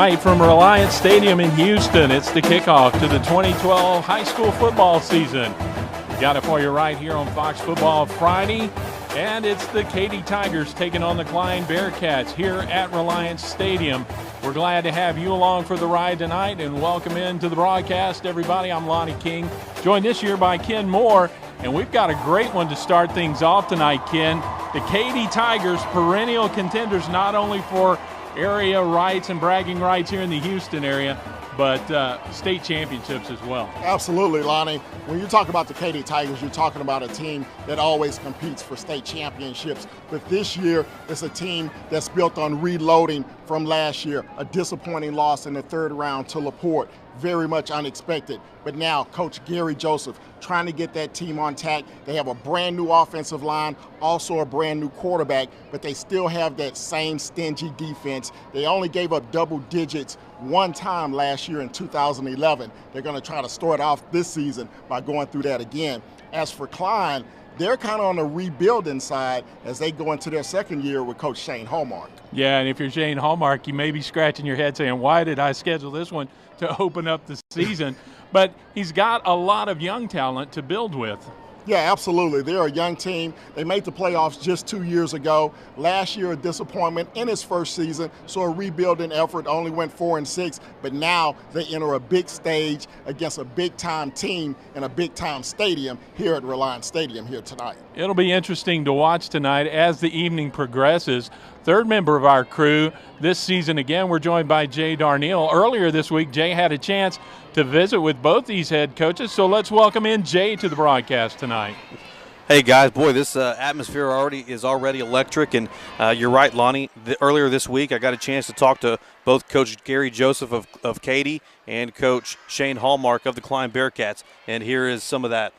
Tonight from Reliance Stadium in Houston, it's the kickoff to the 2012 high school football season. We got it for you right here on Fox Football Friday, and it's the Katy Tigers taking on the Klein Bearcats here at Reliance Stadium. We're glad to have you along for the ride tonight, and welcome into the broadcast, everybody. I'm Lonnie King, joined this year by Ken Moore, and we've got a great one to start things off tonight, Ken. The Katy Tigers, perennial contenders not only for area rights and bragging rights here in the Houston area, but state championships as well. Absolutely, Lonnie. When you talk about the Katy Tigers, you're talking about a team that always competes for state championships. But this year, it's a team that's built on reloading from last year. A disappointing loss in the third round to LaPorte. Very much unexpected. But now, Coach Gary Joseph trying to get that team on track. They have a brand new offensive line, also a brand new quarterback, but they still have that same stingy defense. They only gave up double digits one time last year in 2011. They're going to try to start off this season by going through that again. As for Klein, they're kind of on the rebuilding side as they go into their second year with Coach Shane Hallmark. Yeah, and if you're Shane Hallmark, you may be scratching your head saying, why did I schedule this one to open up the season? But he's got a lot of young talent to build with. Yeah, absolutely. They're a young team. They made the playoffs just 2 years ago. Last year, a disappointment in his first season, so a rebuilding effort, only went 4-6. But now they enter a big stage against a big-time team in a big-time stadium here at Reliance Stadium here tonight. It'll be interesting to watch tonight as the evening progresses. Third member of our crew this season, again, we're joined by Jay Darnell. Earlier this week, Jay had a chance to visit with both these head coaches, so let's welcome in Jay to the broadcast tonight. Hey guys, boy, this atmosphere is already electric, and you're right, Lonnie. Earlier this week, I got a chance to talk to both Coach Gary Joseph of Katy and Coach Shane Hallmark of the Klein Bearcats, and here is some of that.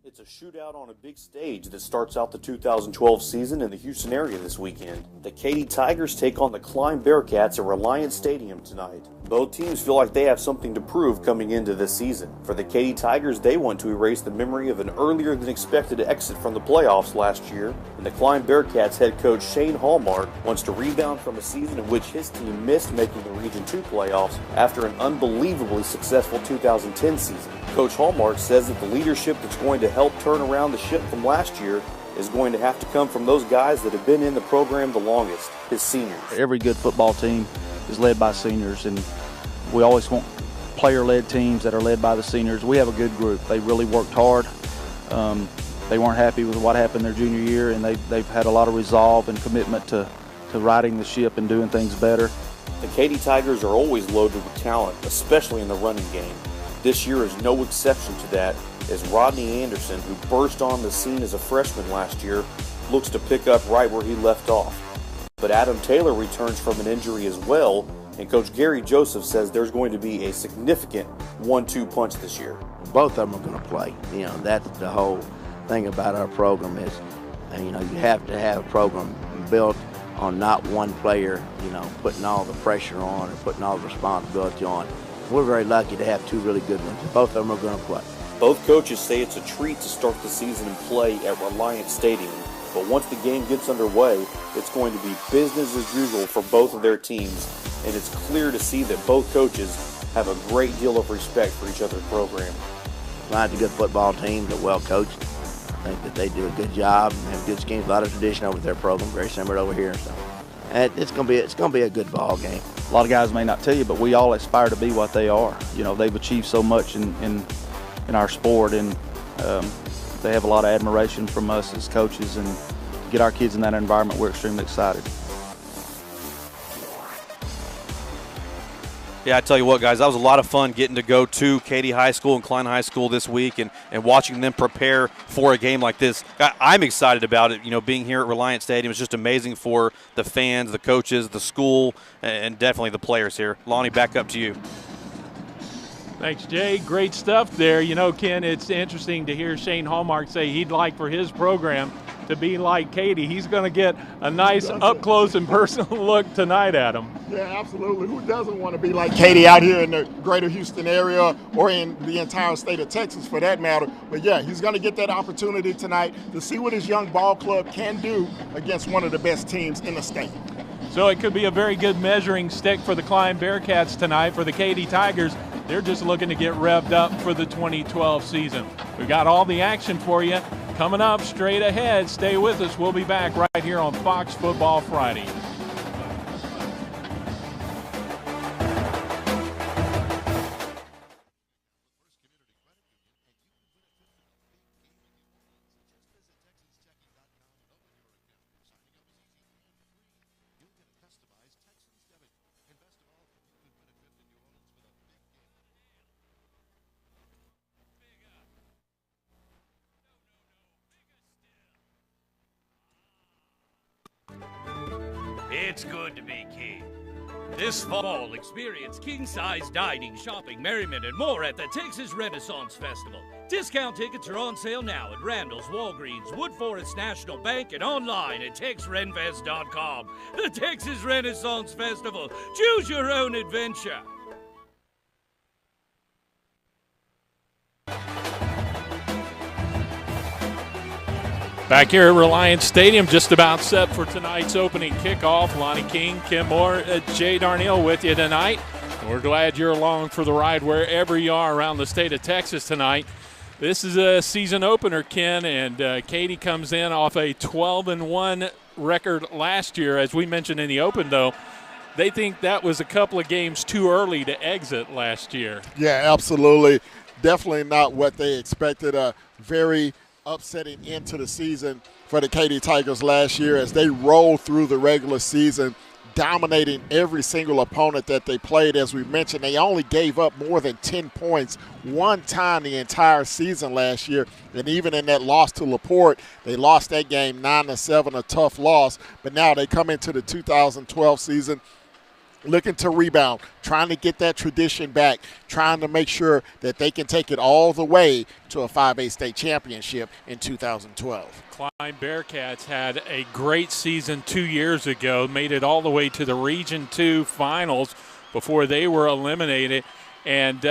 It's a shootout on a big stage that starts out the 2012 season in the Houston area this weekend. The Katy Tigers take on the Klein Bearcats at Reliance Stadium tonight. Both teams feel like they have something to prove coming into this season. For the Katy Tigers, they want to erase the memory of an earlier than expected exit from the playoffs last year. And the Klein Bearcats head coach Shane Hallmark wants to rebound from a season in which his team missed making the Region 2 playoffs after an unbelievably successful 2010 season. Coach Hallmark says that the leadership that's going to help turn around the ship from last year is going to have to come from those guys that have been in the program the longest, his seniors. Every good football team is led by seniors, and we always want player-led teams that are led by the seniors. We have a good group. They really worked hard. They weren't happy with what happened their junior year, and they've had a lot of resolve and commitment to righting the ship and doing things better. The Katy Tigers are always loaded with talent, especially in the running game. This year is no exception to that, as Rodney Anderson, who burst on the scene as a freshman last year, looks to pick up right where he left off. But Adam Taylor returns from an injury as well, and Coach Gary Joseph says there's going to be a significant 1-2 punch this year. Both of them are going to play. You know, that's the whole thing about our program is, you know, you have to have a program built on not one player, you know, putting all the pressure on or putting all the responsibility on. We're very lucky to have two really good ones. Both of them are going to play. Both coaches say it's a treat to start the season and play at Reliance Stadium, but once the game gets underway, it's going to be business as usual for both of their teams, and it's clear to see that both coaches have a great deal of respect for each other's program. Reliance is a good football team. They're well coached. I think that they do a good job and have good schemes, a lot of tradition over their program, very similar over here. So it's going to be a good ball game. A lot of guys may not tell you, but we all aspire to be what they are. You know, they've achieved so much in our sport, and they have a lot of admiration from us as coaches, and to get our kids in that environment, we're extremely excited. Yeah, I tell you what, guys, that was a lot of fun getting to go to Katy High School and Klein High School this week and watching them prepare for a game like this. I'm excited about it. You know, being here at Reliance Stadium is just amazing for the fans, the coaches, the school, and definitely the players here. Lonnie, back up to you. Thanks, Jay. Great stuff there. You know, Ken, it's interesting to hear Shane Hallmark say he'd like for his program to be like Katy. He's going to get a nice up-close and personal look tonight at him. Yeah, absolutely. Who doesn't want to be like Katy out here in the greater Houston area or in the entire state of Texas for that matter? But yeah, he's going to get that opportunity tonight to see what his young ball club can do against one of the best teams in the state. So it could be a very good measuring stick for the Klein Bearcats tonight. For the Katy Tigers, they're just looking to get revved up for the 2012 season. We've got all the action for you coming up straight ahead. Stay with us. We'll be back right here on Fox Football Friday. It's good to be king. This fall, experience king-size dining, shopping, merriment, and more at the Texas Renaissance Festival. Discount tickets are on sale now at Randall's, Walgreens, Wood Forest National Bank, and online at TexRenFest.com. The Texas Renaissance Festival. Choose your own adventure. Back here at Reliance Stadium, just about set for tonight's opening kickoff. Lonnie King, Kim Moore, Jay Darnell with you tonight. We're glad you're along for the ride wherever you are around the state of Texas tonight. This is a season opener, Ken, and Katy comes in off a 12-1 record last year. As we mentioned in the open, though, they think that was a couple of games too early to exit last year. Yeah, absolutely. Definitely not what they expected. A very upsetting into the season for the Katy Tigers last year as they rolled through the regular season, dominating every single opponent that they played. As we mentioned, they only gave up more than 10 points one time the entire season last year. And even in that loss to LaPorte, they lost that game 9-7, a tough loss. But now they come into the 2012 season looking to rebound, trying to get that tradition back, trying to make sure that they can take it all the way to a 5A state championship in 2012. Klein Bearcats had a great season 2 years ago, made it all the way to the Region 2 finals before they were eliminated. And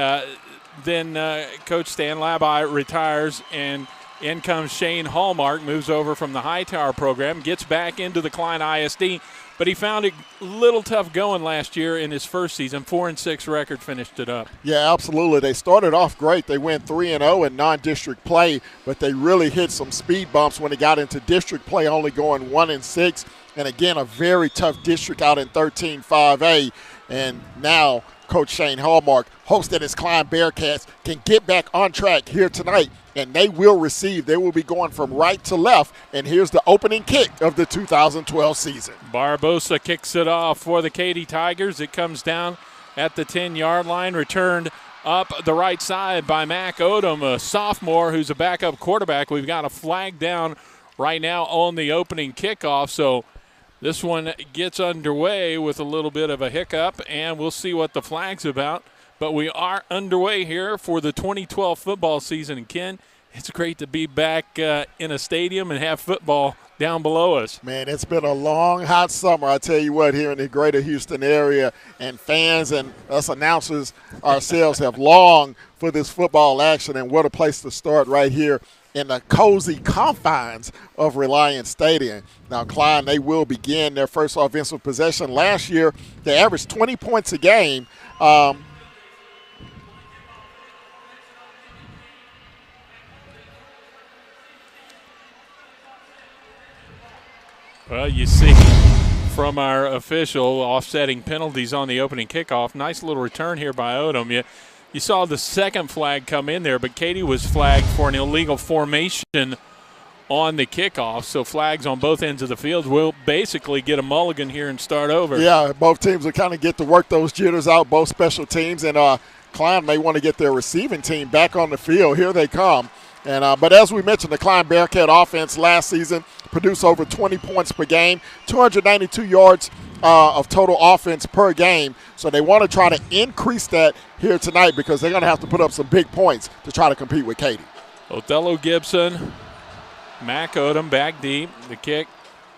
then Coach Stan Labai retires, and in comes Shane Hallmark, moves over from the Hightower program, gets back into the Klein ISD. But he found it a little tough going last year in his first season. 4-6 record finished it up. Yeah, absolutely. They started off great. They went 3-0 in non-district play, but they really hit some speed bumps when they got into district play, only going 1-6. And again, a very tough district out in 13-5A. And now Coach Shane Hallmark hopes that his Klein Bearcats can get back on track here tonight, and they will receive. They will be going from right to left, and here's the opening kick of the 2012 season. Barbosa kicks it off for the Katy Tigers. It comes down at the 10-yard line, returned up the right side by Mac Odom, a sophomore who's a backup quarterback. We've got a flag down right now on the opening kickoff, so this one gets underway with a little bit of a hiccup, and we'll see what the flag's about. But we are underway here for the 2012 football season. And, Ken, it's great to be back in a stadium and have football down below us. Man, it's been a long, hot summer, I tell you what, here in the greater Houston area. And fans and us announcers ourselves have longed for this football action. And what a place to start right here in the cozy confines of Reliance Stadium. Now, Klein, they will begin their first offensive possession. Last year, they averaged 20 points a game. Well, you see from our official offsetting penalties on the opening kickoff. Nice little return here by Odom. You saw the second flag come in there, but Katy was flagged for an illegal formation on the kickoff. So flags on both ends of the field will basically get a mulligan here and start over. Yeah, both teams will kind of get to work those jitters out, both special teams. And Klein may want to get their receiving team back on the field. Here they come. And but as we mentioned, the Klein Bearcat offense last season produced over 20 points per game, 292 yards of total offense per game. So they want to try to increase that here tonight because they're going to have to put up some big points to try to compete with Katy. Othello Gibson Mack Odom back deep. The kick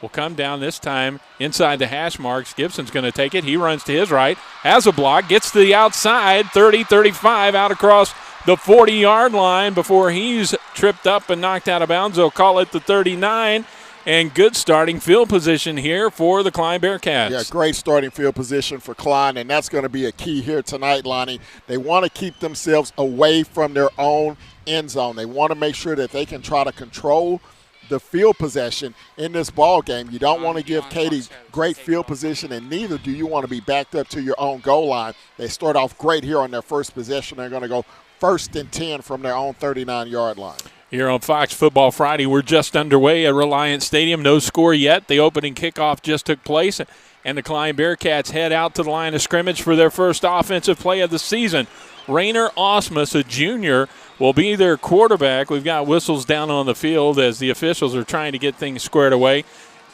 will come down this time inside the hash marks. Gibson's going to take it. He runs to his right, has a block, gets to the outside, 30, 35, out across the 40-yard line before he's tripped up and knocked out of bounds. They'll call it the 39. And good starting field position here for the Klein Bearcats. Yeah, great starting field position for Klein, and that's going to be a key here tonight, Lonnie. They want to keep themselves away from their own end zone. They want to make sure that they can try to control the field possession in this ball game. You don't want to give Katy great field position, and neither do you want to be backed up to your own goal line. They start off great here on their first possession. They're going to go 1st and 10 from their own 39-yard line. Here on Fox Football Friday, we're just underway at Reliant Stadium. No score yet. The opening kickoff just took place, and the Klein Bearcats head out to the line of scrimmage for their first offensive play of the season. Rainer Osmus, a junior, will be their quarterback. We've got whistles down on the field as the officials are trying to get things squared away.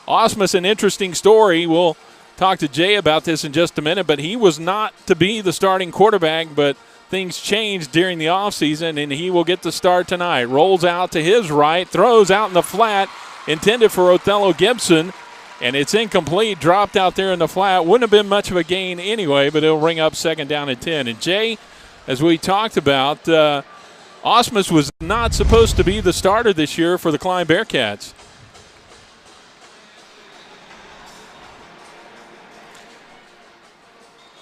Osmus, an interesting story. We'll talk to Jay about this in just a minute, but he was not to be the starting quarterback, but things changed during the offseason, and he will get the start tonight. Rolls out to his right, throws out in the flat, intended for Othello Gibson, and it's incomplete, dropped out there in the flat. Wouldn't have been much of a gain anyway, but it'll ring up 2nd down and 10. And Jay, as we talked about, Osmus was not supposed to be the starter this year for the Klein Bearcats.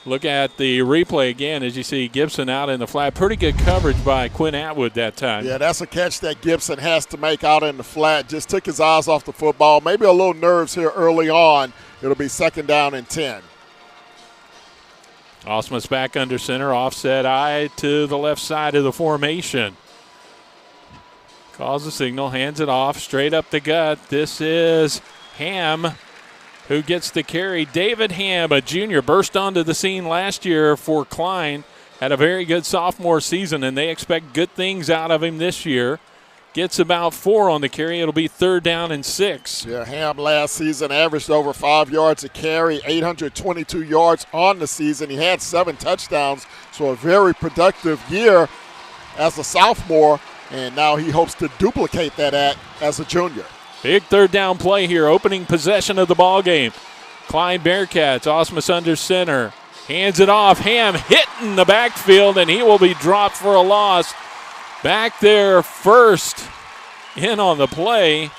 Look at the replay again as you see Gibson out in the flat. Pretty good coverage by Quinn Atwood that time. Yeah, that's a catch that Gibson has to make out in the flat. Just took his eyes off the football. Maybe a little nerves here early on. It'll be 2nd down and 10. Osmus back under center, offset eye to the left side of the formation. Calls the signal, hands it off, straight up the gut. This is Ham, who gets the carry. David Ham, a junior, burst onto the scene last year for Klein. Had a very good sophomore season, and they expect good things out of him this year. Gets about 4 on the carry. It'll be 3rd down and 6. Yeah, Ham last season averaged over 5 yards a carry, 822 yards on the season. He had 7 touchdowns, so a very productive year as a sophomore, and now he hopes to duplicate that as a junior. Big 3rd down play here, opening possession of the ball game. Klein Bearcats, Osmus under center, hands it off. Ham hitting the backfield, and he will be dropped for a loss. Back there first in on the play.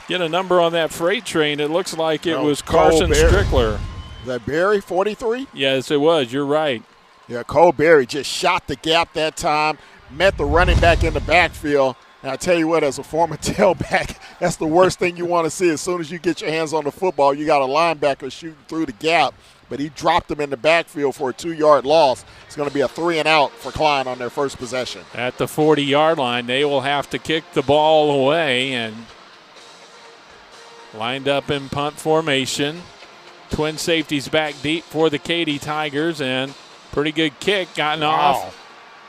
Get a number on that freight train. It looks like it was Carson Strickler. Is that Berry, 43? Yes, it was. You're right. Yeah, Cole Berry just shot the gap that time, met the running back in the backfield. And I tell you what, as a former tailback, that's the worst thing you want to see. As soon as you get your hands on the football, you got a linebacker shooting through the gap. But he dropped him in the backfield for a 2-yard loss. It's going to be a 3-and-out for Klein on their first possession. At the 40-yard line, they will have to kick the ball away, and lined up in punt formation. Twin safeties back deep for the Katy Tigers, and pretty good kick gotten off.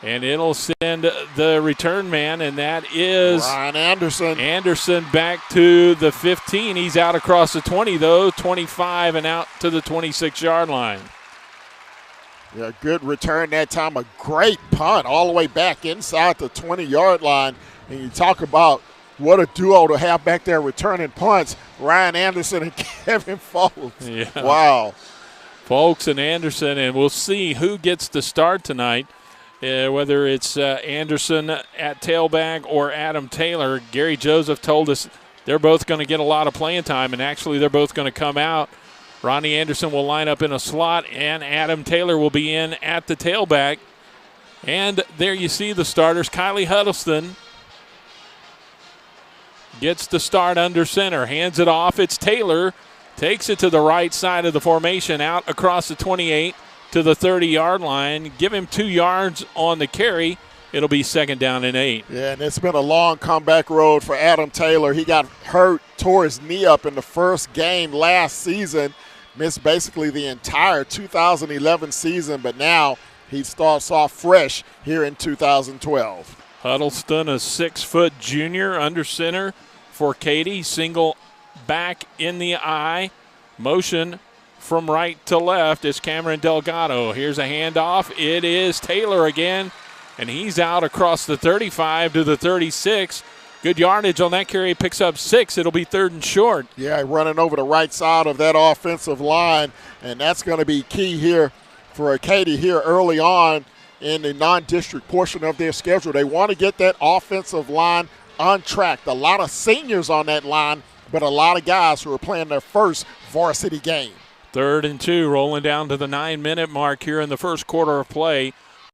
And it'll send the return man, and that is Ryan Anderson. Anderson back to the 15. He's out across the 20, though, 25 and out to the 26-yard line. Yeah, good return that time. A great punt all the way back inside the 20-yard line. And you talk about what a duo to have back there returning punts, Ryan Anderson and Kevin Folks. Yeah. Wow. Folks and Anderson, and we'll see who gets the start tonight. Whether it's Anderson at tailback or Adam Taylor. Gary Joseph told us they're both going to get a lot of playing time, and actually they're both going to come out. Ronnie Anderson will line up in a slot, and Adam Taylor will be in at the tailback. And there you see the starters. Kylie Huddleston gets the start under center, hands it off. It's Taylor, takes it to the right side of the formation, out across the 28. To the 30-yard line. Give him 2 yards on the carry. It'll be 2nd down and 8. Yeah, and it's been a long comeback road for Adam Taylor. He got hurt, tore his knee up in the first game last season, missed basically the entire 2011 season, but now he starts off fresh here in 2012. Huddleston, a 6-foot junior under center for Katy. Single back in the eye. Motion from right to left is Cameron Delgado. Here's a handoff. It is Taylor again, and he's out across the 35 to the 36. Good yardage on that carry. Picks up 6. It'll be 3rd and short. Yeah, running over the right side of that offensive line, and that's going to be key here for Katy here early on in the non-district portion of their schedule. They want to get that offensive line on track. A lot of seniors on that line, but a lot of guys who are playing their first varsity game. 3rd and 2, rolling down to the 9-minute mark here in the first quarter of play.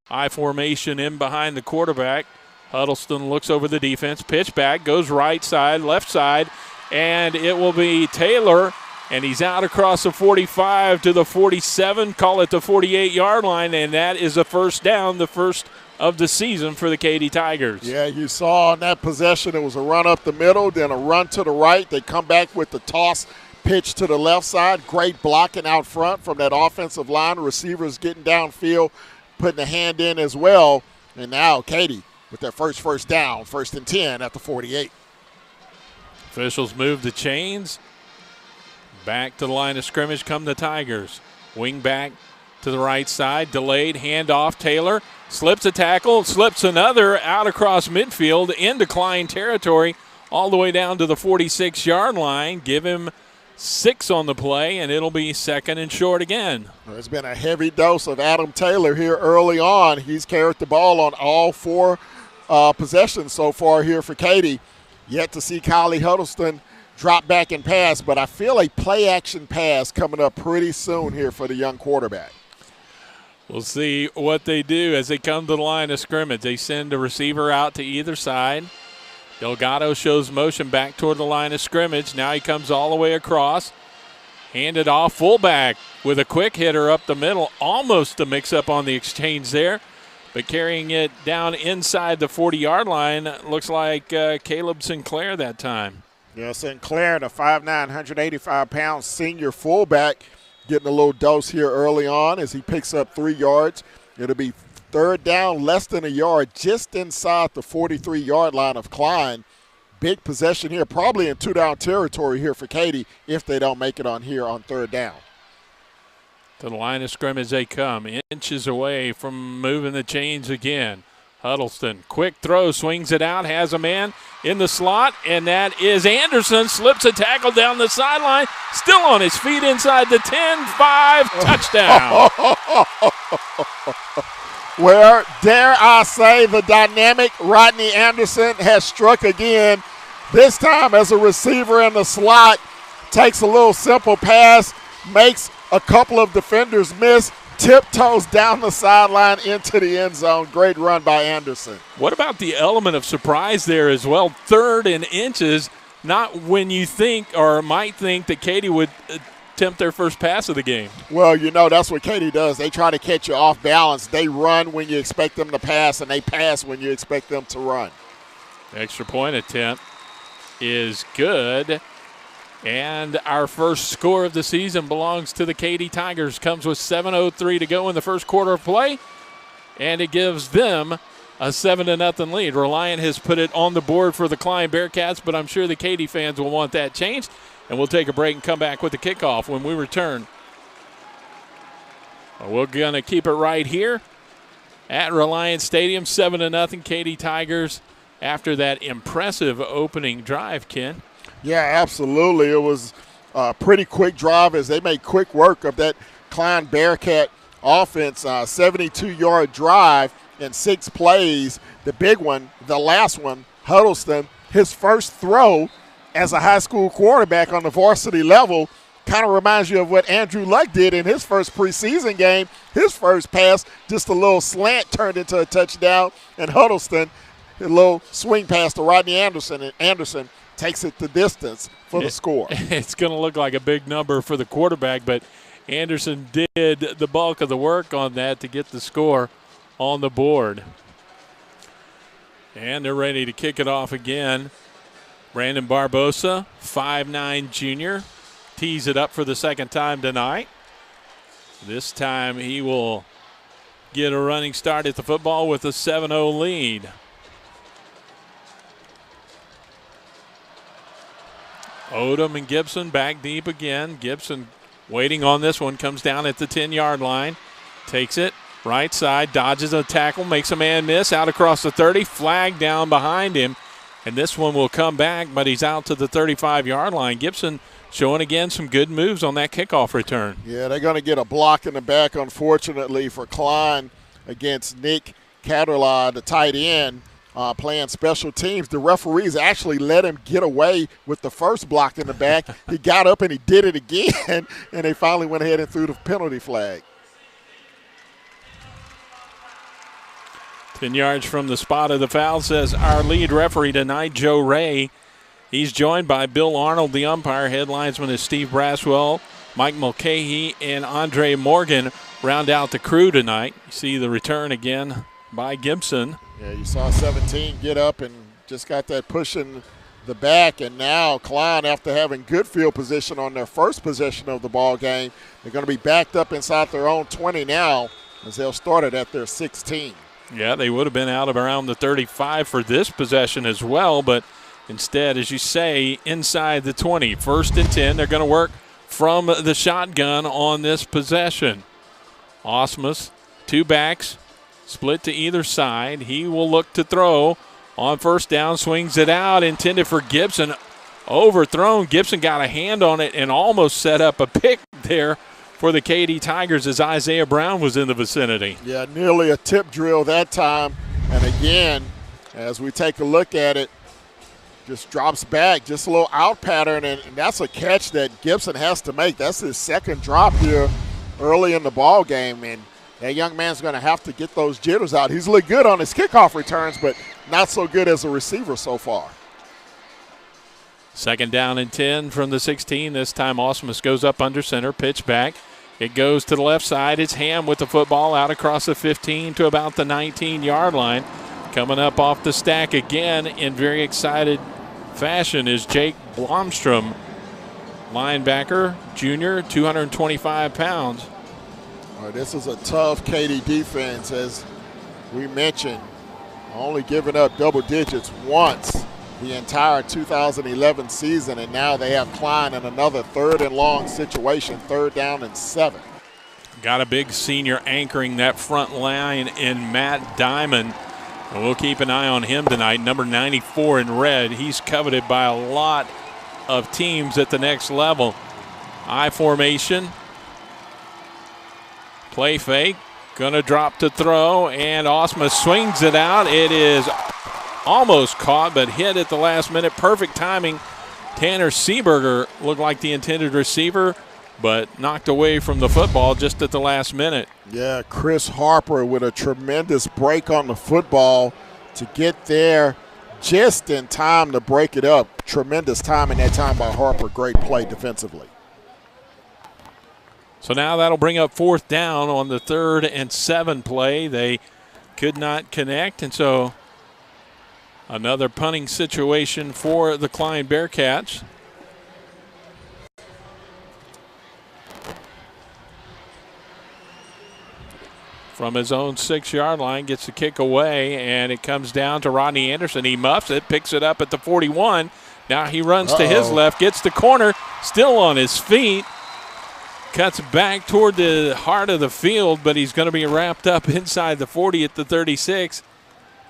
I formation in behind the quarterback. Huddleston looks over the defense. Pitch back, goes right side, left side, and it will be Taylor, and he's out across the 45 to the 47, call it the 48-yard line, and that is a first down, the first of the season for the Katy Tigers. Yeah, you saw on that possession it was a run up the middle, then a run to the right. They come back with the toss pitch to the left side. Great blocking out front from that offensive line. Receivers getting downfield, putting a hand in as well. And now Katy with their first down, 1st and 10 at the 48. Officials move the chains. Back to the line of scrimmage come the Tigers. Wing back to the right side, delayed, handoff. Taylor slips a tackle, slips another out across midfield into Klein territory, all the way down to the 46-yard line. Give him 6 on the play, and it'll be 2nd and short again. There's been a heavy dose of Adam Taylor here early on. He's carried the ball on all 4 possessions so far here for Katy. Yet to see Kylie Huddleston drop back and pass, but I feel a play-action pass coming up pretty soon here for the young quarterback. We'll see what they do as they come to the line of scrimmage. They send a receiver out to either side. Delgado shows motion back toward the line of scrimmage. Now he comes all the way across. Handed off, fullback with a quick hitter up the middle. Almost a mix-up on the exchange there, but carrying it down inside the 40-yard line looks like Caleb Sinclair that time. Yeah, Sinclair, the 5'9", 185-pound senior fullback, getting a little dose here early on as he picks up 3 yards. It'll be 3rd down, less than a yard, just inside the 43-yard line of Klein. Big possession here, probably in 2-down territory here for Katy if they don't make it on here on 3rd down. To the line of scrimmage they come, inches away from moving the chains again. Huddleston, quick throw, swings it out, has a man in the slot, and that is Anderson. Slips a tackle down the sideline, still on his feet inside the 10-5, touchdown. Well, dare I say the dynamic Rodney Anderson has struck again, this time as a receiver in the slot. Takes a little simple pass, makes a couple of defenders miss, tiptoes down the sideline into the end zone. Great run by Anderson. What about the element of surprise there as well? 3rd and inches, not when you think or might think that Katy would attempt their first pass of the game. Well, you know, that's what Katy does. They try to catch you off balance. They run when you expect them to pass, and they pass when you expect them to run. Extra point attempt is good. And our first score of the season belongs to the Katy Tigers. Comes with 7:03 to go in the first quarter of play, and it gives them a 7-0 lead. Reliant has put it on the board for the Klein Bearcats, but I'm sure the Katy fans will want that changed. And we'll take a break and come back with the kickoff when we return. We're going to keep it right here at Reliant Stadium, 7-0 Katy Tigers after that impressive opening drive, Ken. Yeah, absolutely. It was a pretty quick drive as they made quick work of that Klein Bearcat offense. 72-yard drive in 6 plays. The big one, the last one, Huddleston, his first throw as a high school quarterback on the varsity level, kind of reminds you of what Andrew Luck did in his first preseason game. His first pass, just a little slant turned into a touchdown, and Huddleston, a little swing pass to Rodney Anderson, and Anderson takes it the distance for the score. It's going to look like a big number for the quarterback, but Anderson did the bulk of the work on that to get the score on the board. And they're ready to kick it off again. Brandon Barbosa, 5'9" junior, tees it up for the second time tonight. This time he will get a running start at the football with a 7-0 lead. Odom and Gibson back deep again. Gibson waiting on this one, comes down at the 10-yard line, takes it right side, dodges a tackle, makes a man miss out across the 30, flag down behind him, And this one will come back, but he's out to the 35-yard line. Gibson showing again some good moves on that kickoff return. Yeah, they're going to get a block in the back, unfortunately, for Klein against Nick Catterlaw, the tight end, playing special teams. The referees actually let him get away with the first block in the back. He got up and he did it again, and they finally went ahead and threw the penalty flag. 10 yards from the spot of the foul, says our lead referee tonight, Joe Ray. He's joined by Bill Arnold, the umpire. Headlinesman is Steve Braswell, Mike Mulcahy, and Andre Morgan round out the crew tonight. You see the return again by Gibson. Yeah, you saw 17 get up and just got that push in the back, and now Klein, after having good field position on their first possession of the ball game, they're going to be backed up inside their own 20 now as they'll start it at their 16. Yeah, they would have been out of around the 35 for this possession as well, but instead, as you say, inside the 20. 1st and 10, they're going to work from the shotgun on this possession. Osmus, 2 backs, split to either side. He will look to throw on 1st down, swings it out, intended for Gibson. Overthrown. Gibson got a hand on it and almost set up a pick there for the Katy Tigers as Isaiah Brown was in the vicinity. Yeah, nearly a tip drill that time. And again, as we take a look at it, just drops back, just a little out pattern, and that's a catch that Gibson has to make. That's his second drop here early in the ball game, and that young man's going to have to get those jitters out. He's looked good on his kickoff returns, but not so good as a receiver so far. 2nd down and 10 from the 16. This time Osmus goes up under center, pitch back. It goes to the left side. It's Ham with the football out across the 15 to about the 19-yard line. Coming up off the stack again in very excited fashion is Jake Blomstrom, linebacker, junior, 225 pounds. All right, this is a tough Katy defense, as we mentioned, only giving up double digits once the entire 2011 season, and now they have Klein in another 3rd and long situation, 3rd down and 7. Got a big senior anchoring that front line in Matt Diamond. And we'll keep an eye on him tonight, number 94 in red. He's coveted by a lot of teams at the next level. I formation. Play fake. Going to drop to throw, and Osmus swings it out. It is almost caught, but hit at the last minute. Perfect timing. Tanner Seeberger looked like the intended receiver, but knocked away from the football just at the last minute. Yeah, Chris Harper with a tremendous break on the football to get there just in time to break it up. Tremendous time in that time by Harper. Great play defensively. So now that'll bring up 4th down on the 3rd and 7 play. They could not connect, and so another punting situation for the Klein Bearcats. From his own 6-yard line, gets the kick away, and it comes down to Rodney Anderson. He muffs it, picks it up at the 41. Now he runs to his left, gets the corner, still on his feet. Cuts back toward the heart of the field, but he's going to be wrapped up inside the 40 at the 36.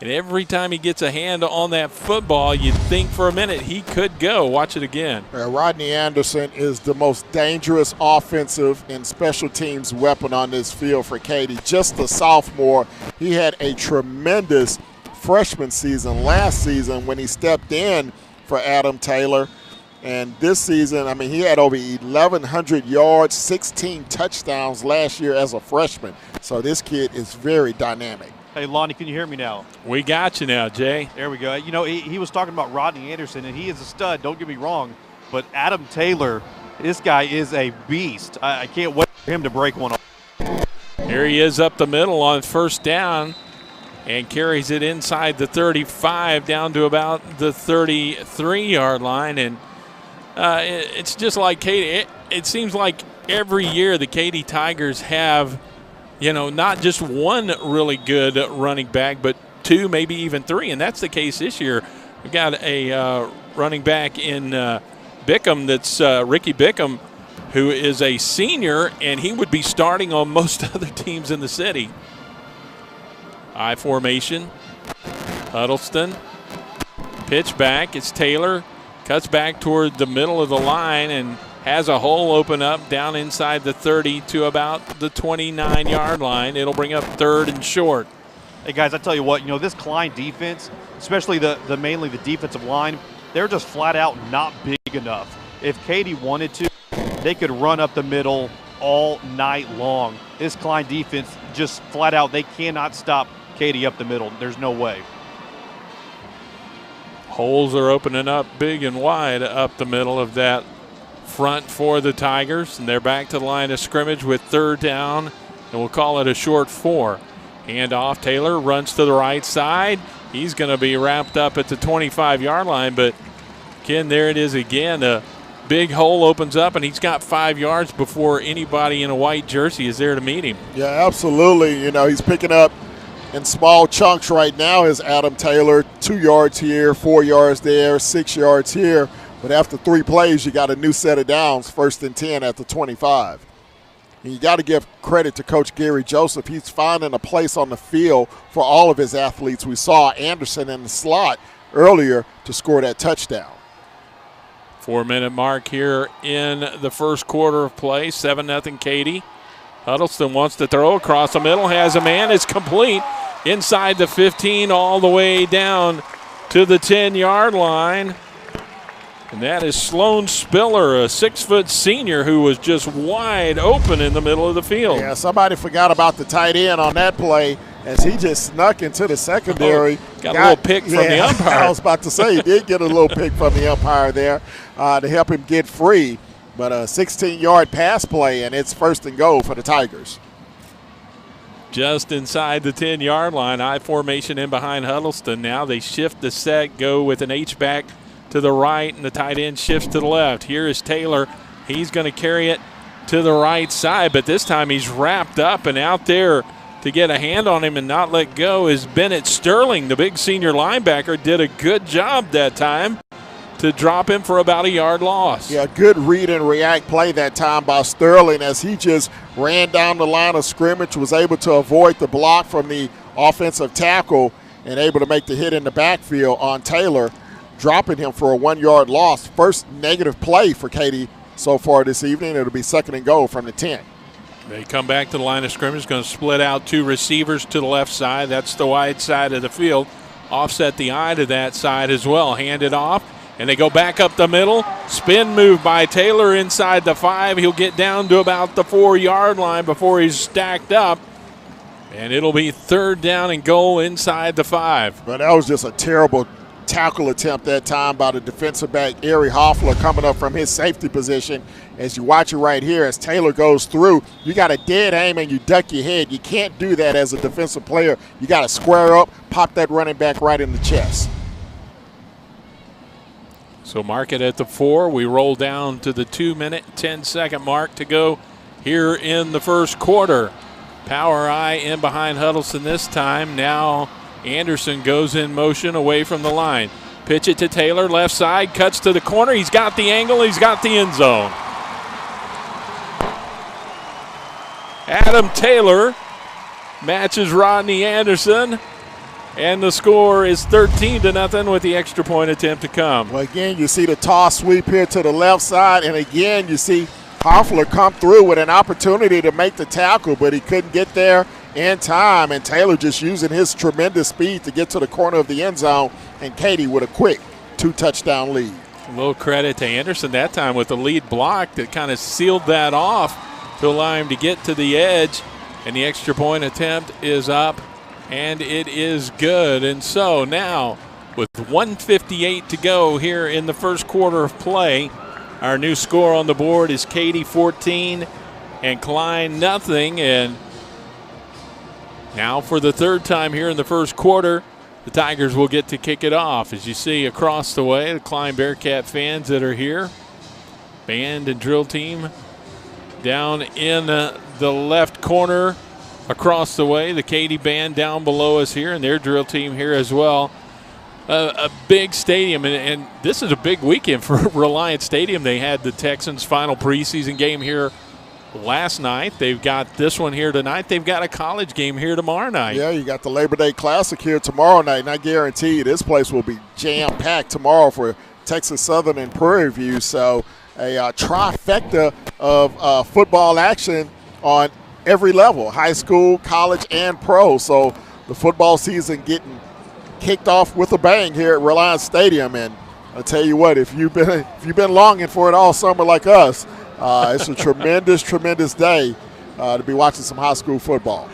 And every time he gets a hand on that football, you'd think for a minute he could go. Watch it again. Rodney Anderson is the most dangerous offensive and special teams weapon on this field for Katy. Just a sophomore. He had a tremendous freshman season last season when he stepped in for Adam Taylor. And this season, I mean, he had over 1,100 yards, 16 touchdowns last year as a freshman. So this kid is very dynamic. Hey, Lonnie, can you hear me now? We got you now, Jay. There we go. You know, he was talking about Rodney Anderson, and he is a stud, don't get me wrong. But Adam Taylor, this guy is a beast. I can't wait for him to break one off. Here he is up the middle on 1st down and carries it inside the 35 down to about the 33-yard line. And it's just like Katy. It seems like every year the Katy Tigers have, you know, not just one really good running back, but 2, maybe even 3. And that's the case this year. We've got a running back in Bickham that's Ricky Bickham, who is a senior, and he would be starting on most other teams in the city. I formation. Huddleston. Pitch back. It's Taylor. Cuts back toward the middle of the line and has a hole open up down inside the 30 to about the 29-yard line. It'll bring up 3rd and short. Hey, guys, I tell you what, this Klein defense, especially mainly the defensive line, they're just flat out not big enough. If Katy wanted to, they could run up the middle all night long. This Klein defense just flat out, they cannot stop Katy up the middle. There's no way. Holes are opening up big and wide up the middle of that front for the Tigers, and they're back to the line of scrimmage with 3rd down, and we'll call it a short 4. Hand off. Taylor runs to the right side. He's going to be wrapped up at the 25-yard line, but Ken, there it is again. A big hole opens up, and he's got 5 yards before anybody in a white jersey is there to meet him. Yeah, absolutely. He's picking up in small chunks right now is Adam Taylor. 2 yards here, 4 yards there, 6 yards here. But after 3 plays, you got a new set of downs, 1st and 10 at the 25. And you got to give credit to Coach Gary Joseph. He's finding a place on the field for all of his athletes. We saw Anderson in the slot earlier to score that touchdown. 4-minute mark here in the first quarter of play. 7-0 Katy. Huddleston wants to throw across the middle. Has a man. It's complete inside the 15 all the way down to the 10-yard line. And that is Sloan Spiller, a 6-foot senior who was just wide open in the middle of the field. Yeah, somebody forgot about the tight end on that play as he just snuck into the secondary. Got a little pick from the umpire. I was about to say he did get a little pick from the umpire there to help him get free. But a 16-yard pass play, and it's 1st and goal for the Tigers. Just inside the 10-yard line, I formation in behind Huddleston. Now they shift the set, go with an H-back to the right, and the tight end shifts to the left. Here is Taylor. He's going to carry it to the right side, but this time he's wrapped up, and out there to get a hand on him and not let go is Bennett Sterling. The big senior linebacker did a good job that time to drop him for about a yard loss. Yeah, good read and react play that time by Sterling as he just ran down the line of scrimmage, was able to avoid the block from the offensive tackle and able to make the hit in the backfield on Taylor, dropping him for a 1-yard loss. First negative play for Katy so far this evening. It'll be 2nd and goal from the 10. They come back to the line of scrimmage, going to split out 2 receivers to the left side. That's the wide side of the field. Offset the eye to that side as well. Hand it off, and they go back up the middle. Spin move by Taylor inside the 5. He'll get down to about the 4-yard line before he's stacked up. And it'll be 3rd down and goal inside the 5. But that was just a terrible tackle attempt that time by the defensive back, Ari Hoffler, coming up from his safety position. As you watch it right here, as Taylor goes through, you got a dead aim and you duck your head. You can't do that as a defensive player. You got to square up, pop that running back right in the chest. So mark it at the 4. We roll down to the 2-minute, 10-second mark to go here in the first quarter. Power eye in behind Huddleston this time. Now Anderson goes in motion away from the line. Pitch it to Taylor, left side, cuts to the corner. He's got the angle, he's got the end zone. Adam Taylor matches Rodney Anderson, and the score is 13-0 with the extra point attempt to come. Well, again, you see the toss sweep here to the left side, and again, you see Hoffler come through with an opportunity to make the tackle, but he couldn't get there in time, and Taylor just using his tremendous speed to get to the corner of the end zone, and Katy with a quick 2-touchdown lead. A little credit to Anderson that time with the lead block that kind of sealed that off to allow him to get to the edge, and the extra point attempt is up, and it is good. And so now, with 1:58 to go here in the first quarter of play, our new score on the board is Katy 14 and Klein nothing. And now for the 3rd time here in the first quarter, the Tigers will get to kick it off. As you see across the way, the Klein Bearcat fans that are here, band and drill team down in the left corner across the way, the Katy band down below us here, and their drill team here as well. A big stadium, and this is a big weekend for Reliant Stadium. They had the Texans' final preseason game here last night. They've got this one here tonight. They've got a college game here tomorrow night. Yeah, you got the Labor Day Classic here tomorrow night, and I guarantee you this place will be jam-packed tomorrow for Texas Southern and Prairie View. So a trifecta of football action on every level, high school, college, and pro. So the football season getting kicked off with a bang here at Reliance Stadium. And I'll tell you what, if you've been longing for it all summer like us, it's a tremendous day to be watching some high school football.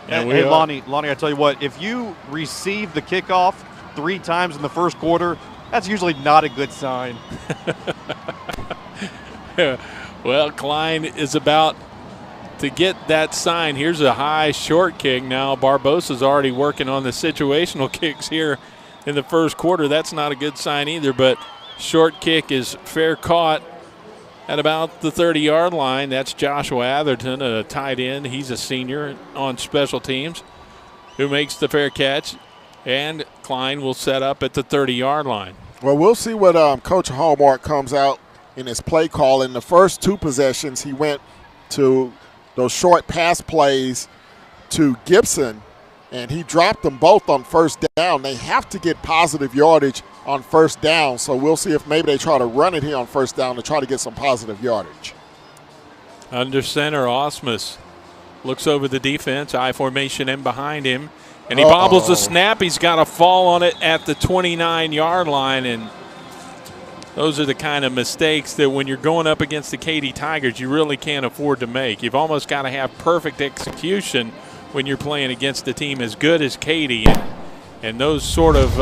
And hey, Lonnie, I tell you what, if you receive the kickoff 3 times in the first quarter, that's usually not a good sign. Well, Klein is about to get that sign. Here's a high short kick now. Barbosa's already working on the situational kicks here in the first quarter. That's not a good sign either, but short kick is fair caught at about the 30-yard line. That's Joshua Atherton, a tight end. He's a senior on special teams who makes the fair catch, and Klein will set up at the 30-yard line. Well, we'll see what Coach Hallmark comes out in his play call. In the first 2 possessions, he went to those short pass plays to Gibson, and he dropped them both on first down. They have to get positive yardage on first down, so we'll see if maybe they try to run it here on first down to try to get some positive yardage. Under center, Osmus looks over the defense, I formation in behind him, and he bobbles the snap. He's got a fall on it at the 29-yard line, and those are the kind of mistakes that when you're going up against the Katy Tigers, you really can't afford to make. You've almost got to have perfect execution when you're playing against a team as good as Katy. And those sort of,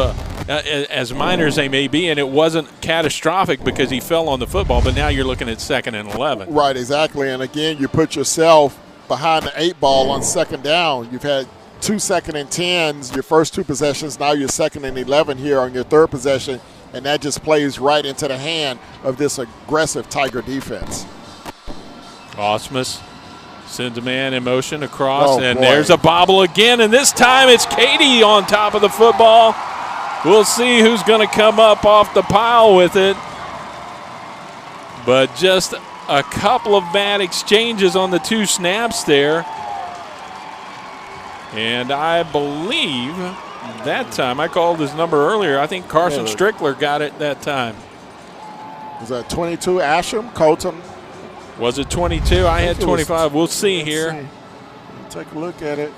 as minor as they may be, and it wasn't catastrophic because he fell on the football, but now you're looking at 2nd and 11. Right, exactly. And again, you put yourself behind the 8 ball on 2nd down. You've had 2 2nd and 10s, your first 2 possessions. Now you're 2nd and 11 here on your 3rd possession, and that just plays right into the hand of this aggressive Tiger defense. Osmus sends a man in motion across, and there's a bobble again, and this time it's Katy on top of the football. We'll see who's going to come up off the pile with it. But just a couple of bad exchanges on the 2 snaps there. And I believe that time, I called his number earlier, I think Carson Strickler got it that time. Was that 22 Asham, Colton? Was it 22? I had 25. We'll see here. Take a look at it.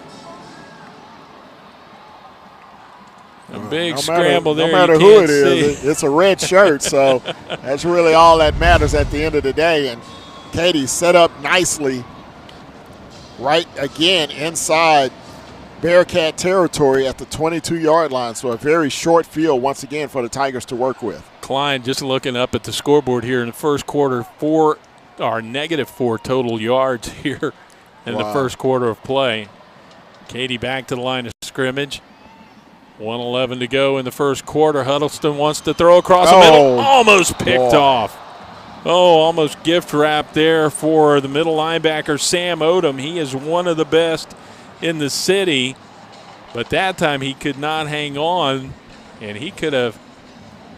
A big scramble there. No matter who it is, it's a red shirt, so that's really all that matters at the end of the day. And Katy set up nicely right again inside Bearcat territory at the 22-yard line, so a very short field once again for the Tigers to work with. Klein just looking up at the scoreboard here in the first quarter, -4 total yards here in the first quarter of play. Katy back to the line of scrimmage. 1:11 to go in the first quarter. Huddleston wants to throw across the middle. Almost picked off. Almost gift wrap there for the middle linebacker, Sam Odom. He is one of the best in the city, but that time he could not hang on, and he could have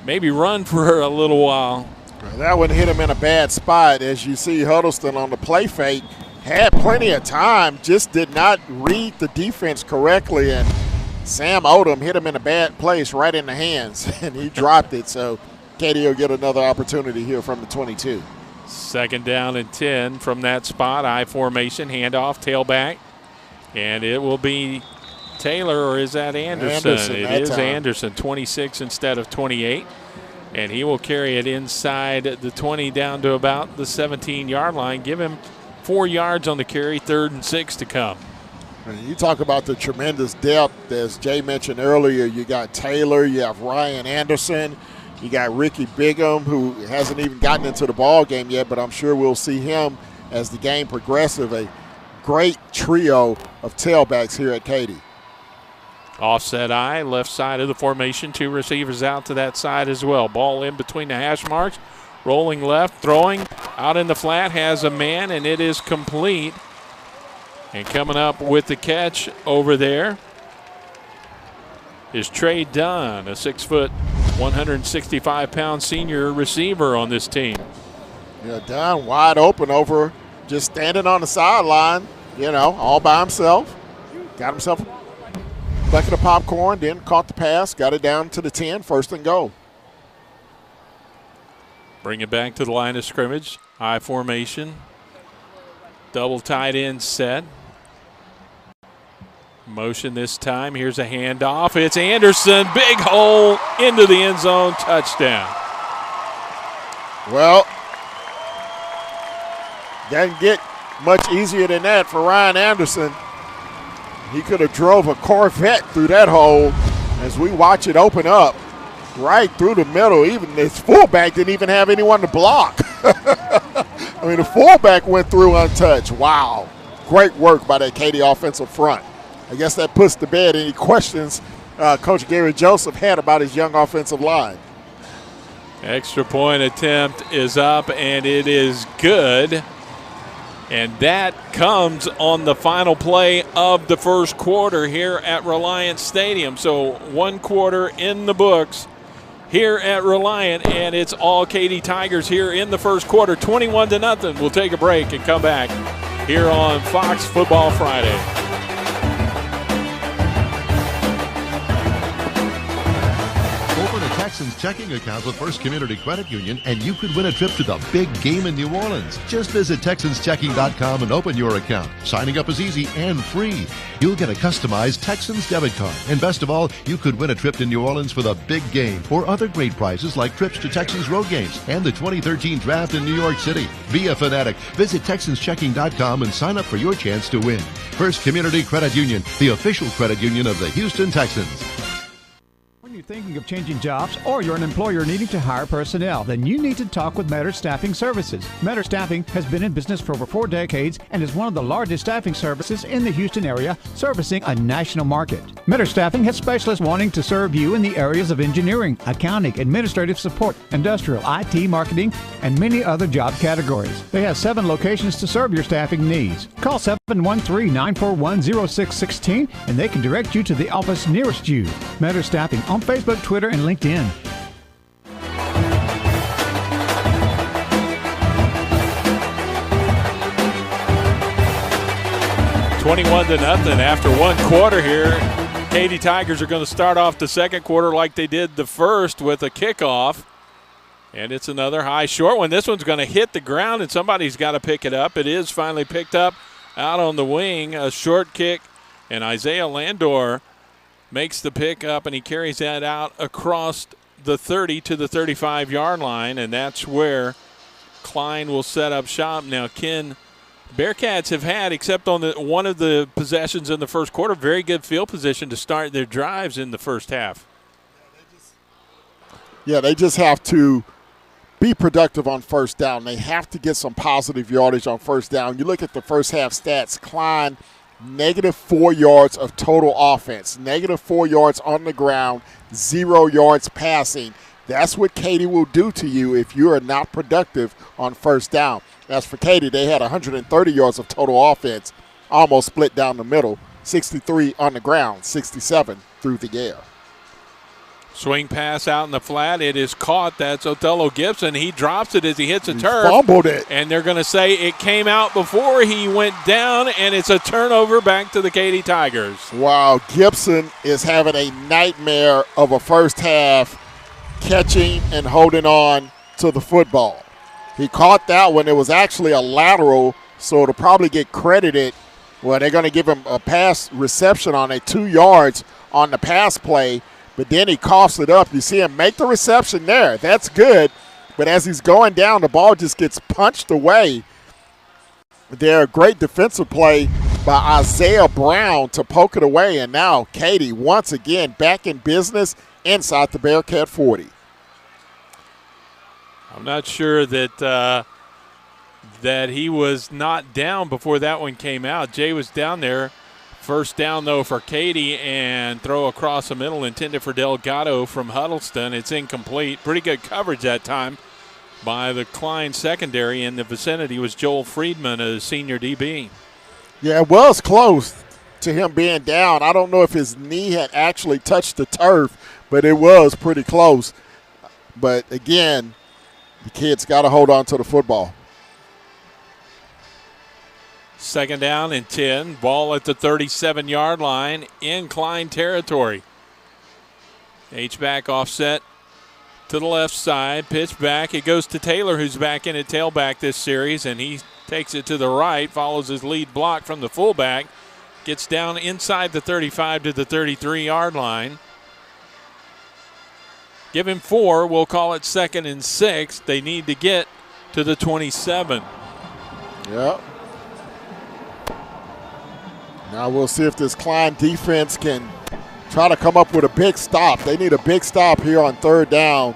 maybe run for a little while. That one hit him in a bad spot. As you see, Huddleston on the play fake had plenty of time, just did not read the defense correctly, and Sam Odom hit him in a bad place right in the hands, and he dropped it. So Katy will get another opportunity here from the 22. 2nd down and 10 from that spot. I formation, handoff, tailback, and it will be Taylor, or is that Anderson? It is Anderson, 26 instead of 28. And he will carry it inside the 20 down to about the 17-yard line. Give him 4 yards on the carry, 3rd and 6 to come. You talk about the tremendous depth, as Jay mentioned earlier. You got Taylor, you have Ryan Anderson, you got Ricky Bigham, who hasn't even gotten into the ball game yet, but I'm sure we'll see him as the game progresses. A great trio of tailbacks here at Katy. Offset I, left side of the formation, 2 receivers out to that side as well. Ball in between the hash marks, rolling left, throwing out in the flat, has a man, and it is complete. And coming up with the catch over there is Trey Dunn, a 6-foot, 165-pound senior receiver on this team. Yeah, Dunn wide open over just standing on the sideline, all by himself. Got himself a bucket of popcorn, then caught the pass, got it down to the 10, 1st and goal. Bring it back to the line of scrimmage. High formation. Double tight end set. Motion this time. Here's a handoff. It's Anderson. Big hole into the end zone. Touchdown. Well, doesn't get much easier than that for Ryan Anderson. He could have drove a Corvette through that hole as we watch it open up right through the middle. Even his fullback didn't even have anyone to block. I mean, the fullback went through untouched. Wow. Great work by that Katy offensive front. I guess that puts to bed any questions Coach Gary Joseph had about his young offensive line. Extra point attempt is up, and it is good. And that comes on the final play of the first quarter here at Reliant Stadium. So 1 quarter in the books here at Reliant, and it's all Katy Tigers here in the first quarter, 21-0. We'll take a break and come back here on Fox Football Friday. Texans checking account with First Community Credit Union, and you could win a trip to the big game in New Orleans. Just visit TexansChecking.com and open your account. Signing up is easy and free. You'll get a customized Texans debit card. And best of all, you could win a trip to New Orleans for the big game or other great prizes like trips to Texans road games and the 2013 draft in New York City. Be a fanatic. Visit TexansChecking.com and sign up for your chance to win. First Community Credit Union, the official credit union of the Houston Texans. When you're thinking of changing jobs or you're an employer needing to hire personnel, then you need to talk with Matter Staffing Services. Matter Staffing has been in business for over 4 decades and is one of the largest staffing services in the Houston area, servicing a national market. Matter Staffing has specialists wanting to serve you in the areas of engineering, accounting, administrative support, industrial, IT, marketing, and many other job categories. They have 7 locations to serve your staffing needs. Call 713-941-0616 and they can direct you to the office nearest you. Matter Staffing on Facebook, Twitter, and LinkedIn. $21-0 after 1 quarter here. Katy Tigers are going to start off the second quarter like they did the first with a kickoff. And it's another high short one. This one's going to hit the ground, and somebody's got to pick it up. It is finally picked up out on the wing. A short kick, and Isaiah Landor makes the pick up, and he carries that out across the 30 to the 35-yard line, and that's where Klein will set up shop. Now, Ken, Bearcats have had, except on one of the possessions in the first quarter, very good field position to start their drives in the first half. Yeah, they just have to be productive on first down. They have to get some positive yardage on first down. You look at the first half stats, Klein, -4 yards of total offense, -4 yards on the ground, 0 yards passing. That's what Katy will do to you if you are not productive on first down. As for Katy, they had 130 yards of total offense, almost split down the middle, 63 on the ground, 67 through the air. Swing pass out in the flat. It is caught. That's Othello Gibson. He drops it as he hits a turf. Fumbled it. And they're going to say it came out before he went down, and it's a turnover back to the Katy Tigers. Wow, Gibson is having a nightmare of a first half catching and holding on to the football. He caught that one. It was actually a lateral, so it'll probably get credited. Well, they're going to give him a pass reception on it, 2 yards on the pass play. But then he coughs it up. You see him make the reception there. That's good. But as he's going down, the ball just gets punched away. There, a great defensive play by Isaiah Brown to poke it away. And now Katy once again back in business inside the Bearcat 40. I'm not sure that that he was not down before that one came out. Jay was down there. First down, though, for Katy, and throw across the middle intended for Delgado from Huddleston. It's incomplete. Pretty good coverage that time by the Klein secondary. In the vicinity was Joel Friedman, a senior DB. Yeah, it was close to him being down. I don't know if his knee had actually touched the turf, but it was pretty close. But, again, the kid's got to hold on to the football. Second down and 10. Ball at the 37-yard line in Klein territory. H-back offset to the left side. Pitch back. It goes to Taylor, who's back in at tailback this series, and he takes it to the right, follows his lead block from the fullback, gets down inside the 35 to the 33-yard line. Give him 4. We'll call it 2nd and 6. They need to get to the 27. Yep. Now we'll see if this Klein defense can try to come up with a big stop. They need a big stop here on 3rd down.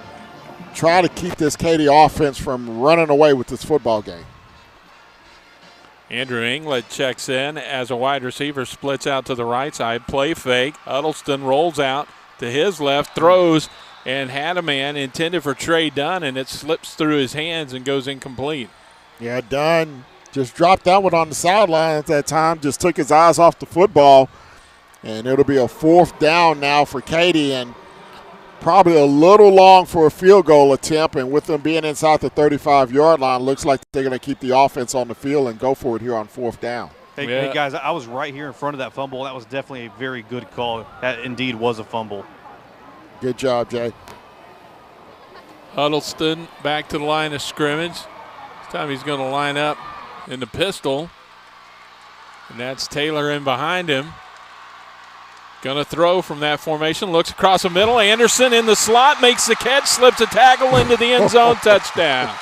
Try to keep this Katy offense from running away with this football game. Andrew Inglet checks in as a wide receiver, splits out to the right side. Play fake. Huddleston rolls out to his left, throws, and had a man intended for Trey Dunn, and it slips through his hands and goes incomplete. Yeah, Dunn just dropped that one on the sideline at that time, just took his eyes off the football. And it'll be a 4th down now for Katy, and probably a little long for a field goal attempt. And with them being inside the 35-yard line, looks like they're going to keep the offense on the field and go for it here on 4th down. Hey, guys, I was right here in front of that fumble. That was definitely a very good call. That indeed was a fumble. Good job, Jay. Huddleston back to the line of scrimmage. This time he's going to line up in the pistol. And that's Taylor in behind him. Going to throw from that formation. Looks across the middle. Anderson in the slot. Makes the catch. Slips a tackle into the end zone. Touchdown.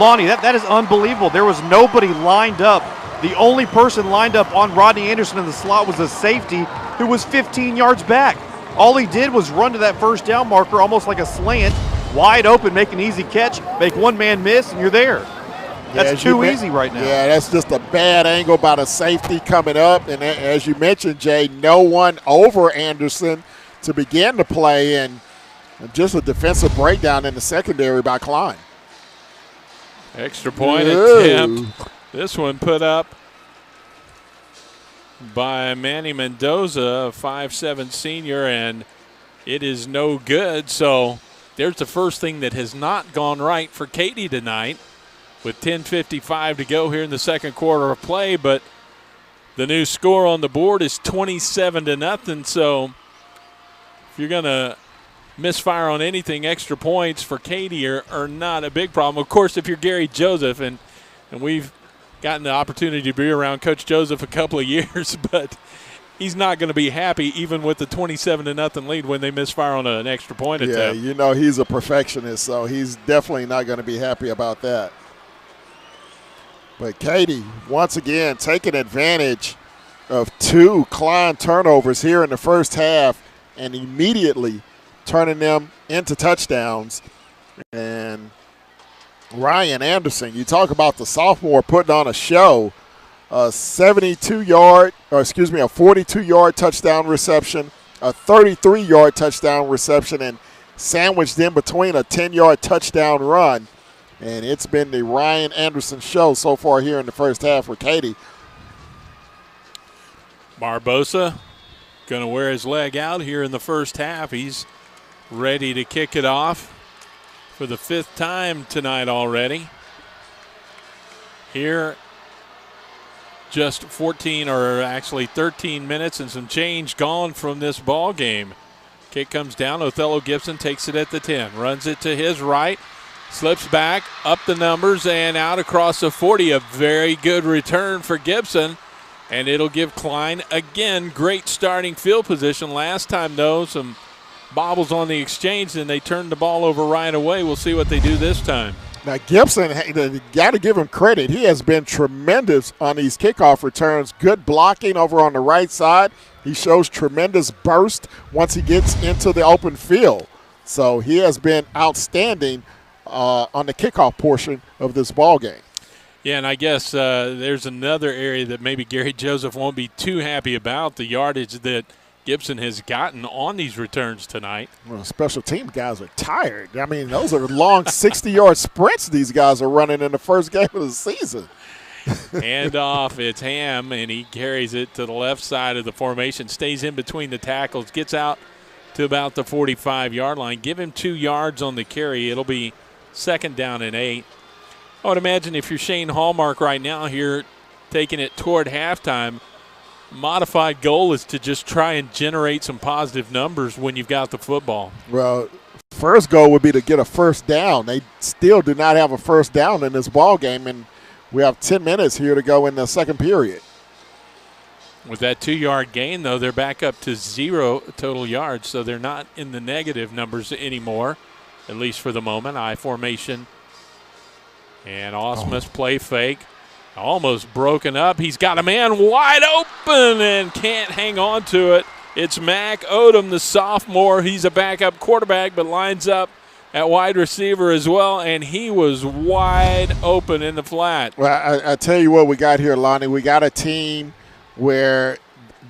Lonnie, that is unbelievable. There was nobody lined up. The only person lined up on Rodney Anderson in the slot was a safety who was 15 yards back. All he did was run to that 1st down marker almost like a slant, wide open, make an easy catch, make one man miss, and you're there. That's too easy right now. Yeah, that's just a bad angle by the safety coming up. And as you mentioned, Jay, no one over Anderson to begin the play, and just a defensive breakdown in the secondary by Klein. Extra point attempt. This one put up by Manny Mendoza, a 5'7" senior, and it is no good. So there's the first thing that has not gone right for Katy tonight, with 10:55 to go here in the second quarter of play. But the new score on the board is 27-0. So if you're going to misfire on anything, extra points for Katy are not a big problem. Of course, if you're Gary Joseph, and we've gotten the opportunity to be around Coach Joseph a couple of years, but he's not going to be happy even with the 27-0 lead when they misfire on an extra point attempt. Yeah, you know he's a perfectionist, so he's definitely not going to be happy about that. But Katy, once again, taking advantage of 2 Klein turnovers here in the first half and immediately turning them into touchdowns. And Ryan Anderson, you talk about the sophomore putting on a show, a 42-yard touchdown reception, a 33-yard touchdown reception, and sandwiched in between a 10-yard touchdown run. And it's been the Ryan Anderson show so far here in the first half for Katy. Barbosa going to wear his leg out here in the first half. He's ready to kick it off for the 5th time tonight already. Here, just 13 minutes and some change gone from this ball game. Kick comes down. Othello Gibson takes it at the 10, runs it to his right, slips back, up the numbers, and out across the 40. A very good return for Gibson, and it'll give Klein, again, great starting field position. Last time, though, some bobbles on the exchange, and they turned the ball over right away. We'll see what they do this time. Now, Gibson, you got to give him credit. He has been tremendous on these kickoff returns. Good blocking over on the right side. He shows tremendous burst once he gets into the open field. So he has been outstanding on the kickoff portion of this ball game. Yeah, and I guess there's another area that maybe Gary Joseph won't be too happy about, the yardage that Gibson has gotten on these returns tonight. Well, special team guys are tired. I mean, those are long 60-yard sprints these guys are running in the first game of the season. Hand off, it's Ham, and he carries it to the left side of the formation, stays in between the tackles, gets out to about the 45-yard line. Give him 2 yards on the carry. It'll be 2nd down and 8. I would imagine if you're Shane Hallmark right now here taking it toward halftime, modified goal is to just try and generate some positive numbers when you've got the football. Well, first goal would be to get a first down. They still do not have a first down in this ball game, and we have 10 minutes here to go in the second period. With that 2-yard gain, though, they're back up to 0 total yards, so they're not in the negative numbers anymore, at least for the moment. I formation. And Osmus play fake. Almost broken up. He's got a man wide open and can't hang on to it. It's Mac Odom, the sophomore. He's a backup quarterback, but lines up at wide receiver as well, and he was wide open in the flat. Well, I tell you what we got here, Lonnie. We got a team where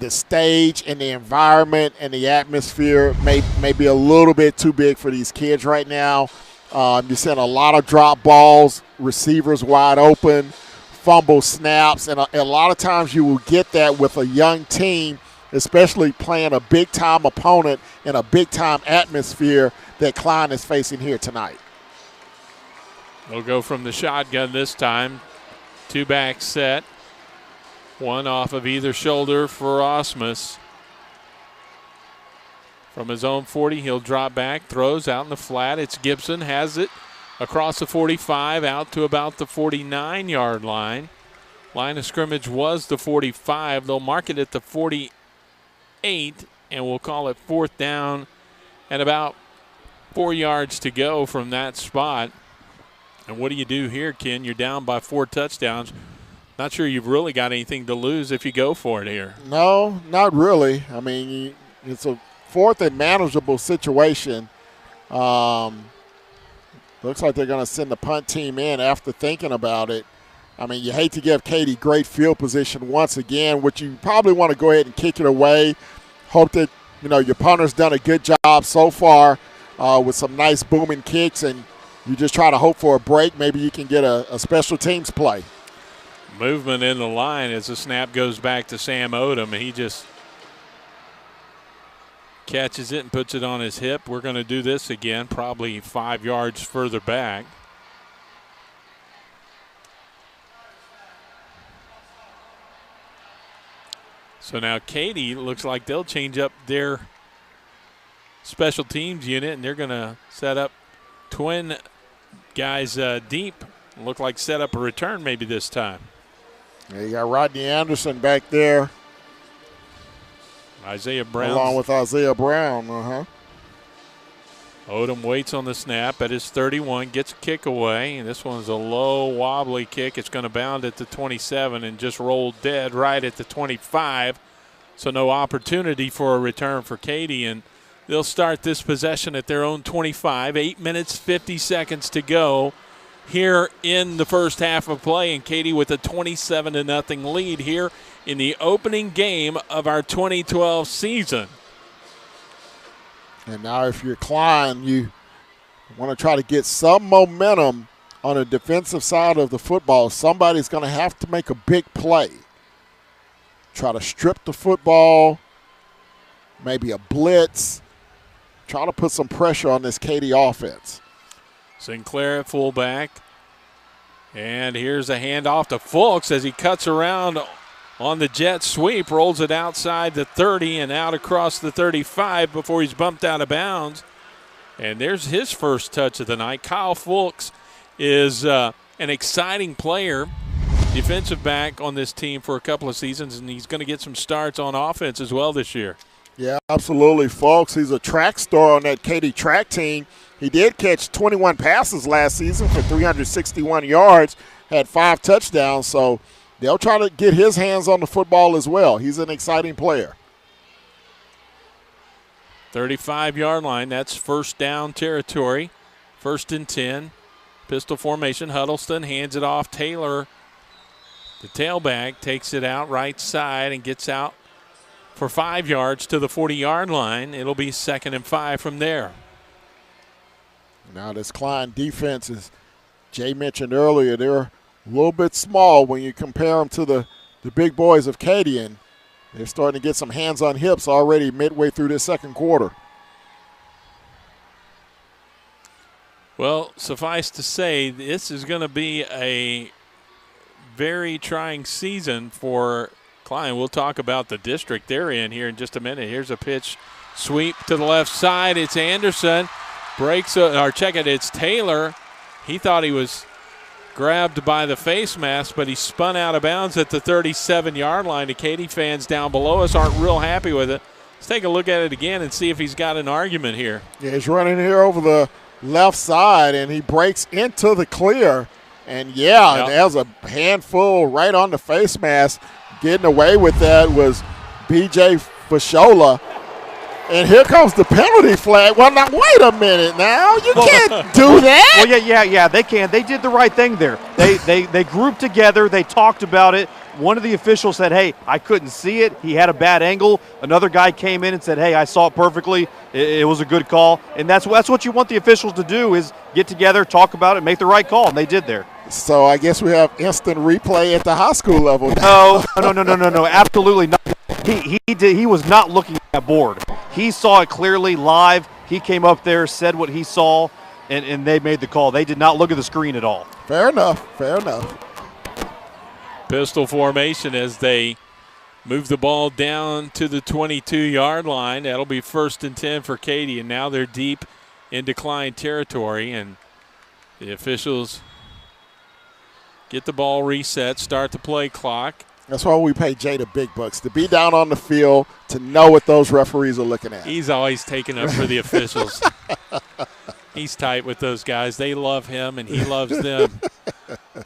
the stage and the environment and the atmosphere may be a little bit too big for these kids right now. You're seeing a lot of drop balls, receivers wide open, fumble snaps, and a lot of times you will get that with a young team, especially playing a big-time opponent in a big-time atmosphere that Klein is facing here tonight. They'll go from the shotgun this time. 2-back set. One off of either shoulder for Osmus. From his own 40, he'll drop back, throws out in the flat. It's Gibson, has it across the 45, out to about the 49-yard line. Line of scrimmage was the 45. They'll mark it at the 48, and we'll call it 4th down and about 4 yards to go from that spot. And what do you do here, Ken? You're down by 4 touchdowns. Not sure you've really got anything to lose if you go for it here. No, not really. I mean, it's a 4th and manageable situation. Looks like they're going to send the punt team in after thinking about it. I mean, you hate to give Katy great field position once again, which you probably want to go ahead and kick it away. Hope that, your punter's done a good job so far with some nice booming kicks, and you just try to hope for a break. Maybe you can get a special teams play. Movement in the line as the snap goes back to Sam Odom, and he just catches it and puts it on his hip. We're going to do this again, probably 5 yards further back. So now Katy looks like they'll change up their special teams unit, and they're going to set up twin guys deep. Look like set up a return maybe this time. Yeah, you got Rodney Anderson back there. Isaiah Brown. Along with Isaiah Brown. Odom waits on the snap at his 31, gets a kick away. And this one's a low, wobbly kick. It's going to bound at the 27 and just roll dead right at the 25. So no opportunity for a return for Katy. And they'll start this possession at their own 25. 8 minutes, 50 seconds to go here in the first half of play. And Katy with a 27-0 lead here in the opening game of our 2012 season. And now if you're Klein, you want to try to get some momentum on the defensive side of the football. Somebody's going to have to make a big play. Try to strip the football, maybe a blitz. Try to put some pressure on this Katy offense. Sinclair at fullback. And here's a handoff to Fulks as he cuts around on the jet sweep, rolls it outside the 30 and out across the 35 before he's bumped out of bounds. And there's his first touch of the night. Kyle Fulks is an exciting player, defensive back on this team for a couple of seasons, and he's going to get some starts on offense as well this year. Yeah, absolutely, folks. He's a track star on that Katy track team. He did catch 21 passes last season for 361 yards, had 5 touchdowns, so they'll try to get his hands on the football as well. He's an exciting player. 35-yard line, that's first down territory. 1st and 10. Pistol formation, Huddleston hands it off. Taylor, the tailback, takes it out right side and gets out for 5 yards to the 40-yard line. It'll be 2nd and 5 from there. Now this Klein defense, as Jay mentioned earlier, they're a little bit small when you compare them to the big boys of Katy, and they're starting to get some hands on hips already midway through this second quarter. Well, suffice to say, this is going to be a very trying season for Klein. We'll talk about the district they're in here in just a minute. Here's a pitch sweep to the left side. It's Anderson. Breaks, or check it, it's Taylor. He thought he was grabbed by the face mask, but he spun out of bounds at the 37-yard line. The Katy fans down below us aren't real happy with it. Let's take a look at it again and see if he's got an argument here. Yeah, he's running here over the left side, and he breaks into the clear. And, yeah, there's a handful right on the face mask. Getting away with that was B.J. Fashola. And here comes the penalty flag. Well, now, wait a minute now. You can't do that. Well, yeah, they can. They did the right thing there. They grouped together. They talked about it. One of the officials said, hey, I couldn't see it. He had a bad angle. Another guy came in and said, hey, I saw it perfectly. It was a good call. And that's what you want the officials to do, is get together, talk about it, make the right call, and they did there. So I guess we have instant replay at the high school level now. No, absolutely not. He was not looking at that board. He saw it clearly live. He came up there, said what he saw, and they made the call. They did not look at the screen at all. Fair enough. Pistol formation as they move the ball down to the 22-yard line. That'll be 1st and 10 for Katy, and now they're deep in Klein territory, and the officials get the ball reset, start the play clock. That's why we pay Jay the big bucks, to be down on the field, to know what those referees are looking at. He's always taking up for the officials. He's tight with those guys. They love him, and he loves them.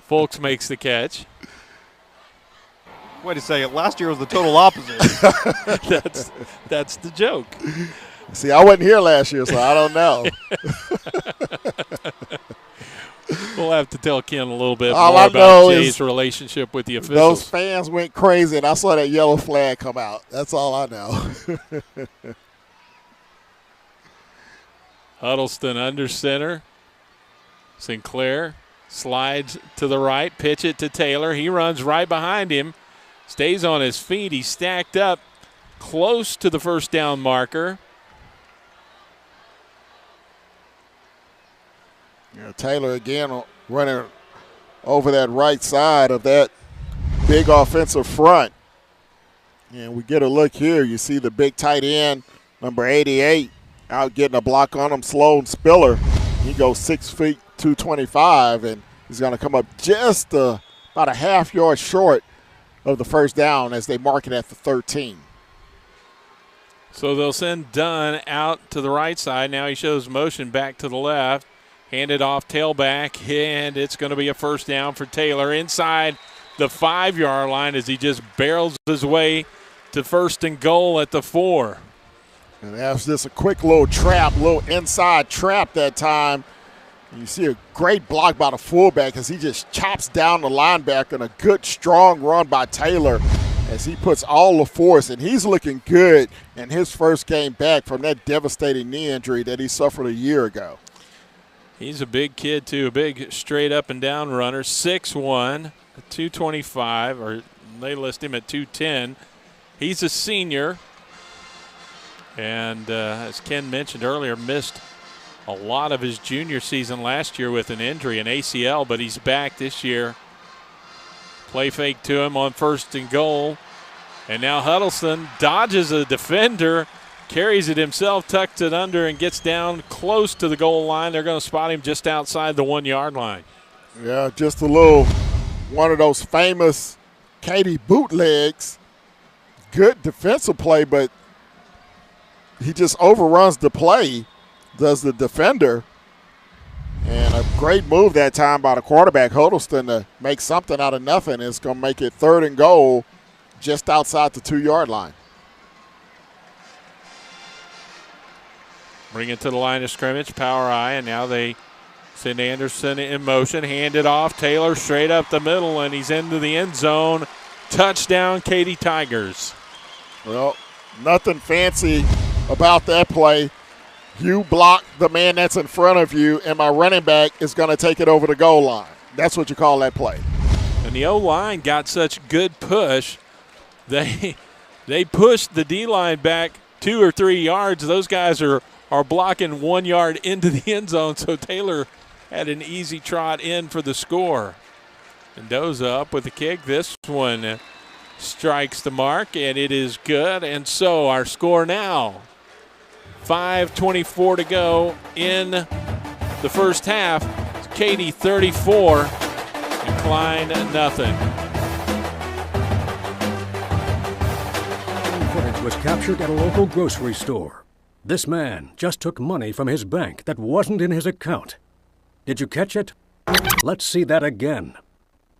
Folks makes the catch. Wait a second. Last year was the total opposite. That's the joke. See, I wasn't here last year, so I don't know. We'll have to tell Ken a little bit more about Jay's relationship with the officials. Those fans went crazy, and I saw that yellow flag come out. That's all I know. Huddleston under center. Sinclair slides to the right, pitch it to Taylor. He runs right behind him, stays on his feet. He's stacked up close to the first down marker. Taylor again running over that right side of that big offensive front. And we get a look here. You see the big tight end, number 88, out getting a block on him, Sloan Spiller. He goes 6 feet, 225, and he's going to come up just about a half yard short of the first down as they mark it at the 13. So they'll send Dunn out to the right side. Now he shows motion back to the left. Handed off tailback, and it's going to be a first down for Taylor inside the 5-yard line as he just barrels his way to 1st and goal at the 4. And that's just a quick little trap, little inside trap that time. You see a great block by the fullback as he just chops down the linebacker, and a good, strong run by Taylor as he puts all the force, and he's looking good in his first game back from that devastating knee injury that he suffered a year ago. He's a big kid, too, a big straight up and down runner, 6'1", 225, or they list him at 210. He's a senior, and as Ken mentioned earlier, missed a lot of his junior season last year with an injury, an ACL, but he's back this year. Play fake to him on 1st and goal, and now Huddleston dodges a defender, carries it himself, tucks it under, and gets down close to the goal line. They're going to spot him just outside the 1-yard line. Yeah, just a little one of those famous Katy bootlegs. Good defensive play, but he just overruns the play, does the defender. And a great move that time by the quarterback, Huddleston, to make something out of nothing. It's going to make it 3rd and goal just outside the 2-yard line. Bring it to the line of scrimmage, power I, and now they send Anderson in motion, hand it off. Taylor straight up the middle, and he's into the end zone. Touchdown, Katy Tigers. Well, nothing fancy about that play. You block the man that's in front of you, and my running back is going to take it over the goal line. That's what you call that play. And the O-line got such good push, they pushed the D-line back 2 or 3 yards. Those guys are are blocking 1 yard into the end zone, so Taylor had an easy trot in for the score. Mendoza up with the kick. This one strikes the mark, and it is good. And so our score now, 5:24 to go in the first half. Katy 34 and Klein nothing. Footage was captured at a local grocery store. This man just took money from his bank that wasn't in his account. Did you catch it? Let's see that again.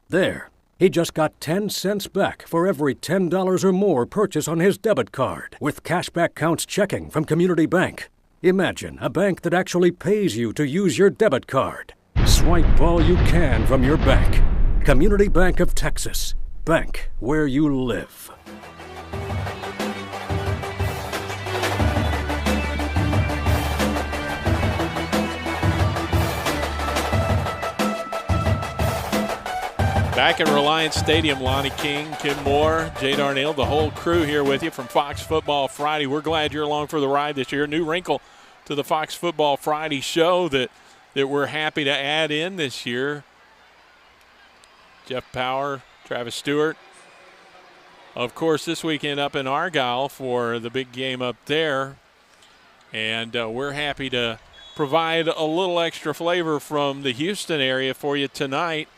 There, he just got 10 cents back for every $10 or more purchase on his debit card with cashback counts checking from Community Bank. Imagine a bank that actually pays you to use your debit card. Swipe all you can from your bank. Community Bank of Texas. Bank where you live. Back at Reliance Stadium, Lonnie King, Kim Moore, Jay Darnell, the whole crew here with you from Fox Football Friday. We're glad you're along for the ride this year. New wrinkle to the Fox Football Friday show that we're happy to add in this year. Jeff Power, Travis Stewart. Of course, this weekend up in Argyle for the big game up there. And we're happy to provide a little extra flavor from the Houston area for you tonight.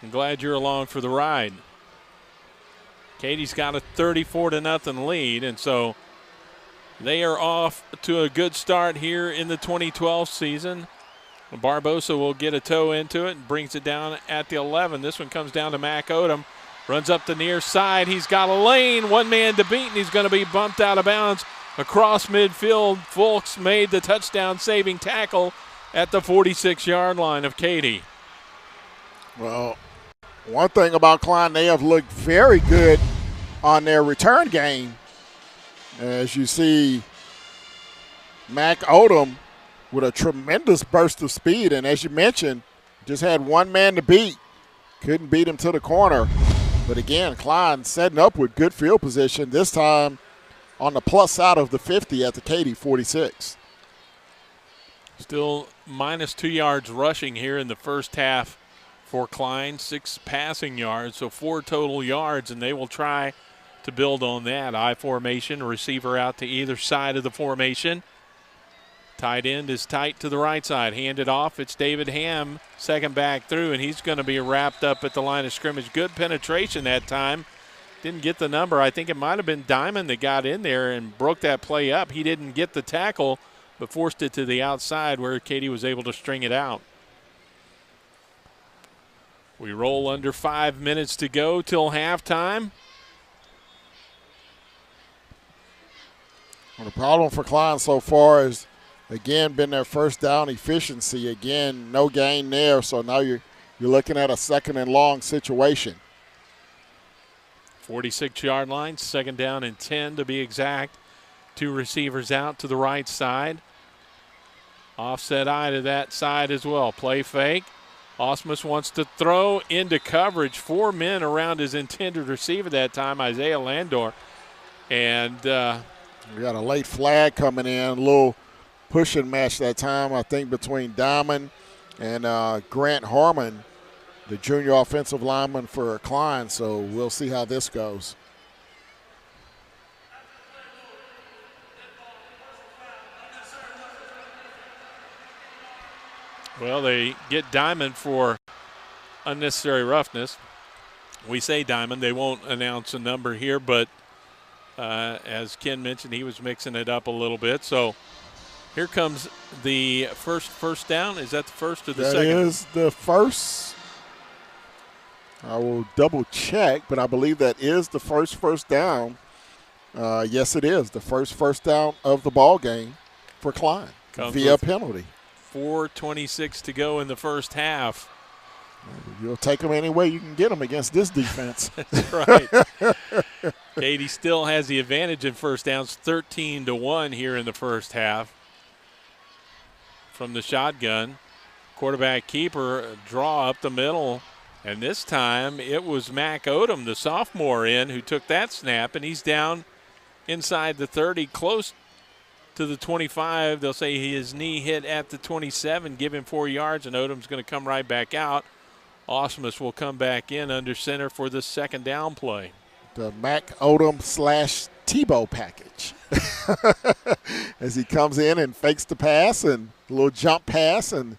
I'm glad you're along for the ride. Katy's got a 34-0 lead, and so they are off to a good start here in the 2012 season. Barbosa will get a toe into it and brings it down at the 11. This one comes down to Mac Odom. Runs up the near side. He's got a lane, one man to beat, and he's going to be bumped out of bounds across midfield. Fulks made the touchdown-saving tackle at the 46-yard line of Katy. Well, one thing about Klein, they have looked very good on their return game. As you see, Mac Odom with a tremendous burst of speed. And as you mentioned, just had one man to beat. Couldn't beat him to the corner. But again, Klein setting up with good field position, this time on the plus side of the 50 at the Katy 46. Still minus 2 yards rushing here in the first half for Klein, 6 passing yards, so 4 total yards, and they will try to build on that. I formation, receiver out to either side of the formation. Tight end is tight to the right side. Handed off, it's David Ham, second back through, and he's going to be wrapped up at the line of scrimmage. Good penetration that time. Didn't get the number. I think it might have been Diamond that got in there and broke that play up. He didn't get the tackle, but forced it to the outside where Katy was able to string it out. We roll under 5 minutes to go till halftime. Well, the problem for Klein so far is, again, been their first down efficiency. Again, no gain there, so now you're looking at a second and long situation. 46-yard line, second down and 10 to be exact. 2 receivers out to the right side. Offset eye to that side as well. Play fake. Osmus wants to throw into coverage. 4 men around his intended receiver that time, Isaiah Landor. And we got a late flag coming in, a little pushing match that time, I think, between Diamond and Grant Harmon, the junior offensive lineman for Klein. So we'll see how this goes. Well, they get Diamond for unnecessary roughness. We say Diamond. They won't announce a number here, but as Ken mentioned, he was mixing it up a little bit. So here comes the first down. Is that the first or the second? That is the first. I will double check, but I believe that is the first down. Yes, it is the first down of the ball game for Klein via penalty. 4:26 to go in the first half. You'll take them any way you can get them against this defense. That's right. Katy still has the advantage in first downs, 13-1 here in the first half. From the shotgun, quarterback keeper draw up the middle, and this time it was Mac Odom, the sophomore, who took that snap, and he's down inside the 30, close to the 25. They'll say his knee hit at the 27, give him 4 yards, and Odom's going to come right back out. Osmus will come back in under center for the second down play. The Mac Odom / Tebow package. As he comes in and fakes the pass and a little jump pass and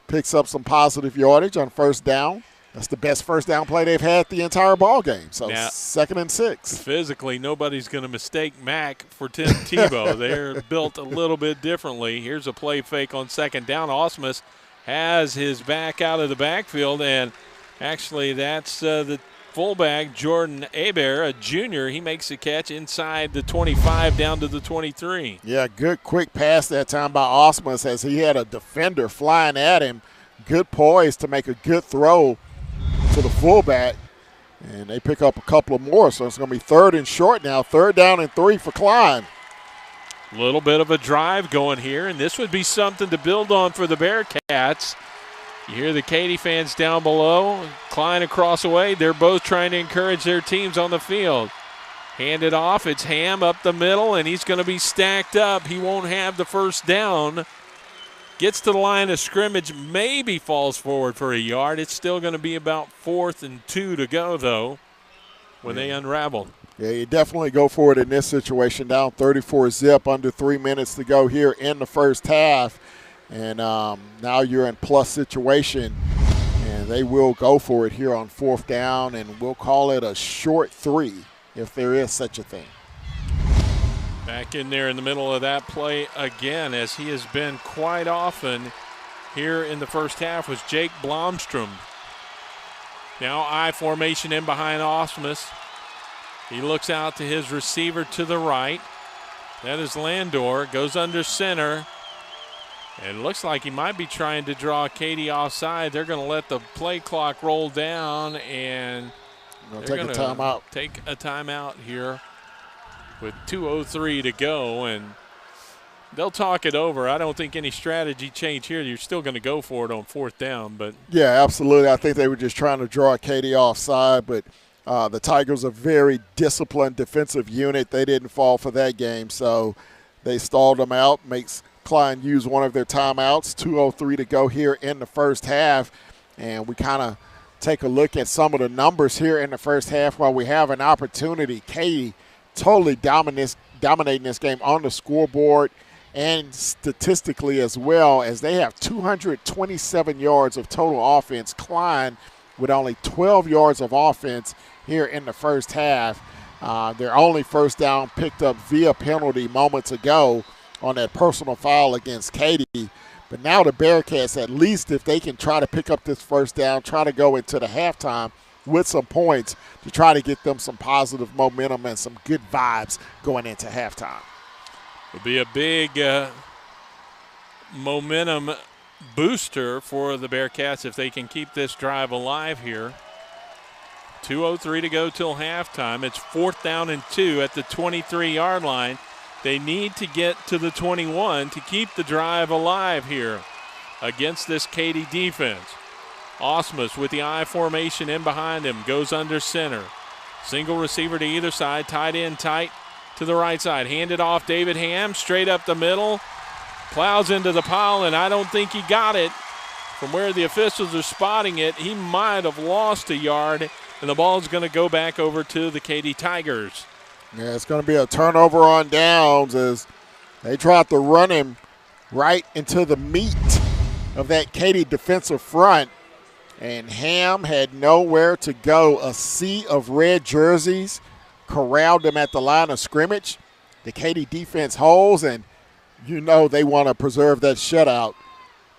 picks up some positive yardage on first down. That's the best first down play they've had the entire ball game. So now, 2nd and 6. Physically, nobody's going to mistake Mac for Tim Tebow. They're built a little bit differently. Here's a play fake on second down. Osmus has his back out of the backfield, and actually that's the fullback, Jordan Aber, a junior. He makes a catch inside the 25 down to the 23. Yeah, good quick pass that time by Osmus as he had a defender flying at him. Good poise to make a good throw to the fullback, and they pick up a couple of more, so it's going to be 3rd and short now. 3rd down and 3 for Klein. A little bit of a drive going here, and this would be something to build on for the Bearcats. You hear the Katy fans down below. Klein across the way. They're both trying to encourage their teams on the field. Hand it off. It's Ham up the middle, and he's going to be stacked up. He won't have the first down. Gets to the line of scrimmage, maybe falls forward for a yard. It's still going to be about 4th and 2 to go, though, when they unravel. Yeah, you definitely go for it in this situation. Down 34-zip, under 3 minutes to go here in the first half. And now you're in plus situation, and they will go for it here on 4th down, and we'll call it a short 3 if there is such a thing. Back in there in the middle of that play again, as he has been quite often here in the first half, was Jake Blomstrom. Now I formation in behind Osmus. He looks out to his receiver to the right. That is Landor, goes under center. And it looks like he might be trying to draw Katy offside. They're going to let the play clock roll down, and they're going to take a timeout here with 2:03 to go, and they'll talk it over. I don't think any strategy change here. You're still going to go for it on 4th down. But yeah, absolutely. I think they were just trying to draw Katy offside, but the Tigers are a very disciplined defensive unit. They didn't fall for that game, so they stalled them out, makes Klein use one of their timeouts. 2:03 to go here in the first half, and we kind of take a look at some of the numbers here in the first half while we have an opportunity. Katy totally dominating this game on the scoreboard and statistically as well, as they have 227 yards of total offense. Klein with only 12 yards of offense here in the first half. Their only first down picked up via penalty moments ago on that personal foul against Katy. But now the Bearcats, at least if they can try to pick up this first down, try to go into the halftime with some points to try to get them some positive momentum and some good vibes going into halftime. It'll be a big momentum booster for the Bearcats if they can keep this drive alive here. 2:03 to go till halftime. It's 4th down and 2 at the 23-yard line. They need to get to the 21 to keep the drive alive here against this Katy defense. Osmus with the I formation in behind him, goes under center. Single receiver to either side, tight end tight to the right side. Handed off David Ham, straight up the middle. Plows into the pile, and I don't think he got it. From where the officials are spotting it, he might have lost a yard, and the ball is going to go back over to the Katy Tigers. Yeah, it's going to be a turnover on downs as they tried to run him right into the meat of that Katy defensive front, and Ham had nowhere to go. A sea of red jerseys corralled him at the line of scrimmage. The Katy defense holds, and you know they want to preserve that shutout,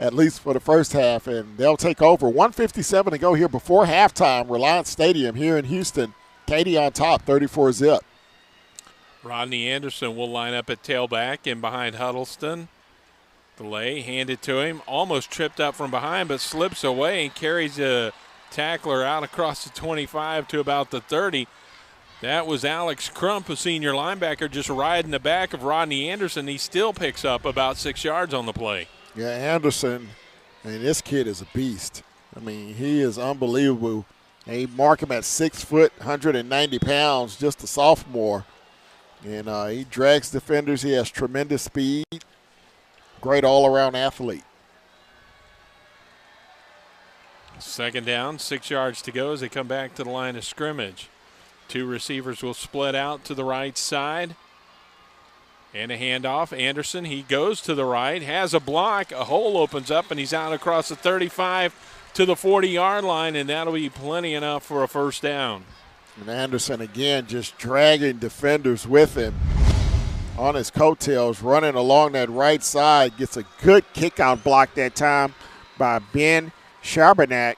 at least for the first half, and they'll take over. 1:57 to go here before halftime. Reliance Stadium here in Houston. Katy on top, 34-zip. Rodney Anderson will line up at tailback in behind Huddleston. Delay, handed to him, almost tripped up from behind, but slips away and carries a tackler out across the 25 to about the 30. That was Alex Crump, a senior linebacker, just riding the back of Rodney Anderson. He still picks up about 6 yards on the play. Yeah, Anderson, I mean, this kid is a beast. I mean, he is unbelievable. They mark him at 6 foot, 190 pounds, just a sophomore. And he drags defenders. He has tremendous speed. Great all-around athlete. Second down, 6 yards to go as they come back to the line of scrimmage. Two receivers will split out to the right side. And a handoff. Anderson, he goes to the right, has a block. A hole opens up, and he's out across the 35 to the 40-yard line, and that'll be plenty enough for a first down. And Anderson, again, just dragging defenders with him on his coattails, running along that right side. Gets a good kick-out block that time by Ben Schabernack,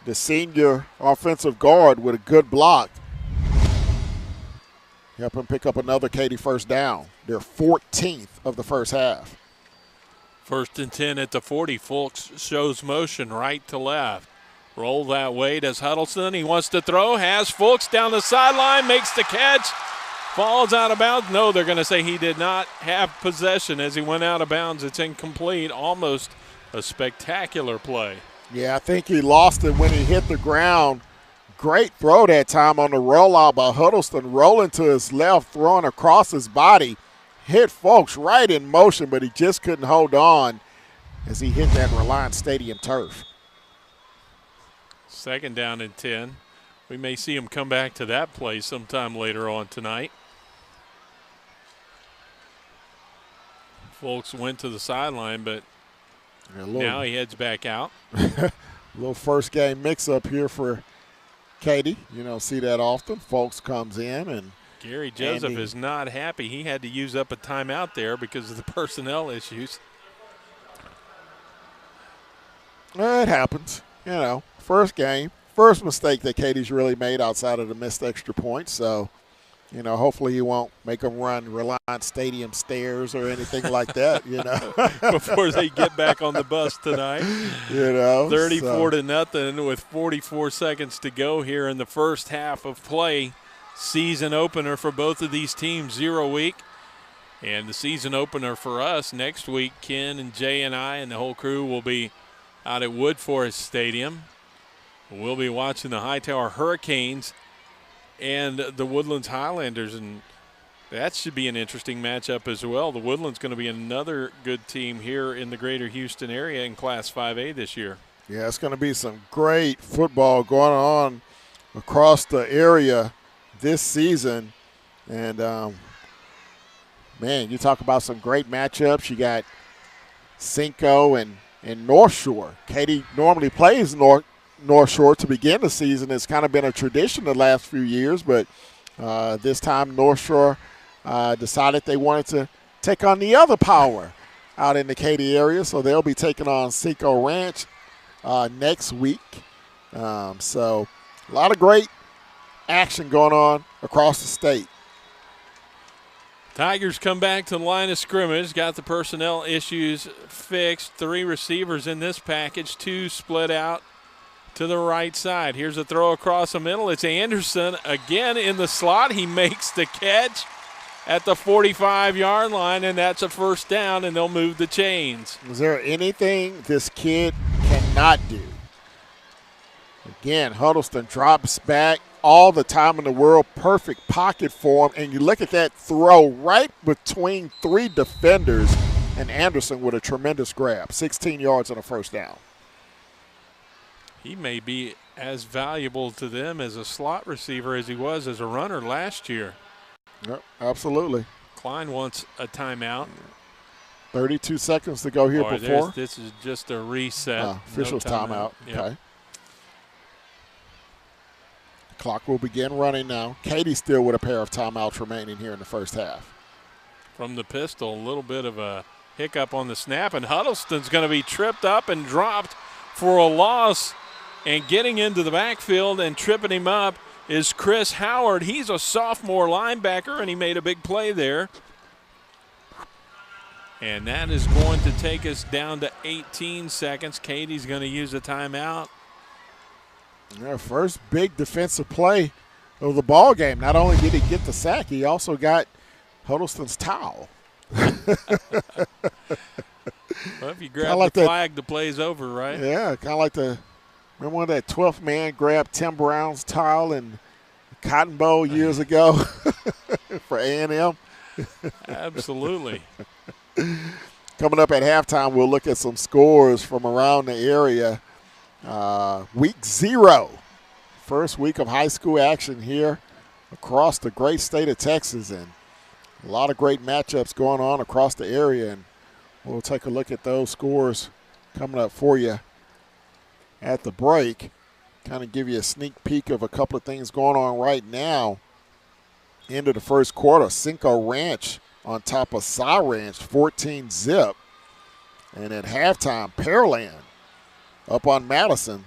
the senior offensive guard, with a good block. Help him pick up another Katy first down. Their 14th of the first half. First and 10 at the 40. Fulks shows motion right to left. Roll that way. Does Huddleston. He wants to throw. Has Fulks down the sideline. Makes the catch. Falls out of bounds. No, they're going to say he did not have possession as he went out of bounds. It's incomplete. Almost a spectacular play. Yeah, I think he lost it when he hit the ground. Great throw that time on the rollout by Huddleston, rolling to his left, throwing across his body. Hit Fulks right in motion, but he just couldn't hold on as he hit that Reliance Stadium turf. Second down and 10. We may see him come back to that play sometime later on tonight. Fulks went to the sideline, but now he heads back out. A little first game mix-up here for Katy. You don't see that often. Fulks comes in, and Gary Joseph Andy is not happy. He had to use up a timeout there because of the personnel issues. It happens. You know, first game, first mistake that Katy's really made outside of the missed extra point. So, you know, hopefully he won't make them run Reliance Stadium stairs or anything like that, you know. Before they get back on the bus tonight. You know. 34 to nothing with 44 seconds to go here in the first half of play. Season opener for both of these teams, 0 week. And the season opener for us next week, Ken and Jay and I and the whole crew will be out at Wood Forest Stadium. We'll be watching the Hightower Hurricanes and the Woodlands Highlanders, and that should be an interesting matchup as well. The Woodlands going to be another good team here in the greater Houston area in Class 5A this year. Yeah, it's going to be some great football going on across the area this season. And, man, you talk about some great matchups. You got Cinco and North Shore. Katy normally plays North Shore to begin the season. It's kind of been a tradition the last few years, but this time North Shore decided they wanted to take on the other power out in the Katy area, so they'll be taking on Cinco Ranch next week. So a lot of great action going on across the state. Tigers come back to the line of scrimmage, got the personnel issues fixed. 3 receivers in this package, 2 split out to the right side. Here's a throw across the middle. It's Anderson again in the slot. He makes the catch at the 45-yard line, and that's a first down, and they'll move the chains. Is there anything this kid cannot do? Again, Huddleston drops back all the time in the world. Perfect pocket for him. And you look at that throw right between 3 defenders, and Anderson with a tremendous grab. 16 yards and a first down. He may be as valuable to them as a slot receiver as he was as a runner last year. Yep, absolutely. Klein wants a timeout. 32 seconds to go here before. This is just a reset. Official's timeout. Yep. Okay. The clock will begin running now. Katy still with a pair of timeouts remaining here in the first half. From the pistol, a little bit of a hiccup on the snap, and Huddleston's going to be tripped up and dropped for a loss. And getting into the backfield and tripping him up is Chris Howard. He's a sophomore linebacker, and he made a big play there. And that is going to take us down to 18 seconds. Katy's going to use a timeout. Yeah, first big defensive play of the ball game. Not only did he get the sack, he also got Huddleston's towel. Well, if you grab the flag, the play's over, right? Yeah, kind of like the – remember when that 12th man grabbed Tim Brown's towel in the Cotton Bowl years ago? for A&M. Absolutely. Coming up at halftime, we'll look at some scores from around the area. Week 0, first week of high school action here across the great state of Texas, and a lot of great matchups going on across the area, and we'll take a look at those scores coming up for you at the break. Kind of give you a sneak peek of a couple of things going on right now. Into the first quarter, Cinco Ranch on top of Cy Ranch, 14-zip. And at halftime, Pearland up on Madison,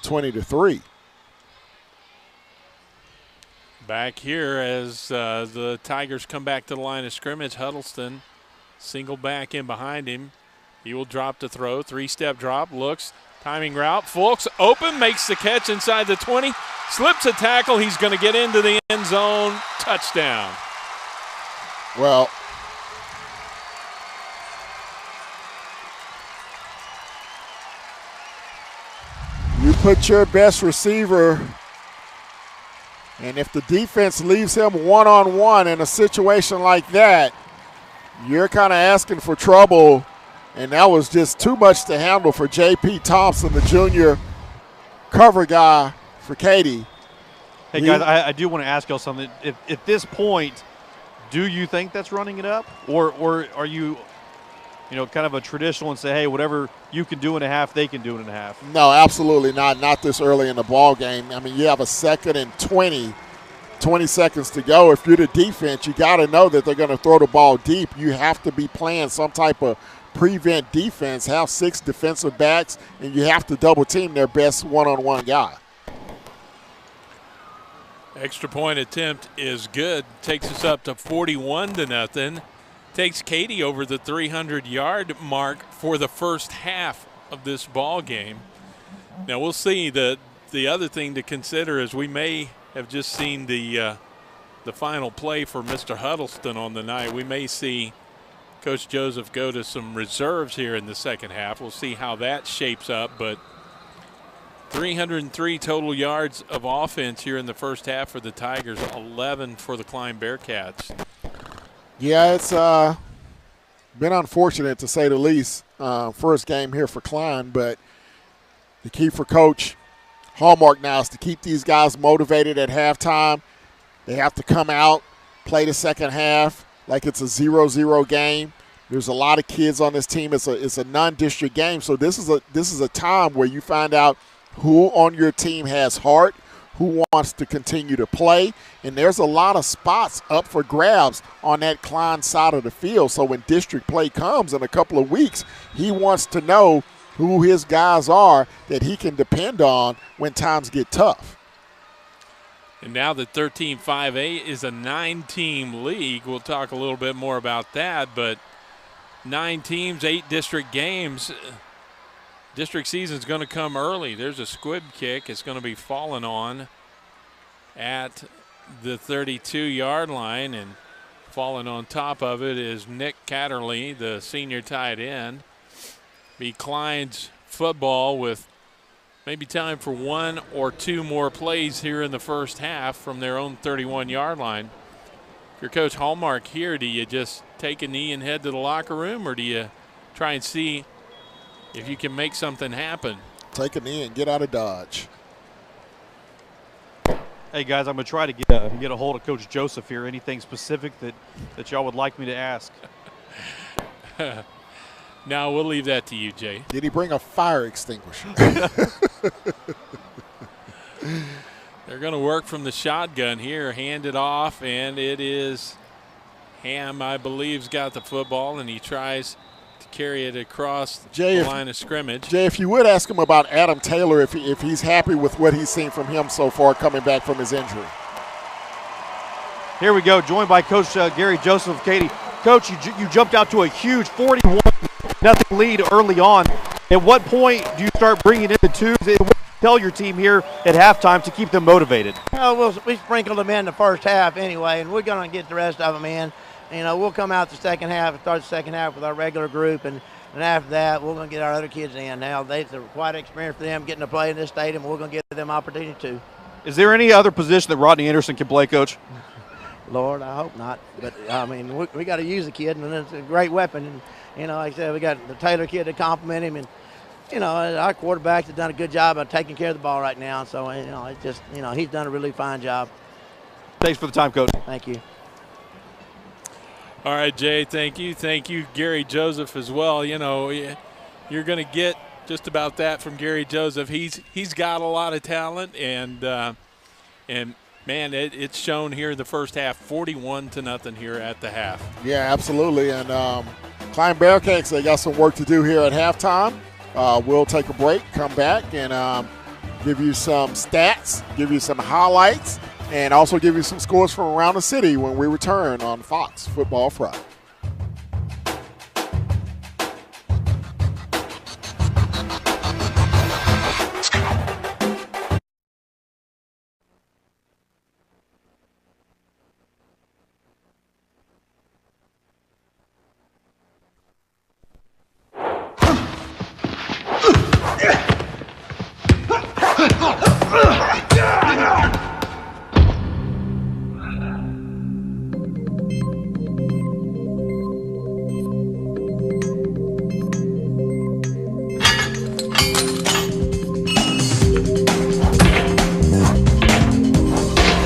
20-3. Back here as the Tigers come back to the line of scrimmage, Huddleston single back in behind him. He will drop to throw, 3-step drop, looks, timing route. Fulks open, makes the catch inside the 20, slips a tackle. He's going to get into the end zone. Touchdown. Well, you put your best receiver, and if the defense leaves him one-on-one in a situation like that, you're kind of asking for trouble. And that was just too much to handle for J.P. Thompson, the junior cover guy for Katy. Hey, guys, I do want to ask y'all something. At this point, do you think that's running it up? Or are you, kind of a traditional and say, hey, whatever you can do in a half, they can do it in a half? No, absolutely not. Not this early in the ball game. I mean, you have a 2nd and 20 seconds to go. If you're the defense, you got to know that they're going to throw the ball deep. You have to be playing some type of prevent defense, have 6 defensive backs, and you have to double team their best one-on-one guy. Extra point attempt is good. Takes us up to 41-0. Takes Katy over the 300-yard mark for the first half of this ball game. Now we'll see. The other thing to consider is we may have just seen the final play for Mr. Huddleston on the night. We may see Coach Joseph go to some reserves here in the second half. We'll see how that shapes up, but 303 total yards of offense here in the first half for the Tigers, 11 for the Klein Bearcats. Yeah, it's been unfortunate to say the least. First game here for Klein, but the key for Coach Hallmark now is to keep these guys motivated at halftime. They have to come out, play the second half like it's a 0-0 game. There's a lot of kids on this team. It's a non-district game, so this is a time where you find out who on your team has heart, who wants to continue to play, and there's a lot of spots up for grabs on that Klein side of the field. So when district play comes in a couple of weeks, he wants to know who his guys are that he can depend on when times get tough. And now that 13-5A is a 9-team league, we'll talk a little bit more about that, but 9 teams, 8 district games. District season's going to come early. There's a squib kick. It's going to be falling on at the 32-yard line, and falling on top of it is Nick Catterley, the senior tight end. Be Klein's football with maybe time for 1 or 2 more plays here in the first half from their own 31-yard line. If you're Coach Hallmark here, do you just take a knee and head to the locker room, or do you try and see if you can make something happen? Take a knee and get out of Dodge. Hey, guys, I'm going to try to get a hold of Coach Joseph here. Anything specific that y'all would like me to ask? No, we'll leave that to you, Jay. Did he bring a fire extinguisher? They're going to work from the shotgun here, hand it off, and it is Ham, I believe, has got the football, and he tries to carry it across the line of scrimmage. Jay, if you would ask him about Adam Taylor, if he's happy with what he's seen from him so far coming back from his injury. Here we go, joined by Coach Gary Joseph of Katy. Coach, you jumped out to a huge 41-0 lead early on. At what point do you start bringing in the twos? Tell your team here at halftime to keep them motivated. We sprinkled them in the first half anyway, and we're going to get the rest of them in. We'll come out the second half and start the second half with our regular group, and after that, we're going to get our other kids in. Now, it's quite an experience for them getting to play in this stadium. We're going to give them opportunity to. Is there any other position that Rodney Anderson can play, Coach? Lord, I hope not. But, I mean, we got to use the kid, and it's a great weapon. And, you know, like I said, we got the Taylor kid to compliment him. And, you know, our quarterbacks have done a good job of taking care of the ball right now. So, you know, it's just, you know, he's done a really fine job. Thanks for the time, Coach. Thank you. All right, Jay, thank you. Thank you, Gary Joseph, as well. You know, you're going to get just about that from Gary Joseph. He's got a lot of talent, and man, it's shown here in the first half, 41-0 here at the half. Yeah, absolutely. And Klein Bearcats, they got some work to do here at halftime. We'll take a break, come back, and give you some stats, give you some highlights, and also give you some scores from around the city when we return on Fox Football Friday.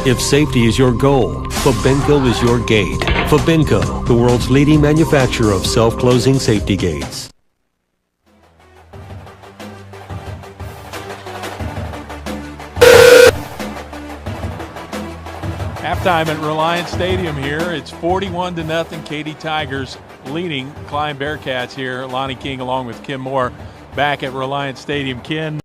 If safety is your goal, Fabenco is your gate. Fabenco, the world's leading manufacturer of self-closing safety gates. Halftime at Reliance Stadium here. It's 41-0 Katy Tigers leading Klein Bearcats here. Lonnie King along with Kim Moore back at Reliance Stadium. Ken,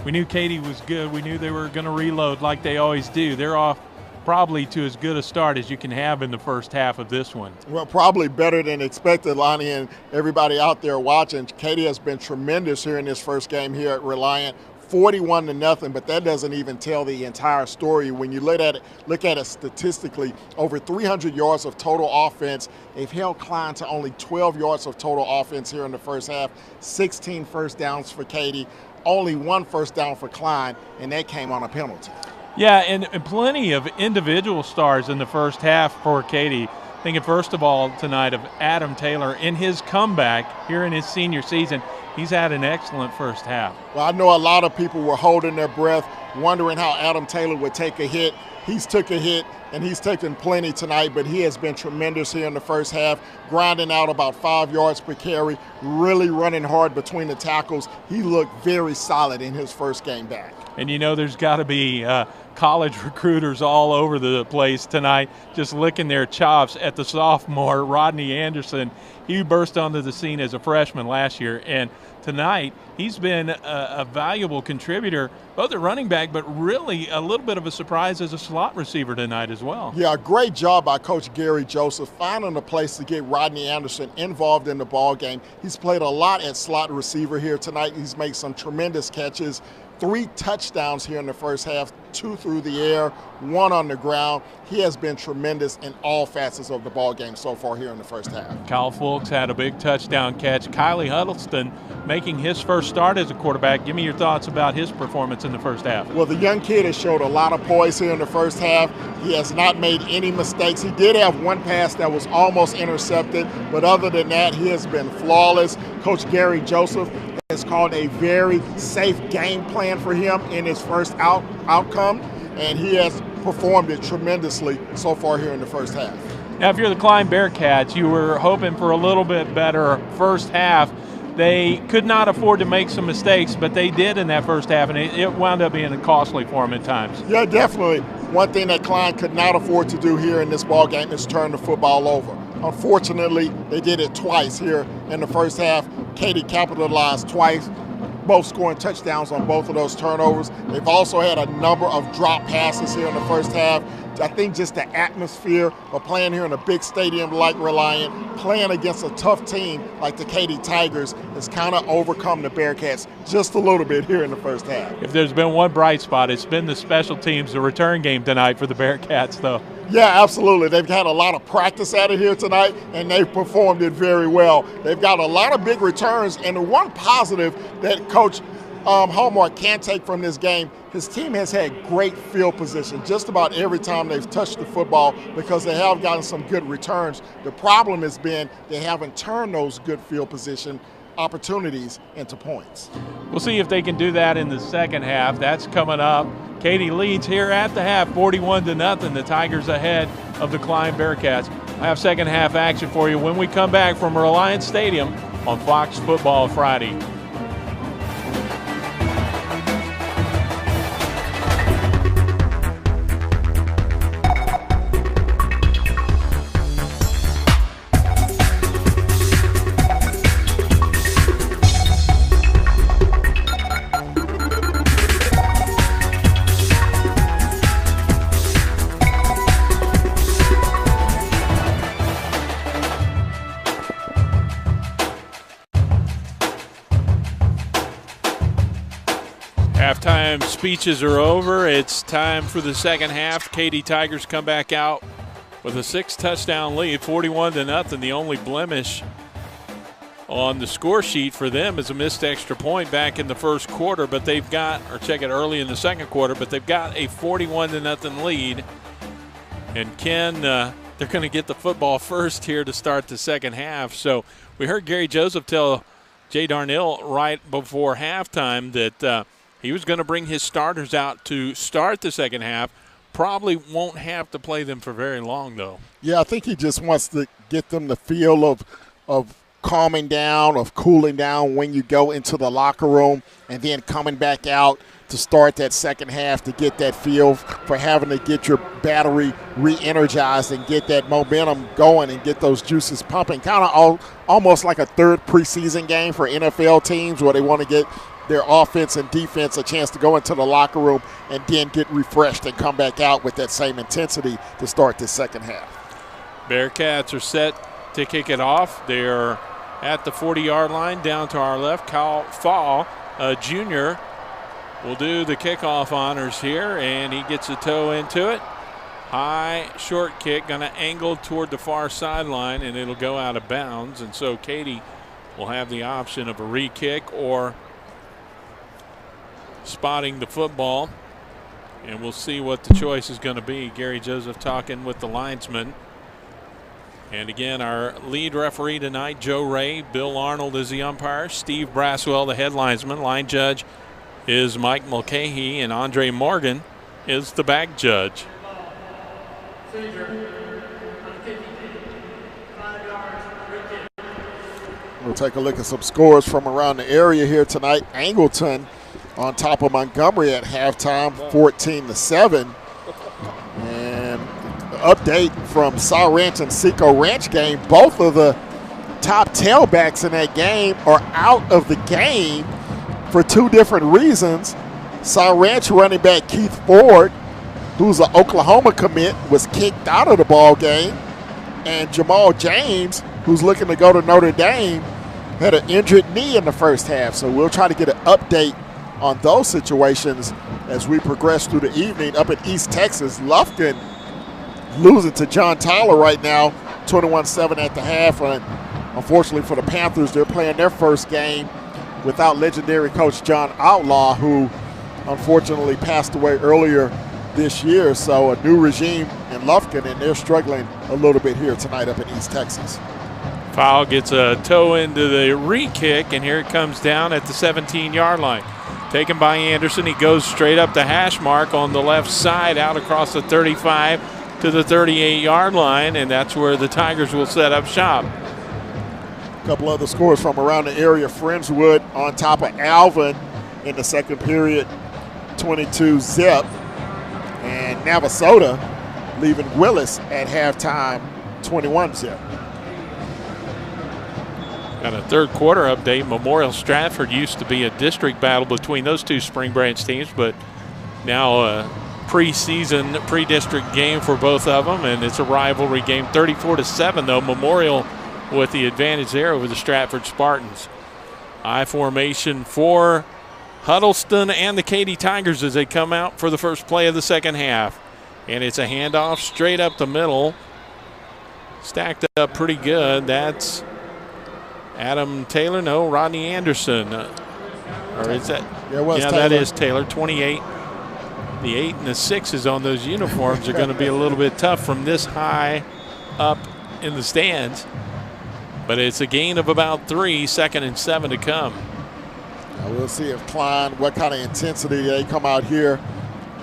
we knew Katy was good. We knew they were going to reload like they always do. They're off probably to as good a start as you can have in the first half of this one. Well, probably better than expected, Lonnie, and everybody out there watching. Katy has been tremendous here in this first game here at Reliant. 41-0, but that doesn't even tell the entire story. When you look at it statistically, over 300 yards of total offense. They've held Klein to only 12 yards of total offense here in the first half. 16 first downs for Katy, only 1 first down for Klein, and that came on a penalty. Yeah, and plenty of individual stars in the first half for Katy. Thinking first of all tonight of Adam Taylor in his comeback here in his senior season. He's had an excellent first half. Well, I know a lot of people were holding their breath, wondering how Adam Taylor would take a hit. He's took a hit, and he's taken plenty tonight, but he has been tremendous here in the first half, grinding out about 5 yards per carry, really running hard between the tackles. He looked very solid in his first game back. And you know there's got to be college recruiters all over the place tonight just licking their chops at the sophomore Rodney Anderson. He burst onto the scene as a freshman last year, and tonight he's been a valuable contributor, both at running back, but really a little bit of a surprise as a slot receiver tonight as well. Yeah, great job by Coach Gary Joseph finding a place to get Rodney Anderson involved in the ball game. He's played a lot at slot receiver here tonight. He's made some tremendous catches. 3 touchdowns here in the first half, 2 through the air, 1 on the ground. He has been tremendous in all facets of the ball game so far here in the first half. Kyle Fulks had a big touchdown catch. Kylie Huddleston making his first start as a quarterback. Give me your thoughts about his performance in the first half. Well, the young kid has showed a lot of poise here in the first half. He has not made any mistakes. He did have 1 pass that was almost intercepted, but other than that, he has been flawless. Coach Gary Joseph has called a very safe game plan for him in his first outcome, and he has performed it tremendously so far here in the first half. Now, if you're the Klein Bearcats, you were hoping for a little bit better first half. They could not afford to make some mistakes, but they did in that first half, and it wound up being costly for them at times. Yeah, definitely. One thing that Klein could not afford to do here in this ball game is turn the football over. Unfortunately, they did it twice here in the first half. Katy capitalized twice, both scoring touchdowns on both of those turnovers. They've also had a number of drop passes here in the first half. I think just the atmosphere of playing here in a big stadium like Reliant, playing against a tough team like the Katy Tigers, has kind of overcome the Bearcats just a little bit here in the first half. If there's been one bright spot, it's been the special teams, the return game tonight for the Bearcats, though. Yeah, absolutely. They've had a lot of practice at it here tonight, and they've performed it very well. They've got a lot of big returns, and the one positive that Coach Hallmark can take from this game, his team has had great field position just about every time they've touched the football because they have gotten some good returns. The problem has been they haven't turned those good field position opportunities into points. We'll see if they can do that in the second half. That's coming up. Katy leads here at the half, 41-0. The Tigers ahead of the Klein Bearcats. I have second half action for you when we come back from Reliance Stadium on Fox Football Friday. Halftime speeches are over. It's time for the second half. Katy Tigers come back out with a 6-touchdown lead, 41-0. The only blemish on the score sheet for them is a missed extra point back in the first quarter, but they've got, or check it early in the second quarter, but they've got a 41-0 lead. And Ken, they're going to get the football first here to start the second half. So we heard Gary Joseph tell Jay Darnell right before halftime that he was going to bring his starters out to start the second half. Probably won't have to play them for very long, though. Yeah, I think he just wants to get them the feel of calming down, of cooling down when you go into the locker room, and then coming back out to start that second half to get that feel for having to get your battery re-energized and get that momentum going and get those juices pumping. Kind of almost like a third preseason game for NFL teams where they want to get their offense and defense a chance to go into the locker room and then get refreshed and come back out with that same intensity to start this second half. Bearcats are set to kick it off. They're at the 40-yard line. Down to our left, Kyle Fall, a junior, will do the kickoff honors here, and he gets a toe into it. High, short kick, going to angle toward the far sideline, and it'll go out of bounds. And so Katy will have the option of a re-kick or spotting the football, and we'll see what the choice is going to be. Gary Joseph talking with the linesman. And again, our lead referee tonight, Joe Ray. Bill Arnold is the umpire. Steve Braswell, the head linesman. Line judge is Mike Mulcahy, and Andre Morgan is the back judge. We'll take a look at some scores from around the area here tonight. Angleton on top of Montgomery at halftime, 14-7. And the update from Saw Ranch and Seco Ranch game, both of the top tailbacks in that game are out of the game for two different reasons. Saw Ranch running back Keith Ford, who's an Oklahoma commit, was kicked out of the ball game. And Jamal James, who's looking to go to Notre Dame, had an injured knee in the first half. So we'll try to get an update on those situations as we progress through the evening. Up in East Texas, Lufkin losing to John Tyler right now, 21-7 at the half. And unfortunately for the Panthers, they're playing their first game without legendary coach John Outlaw, who unfortunately passed away earlier this year. So a new regime in Lufkin, and they're struggling a little bit here tonight up in East Texas. Foul gets a toe into the re-kick, and here it comes down at the 17-yard line. Taken by Anderson. He goes straight up the hash mark on the left side, out across the 35 to the 38-yard line, and that's where the Tigers will set up shop. A couple other scores from around the area. Friendswood on top of Alvin in the second period, 22-zip. And Navasota leaving Willis at halftime, 21-zip. Got a third quarter update. Memorial Stratford used to be a district battle between those two Spring Branch teams, but now a preseason, pre-district game for both of them, and it's a rivalry game. 34-7, though. Memorial with the advantage there over the Stratford Spartans. I formation for Huddleston and the Katy Tigers as they come out for the first play of the second half. And it's a handoff straight up the middle. Stacked up pretty good. That's Adam Taylor, no, Rodney Anderson. Or is that Yeah, that is Taylor. 28. The 8 and the 6s on those uniforms are going to be a little bit tough from this high up in the stands. But it's a gain of about 3, 2nd and 7 to come. Now we'll see if Klein, what kind of intensity they come out here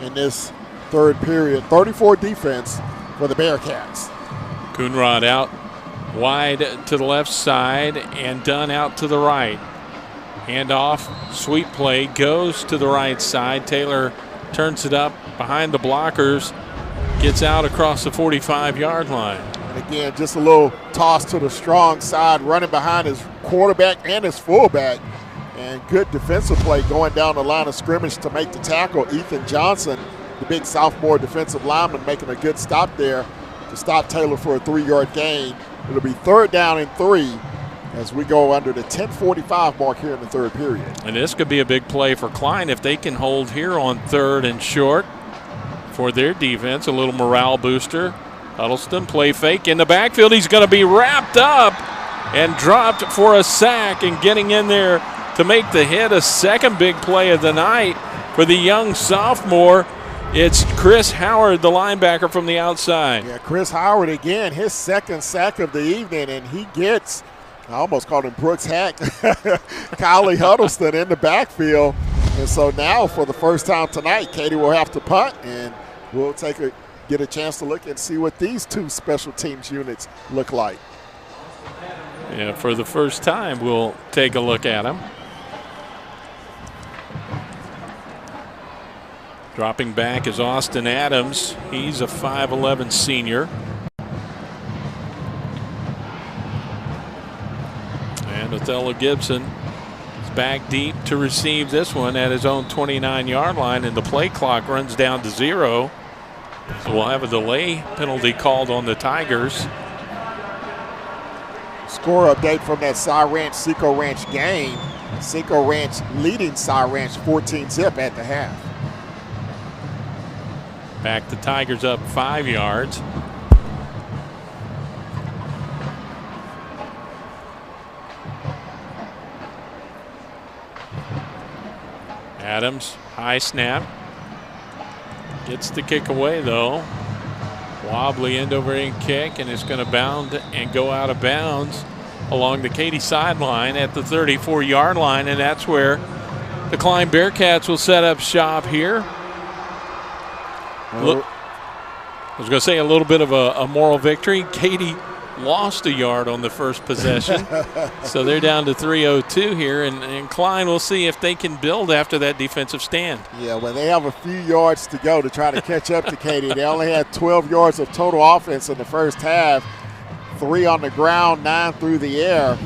in this third period. 34 defense for the Bearcats. Coonrod out wide to the left side and Dunn out to the right. Handoff, sweep play, goes to the right side. Taylor turns it up behind the blockers, gets out across the 45-yard line. And again, just a little toss to the strong side, running behind his quarterback and his fullback. And good defensive play going down the line of scrimmage to make the tackle. Ethan Johnson, the big sophomore defensive lineman, making a good stop there to stop Taylor for a 3-yard gain. It'll be 3rd down and 3 as we go under the 10:45 mark here in the third period. And this could be a big play for Klein if they can hold here on 3rd and short for their defense. A little morale booster. Huddleston play fake in the backfield. He's going to be wrapped up and dropped for a sack, and getting in there to make the hit. A second big play of the night for the young sophomore. It's Chris Howard, the linebacker from the outside. Yeah, Chris Howard again, his 2nd sack of the evening, and he gets, I almost called him Brooks Hack, Kylie Huddleston in the backfield. And so now for the first time tonight, Katy will have to punt, and we'll get a chance to look and see what these two special teams units look like. Yeah, for the first time, we'll take a look at them. Dropping back is Austin Adams. He's a 5'11 senior. And Othello Gibson is back deep to receive this one at his own 29-yard line, and the play clock runs down to 0. So we'll have a delay penalty called on the Tigers. Score update from that Cy Ranch Seco Ranch game. Seco Ranch leading Cy Ranch 14-zip at the half. Back the Tigers up 5 yards. Adams, high snap. Gets the kick away though. Wobbly end over end kick, and it's going to bound and go out of bounds along the Katy sideline at the 34-yard line, and that's where the Klein Bearcats will set up shop here. I was going to say a little bit of a moral victory. Katy lost a yard on the first possession, so they're down to 3:02 here, and Klein will see if they can build after that defensive stand. Yeah, well, they have a few yards to go to try to catch up to Katy. They only had 12 yards of total offense in the first half, 3 on the ground, 9 through the air.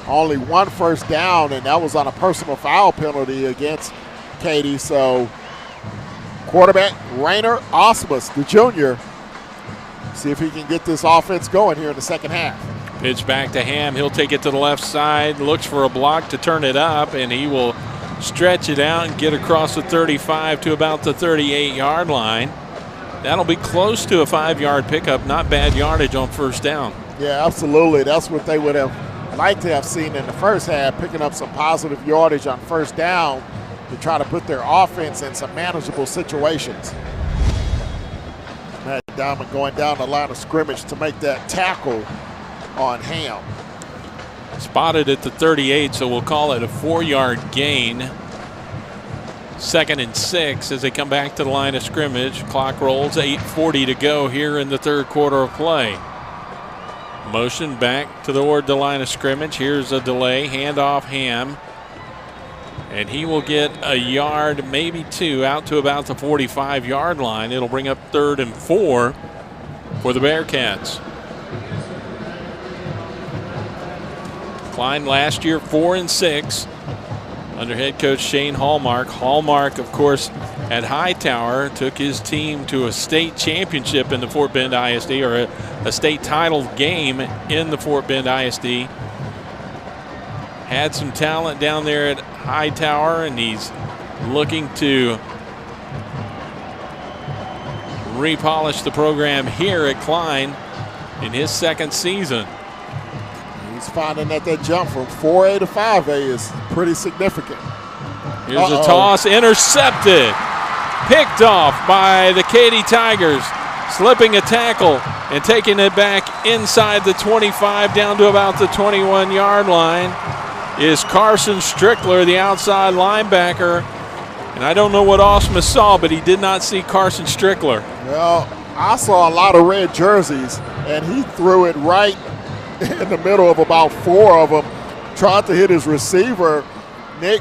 Only 1 first down, and that was on a personal foul penalty against Katy. So quarterback Rainer Osmus, the junior, see if he can get this offense going here in the second half. Pitch back to Ham. He'll take it to the left side, looks for a block to turn it up, and he will stretch it out and get across the 35 to about the 38-yard line. That'll be close to a 5-yard pickup. Not bad yardage on first down. Yeah, absolutely. That's what they would have liked to have seen in the first half, picking up some positive yardage on first down to try to put their offense in some manageable situations. Matt Diamond going down the line of scrimmage to make that tackle on Ham. Spotted at the 38, so we'll call it a 4-yard gain. 2nd and 6 as they come back to the line of scrimmage. Clock rolls, 8:40 to go here in the third quarter of play. Motion back toward the line of scrimmage. Here's a delay, handoff Ham. And he will get a yard, maybe 2, out to about the 45-yard line. It'll bring up 3rd and 4 for the Bearcats. Klein last year 4-6 under head coach Shane Hallmark. Hallmark, of course, at Hightower took his team to a state championship in the Fort Bend ISD, or a state title game in the Fort Bend ISD. Had some talent down there at Hightower, and he's looking to repolish the program here at Klein in his 2nd season. He's finding that jump from 4A to 5A is pretty significant. Here's a toss, intercepted. Picked off by the Katy Tigers, slipping a tackle and taking it back inside the 25 down to about the 21-yard line is Carson Strickler, the outside linebacker. And I don't know what Osmus saw, but he did not see Carson Strickler. Well, I saw a lot of red jerseys, and he threw it right in the middle of about 4 of them, tried to hit his receiver, Nick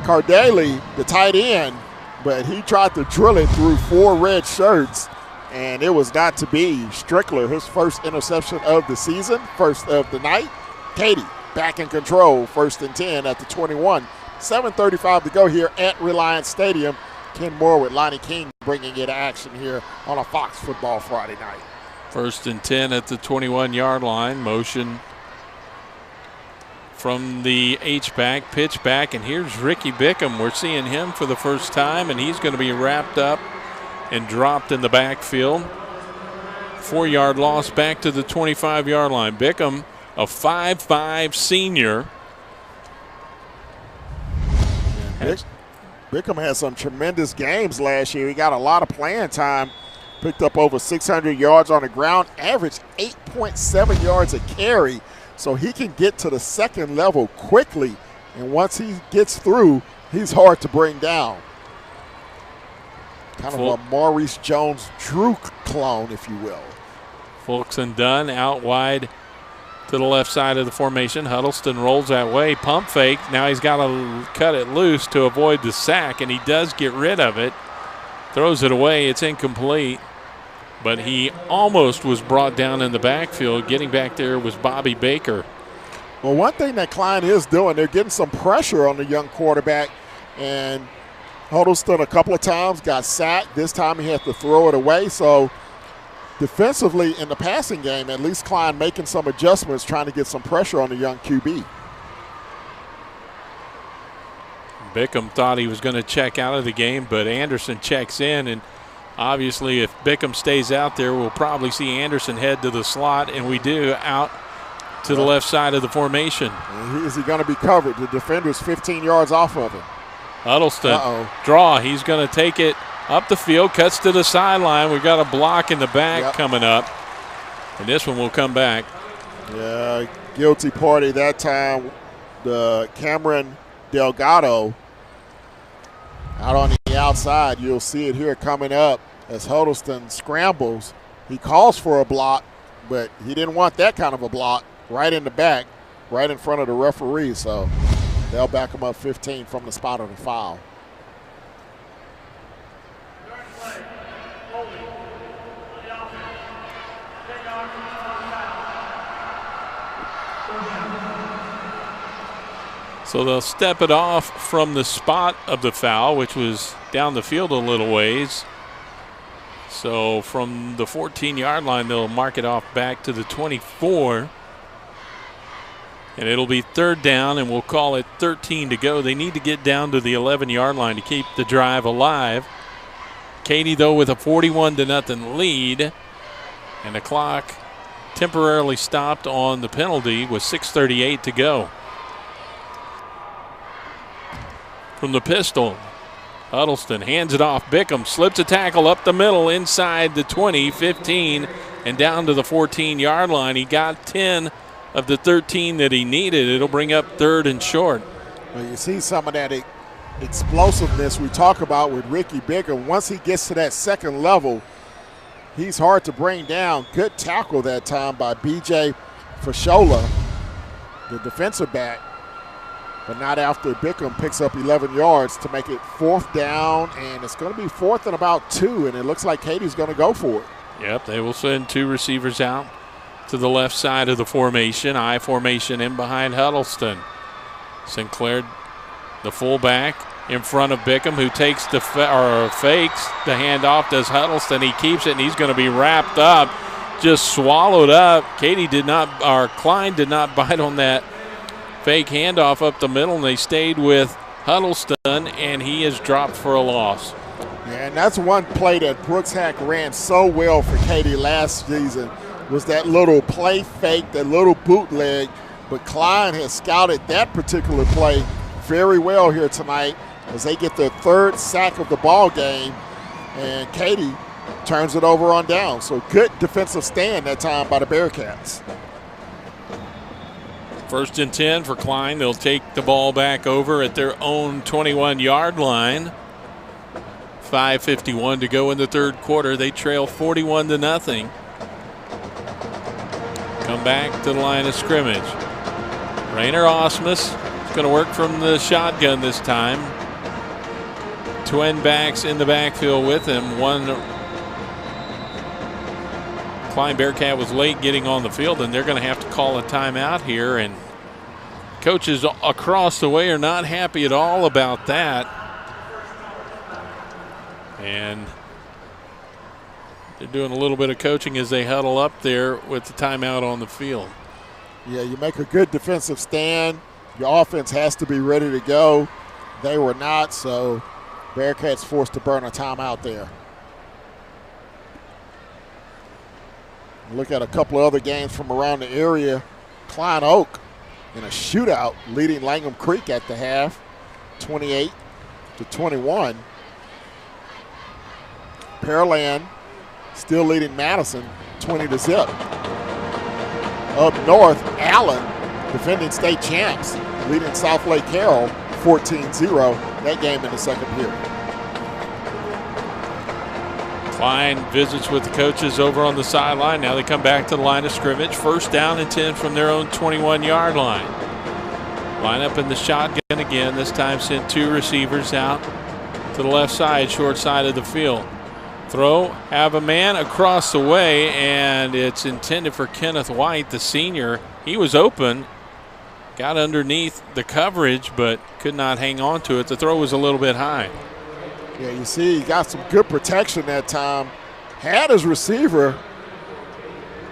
Cardale, the tight end, but he tried to drill it through 4 red shirts, and it was not to be. Strickler, his first interception of the season, first of the night. Katy back in control, 1st and 10 at the 21. 7:35 to go here at Reliance Stadium. Ken Moore with Lonnie King bringing it to action here on a Fox Football Friday night. 1st and 10 at the 21-yard line. Motion from the H-back, pitch back, and here's Ricky Bickham. We're seeing him for the first time, and he's going to be wrapped up and dropped in the backfield. 4-yard loss back to the 25-yard line. Bickham, a 5'5" senior. Bickham had some tremendous games last year. He got a lot of playing time, picked up over 600 yards on the ground, averaged 8.7 yards a carry. So he can get to the second level quickly, and once he gets through, he's hard to bring down. Kind of a Maurice Jones-Drew clone, if you will. Fulkson Dunn out wide to the left side of the formation. Huddleston rolls that way. Pump fake. Now he's got to cut it loose to avoid the sack, and he does get rid of it. Throws it away. It's incomplete. But he almost was brought down in the backfield. Getting back there was Bobby Baker. Well, one thing that Klein is doing, they're getting some pressure on the young quarterback. And Huddleston a couple of times got sacked. This time he had to throw it away. So defensively in the passing game, at least Klein making some adjustments, trying to get some pressure on the young QB. Bickham thought he was going to check out of the game, but Anderson checks in, and obviously if Bickham stays out there, we'll probably see Anderson head to the slot, and we do, out to the left side of the formation. Is he going to be covered? The defender's 15 yards off of him. Huddleston, draw. He's going to take it up the field, cuts to the sideline. We've got a block in the back coming up, and this one will come back. Yeah, guilty party that time. The Cameron Delgado out on the outside. You'll see it here coming up as Huddleston scrambles. He calls for a block, but he didn't want that kind of a block right in the back, right in front of the referee. So they'll back him up 15 from the spot of the foul. So they'll step it off from the spot of the foul, which was down the field a little ways. So from the 14-yard line, they'll mark it off back to the 24. And it'll be 3rd down, and we'll call it 13 to go. They need to get down to the 11-yard line to keep the drive alive. Katy, though, with a 41-0 lead. And the clock temporarily stopped on the penalty with 6:38 to go. From the pistol, Huddleston hands it off. Bickham slips a tackle up the middle inside the 20, 15, and down to the 14-yard line. He got 10 of the 13 that he needed. It'll bring up 3rd and short. Well, you see some of that explosiveness we talk about with Ricky Bickham. Once he gets to that second level, he's hard to bring down. Good tackle that time by B.J. Fashola, the defensive back. But not after Bickham picks up 11 yards to make it 4th down, and it's going to be 4th and about 2, and it looks like Katy's going to go for it. Yep, they will send 2 receivers out to the left side of the formation. I formation in behind Huddleston. Sinclair, the fullback, in front of Bickham, who takes the fakes the handoff. Does Huddleston? He keeps it, and he's going to be wrapped up, just swallowed up. Klein did not bite on that fake handoff up the middle, and they stayed with Huddleston, and he is dropped for a loss. Yeah, and that's one play that Brooks Hack ran so well for Katy last season, was that little play fake, that little bootleg. But Klein has scouted that particular play very well here tonight as they get their third sack of the ball game, and Katy turns it over on down. So good defensive stand that time by the Bearcats. 1st and 10 for Klein. They'll take the ball back over at their own 21-yard line. 5:51 to go in the third quarter. They trail 41-0. Come back to the line of scrimmage. Rainer Osmus is going to work from the shotgun this time. Twin backs in the backfield with him. One Klein Bearcat was late getting on the field, and they're going to have to call a timeout here. And coaches across the way are not happy at all about that. And they're doing a little bit of coaching as they huddle up there with the timeout on the field. Yeah, you make a good defensive stand. Your offense has to be ready to go. They were not, so Bearcats forced to burn a timeout there. Look at a couple of other games from around the area. Klein Oak in a shootout leading Langham Creek at the half, 28-21. Pearland still leading Madison 20-0. Up north, Allen, defending state champs, leading South Lake Carroll 14-0. That game in the second period. Klein visits with the coaches over on the sideline. Now they come back to the line of scrimmage. 1st down and 10 from their own 21-yard line. Line up in the shotgun again. This time sent 2 receivers out to the left side, short side of the field. Throw, have a man across the way, and it's intended for Kenneth White, the senior. He was open, got underneath the coverage, but could not hang on to it. The throw was a little bit high. Yeah, you see, he got some good protection that time. Had his receiver,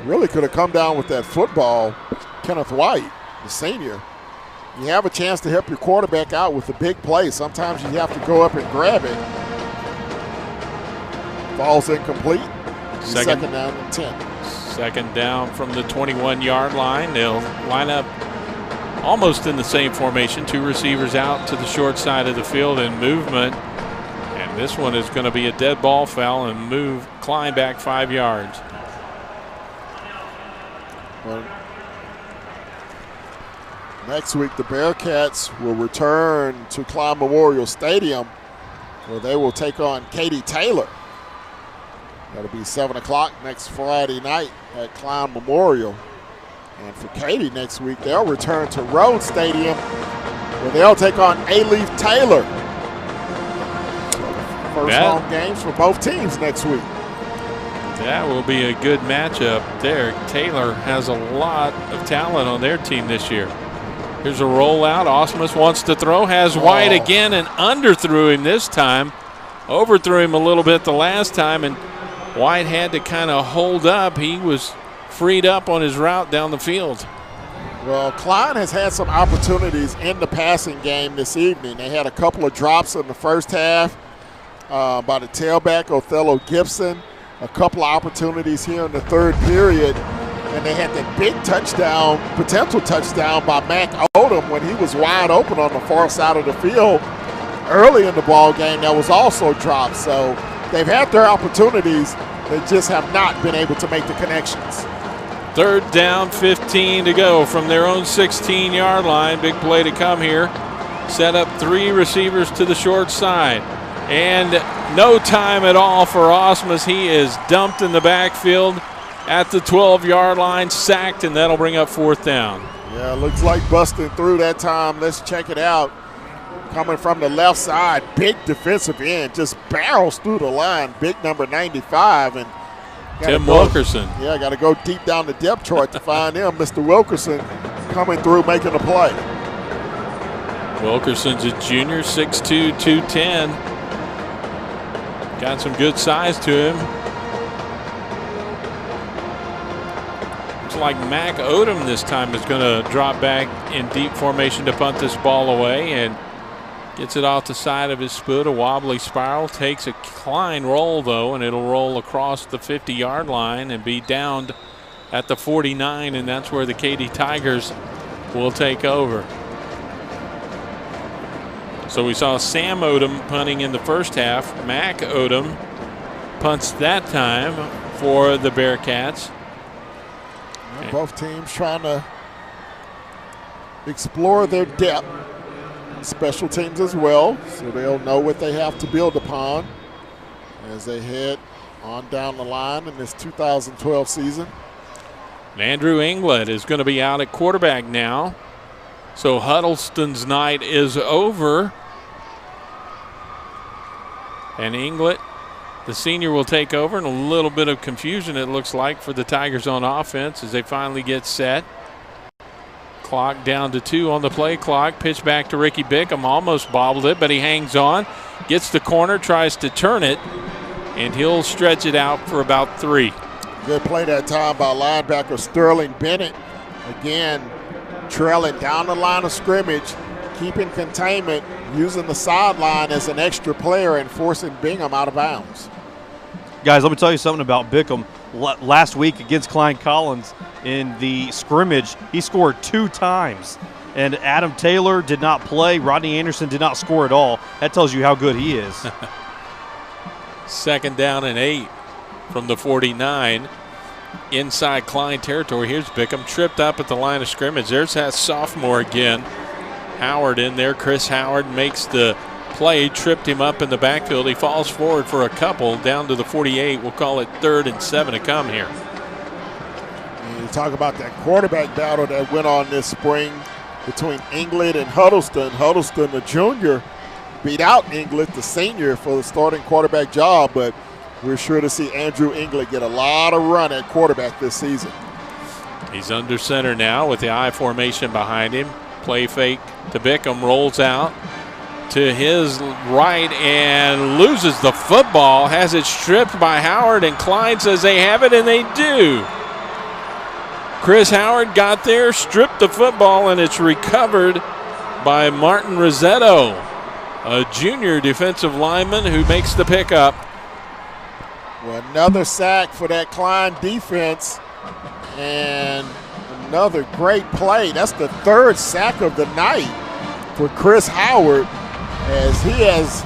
really could have come down with that football. Kenneth White, the senior. You have a chance to help your quarterback out with a big play. Sometimes you have to go up and grab it. Ball's incomplete. Second down and 10. 2nd down from the 21-yard line. They'll line up almost in the same formation. 2 receivers out to the short side of the field in movement. And this one is going to be a dead ball foul and move Klein back 5 yards. Well, next week, the Bearcats will return to Klein Memorial Stadium, where they will take on Katy Taylor. That'll be 7 o'clock next Friday night at Klein Memorial. And for Katy next week, they'll return to Rhodes Stadium, where they'll take on A-Leaf Taylor. First home games for both teams next week. That will be a good matchup there. Taylor has a lot of talent on their team this year. Here's a rollout. Osmus wants to throw, has White again, and underthrew him this time. Overthrew him a little bit the last time, and White had to kind of hold up. He was freed up on his route down the field. Well, Klein has had some opportunities in the passing game this evening. They had a couple of drops in the first half by the tailback, Othello Gibson. A couple of opportunities here in the third period. And they had that big touchdown, potential touchdown by Mac Odom when he was wide open on the far side of the field early in the ball game. That was also dropped. So they've had their opportunities. They just have not been able to make the connections. 3rd down, 15 to go from their own 16-yard line. Big play to come here. Set up 3 receivers to the short side. And no time at all for Osmus. He is dumped in the backfield at the 12-yard line, sacked, and that'll bring up 4th down. Yeah, looks like busting through that time. Let's check it out. Coming from the left side, big defensive end, just barrels through the line. Big number 95. And Tim Wilkerson. Yeah, got to go deep down the depth chart to find him. Mr. Wilkerson coming through, making a play. Wilkerson's a junior, 6'2", 210. Got some good size to him. Looks like Mac Odom this time is going to drop back in deep formation to punt this ball away, and gets it off the side of his foot. A wobbly spiral. Takes a Klein roll, though, and it'll roll across the 50-yard line and be downed at the 49, and that's where the Katy Tigers will take over. So we saw Sam Odom punting in the first half. Mac Odom punts that time for the Bearcats. And both teams trying to explore their depth. Special teams as well, so they'll know what they have to build upon as they head on down the line in this 2012 season. Andrew Inglet is going to be out at quarterback now. So Huddleston's night is over. And Inglet, the senior, will take over, and a little bit of confusion, it looks like, for the Tigers on offense as they finally get set. Clock down to 2 on the play clock. Pitch back to Ricky Bickham. Almost bobbled it, but he hangs on. Gets the corner, tries to turn it, and he'll stretch it out for about 3. Good play that time by linebacker Sterling Bennett. Again, trailing down the line of scrimmage, keeping containment, using the sideline as an extra player and forcing Bingham out of bounds. Guys, let me tell you something about Bickham. Last week against Klein Collins in the scrimmage, he scored 2 times. And Adam Taylor did not play. Rodney Anderson did not score at all. That tells you how good he is. 2nd down and 8 from the 49. Inside Klein territory. Here's Bickham tripped up at the line of scrimmage. There's that sophomore again. Howard in there. Chris Howard makes the play, tripped him up in the backfield. He falls forward for a couple down to the 48. We'll call it 3rd and 7 to come here. And you talk about that quarterback battle that went on this spring between Inglet and Huddleston. Huddleston, the junior, beat out Inglet, the senior, for the starting quarterback job, but we're sure to see Andrew Inglet get a lot of run at quarterback this season. He's under center now with the I formation behind him. Play fake to Bickham, rolls out to his right and loses the football, has it stripped by Howard, and Klein says they have it, and they do. Chris Howard got there, stripped the football, and it's recovered by Martin Rossetto, a junior defensive lineman who makes the pickup. Well, another sack for that Klein defense, and another great play. That's the 3rd sack of the night for Chris Howard, as he has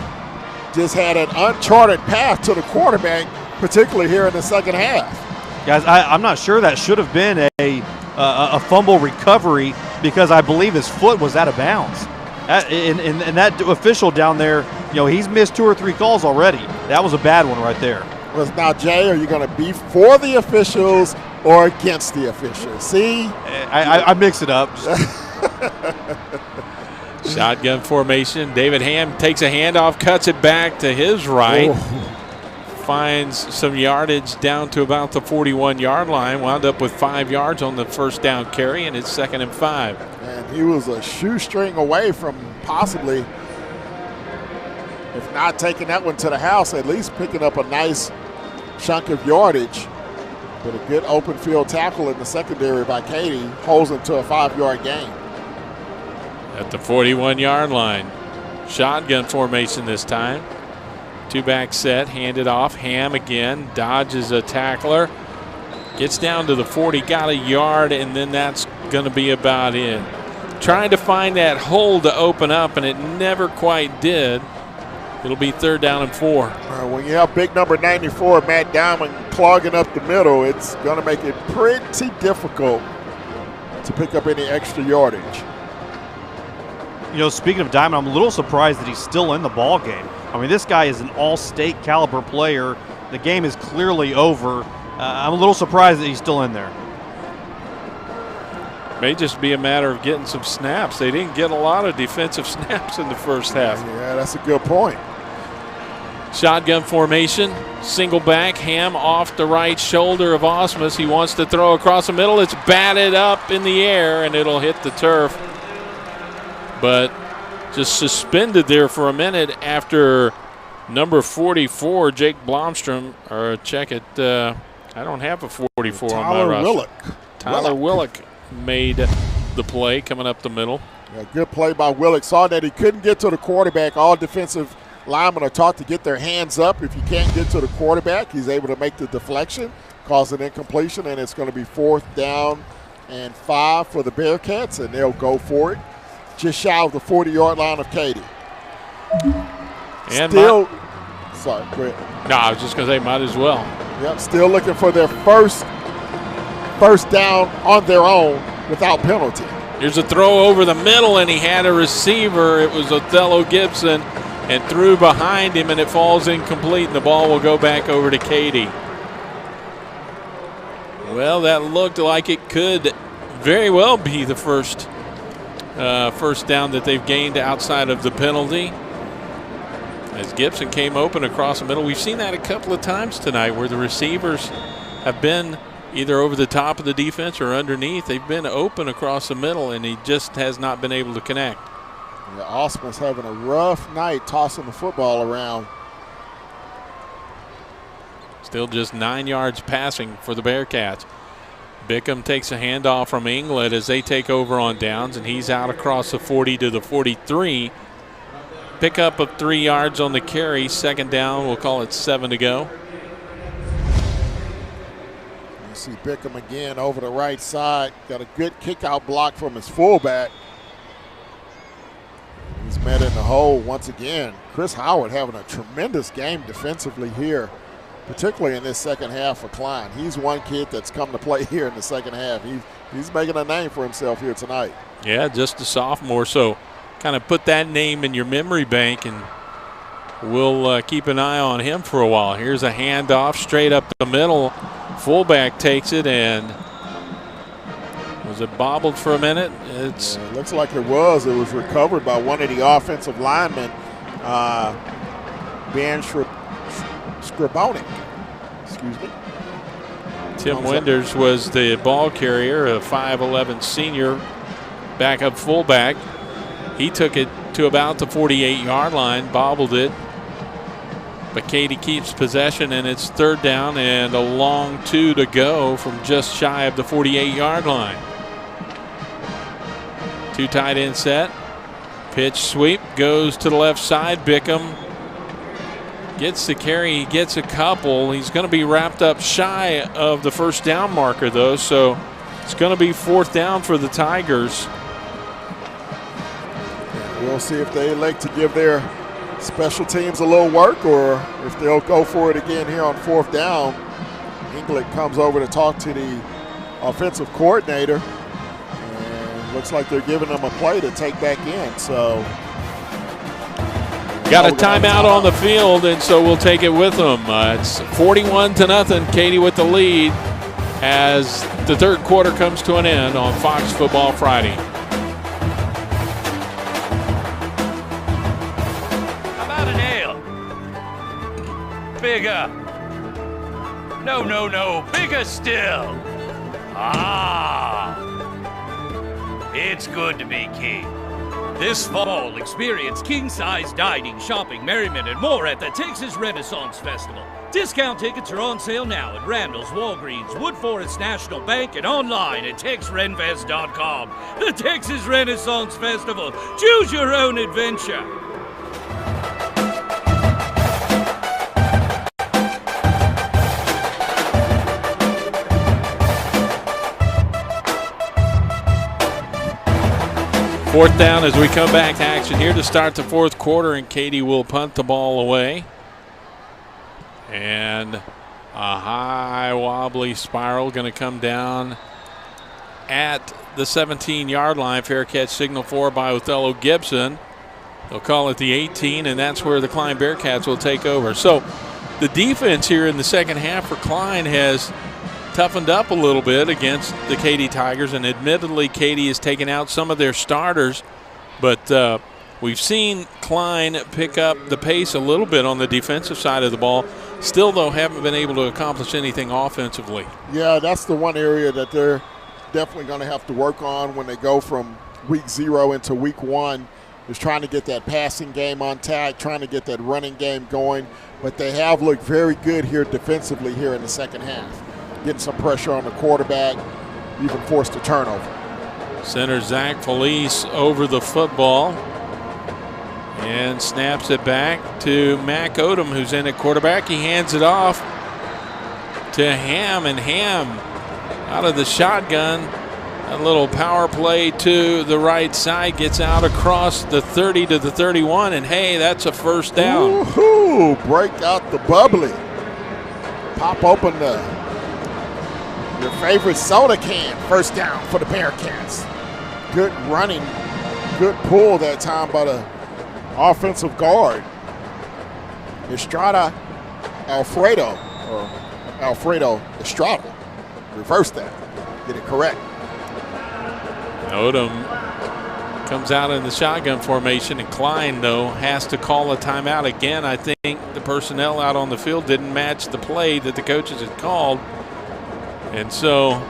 just had an uncharted path to the quarterback, particularly here in the second half. Guys, I'm not sure that should have been a fumble recovery, because I believe his foot was out of bounds. And that official down there, he's missed 2 or 3 calls already. That was a bad one right there. Well, now, Jay, are you going to be for the officials or against the officials? See? I mix it up. Shotgun formation. David Ham takes a handoff, cuts it back to his right. Finds some yardage down to about the 41-yard line. Wound up with 5 yards on the first down carry, and it's 2nd and 5. And he was a shoestring away from possibly, if not taking that one to the house, at least picking up a nice chunk of yardage. But a good open field tackle in the secondary by Katy holds him to a 5-yard gain. At the 41-yard line. Shotgun formation this time. 2-back set, handed off. Ham again, dodges a tackler. Gets down to the 40, got a yard, and then that's going to be about it. Trying to find that hole to open up, and it never quite did. It'll be 3rd down and 4. When you have big number 94, Matt Diamond, clogging up the middle, it's going to make it pretty difficult to pick up any extra yardage. Speaking of Diamond, I'm a little surprised that he's still in the ball game. I mean, this guy is an all-state caliber player. The game is clearly over. I'm a little surprised that he's still in there. May just be a matter of getting some snaps. They didn't get a lot of defensive snaps in the first half. Yeah, that's a good point. Shotgun formation, single back, Ham off the right shoulder of Osmus. He wants to throw across the middle. It's batted up in the air, and it'll hit the turf. But just suspended there for a minute after number 44, Jake Blomstrom, or check it, I don't have a 44 on my roster. Tyler Willock made the play coming up the middle. Yeah, good play by Willock. Saw that he couldn't get to the quarterback. All defensive linemen are taught to get their hands up. If you can't get to the quarterback, he's able to make the deflection, cause an incompletion, and it's going to be 4th down and 5 for the Bearcats, and they'll go for it just shy of the 40-yard line of Katy. And Still, sorry, go ahead. No, I was just going to say might as well. Yep, still looking for their first down on their own without penalty. Here's a throw over the middle, and he had a receiver. It was Othello Gibson, and threw behind him, and it falls incomplete, and the ball will go back over to Katy. Well, that looked like it could very well be the first down that they've gained outside of the penalty. As Gibson came open across the middle. We've seen that a couple of times tonight where the receivers have been either over the top of the defense or underneath. They've been open across the middle, and he just has not been able to connect. Yeah, Osman's having a rough night tossing the football around. Still just 9 yards passing for the Bearcats. Bickham takes a handoff from England as they take over on downs, and he's out across the 40 to the 43. Pickup of 3 yards on the carry. Second down, we'll call it 7 to go. You see Bickham again over the right side. Got a good kick out block from his fullback. He's met in the hole once again. Chris Howard having a tremendous game defensively here, particularly in this second half for Klein. He's one kid that's come to play here in the second half. He's making a name for himself here tonight. Yeah, just a sophomore, so kind of put that name in your memory bank, and we'll keep an eye on him for a while. Here's a handoff straight up the middle. Fullback takes it, and was it bobbled for a minute? It looks like it was. It was recovered by one of the offensive linemen, Ben Scribonic. Excuse me. Tim Winders was the ball carrier, a 5'11 senior backup fullback. He took it to about the 48-yard line, bobbled it. But Katy keeps possession, and it's third down and a long 2 to go from just shy of the 48-yard line. 2 tight end set. Pitch sweep goes to the left side. Bickham gets the carry. He gets a couple. He's going to be wrapped up shy of the first down marker, though, so it's going to be fourth down for the Tigers. We'll see if they elect to give their special teams a little work or if they'll go for it again here on fourth down. England comes over to talk to the offensive coordinator, and looks like they're giving them a play to take back in. So got a timeout on the field, and so we'll take it with them. It's 41-0. Katy with the lead as the third quarter comes to an end on Fox Football Friday. Bigger. No, bigger still. It's good to be king. This fall, experience king-size dining, shopping, merriment, and more at the Texas Renaissance Festival. Discount tickets are on sale now at Randall's, Walgreens, Wood Forest National Bank, and online at TexRenFest.com. The Texas Renaissance Festival. Choose your own adventure. Fourth down as we come back to action here to start the fourth quarter, and Katy will punt the ball away. And a high wobbly spiral going to come down at the 17-yard line. Fair catch signal for by Othello Gibson. They'll call it the 18, and that's where the Klein Bearcats will take over. So the defense here in the second half for Klein has toughened up a little bit against the Katy Tigers, and admittedly Katy has taken out some of their starters, but we've seen Klein pick up the pace a little bit on the defensive side of the ball. Still, though, haven't been able to accomplish anything offensively. Yeah, that's the one area that they're definitely going to have to work on when they go from week 0 into week 1, is trying to get that passing game on tack, trying to get that running game going, but they have looked very good here defensively here in the second half. Getting some pressure on the quarterback, even forced a turnover. Center Zach Felice over the football and snaps it back to Mac Odom, who's in at quarterback. He hands it off to Ham, and Ham out of the shotgun. A little power play to the right side, gets out across the 30 to the 31, and hey, that's a first down. Ooh, break out the bubbly. Pop open your favorite soda can. First down for the Bearcats. Good running, good pull that time by the offensive guard. Estrada Alfredo Estrada. Reverse that. Get it correct. Odom comes out in the shotgun formation, and Klein, though, has to call a timeout again. I think the personnel out on the field didn't match the play that the coaches had called, and so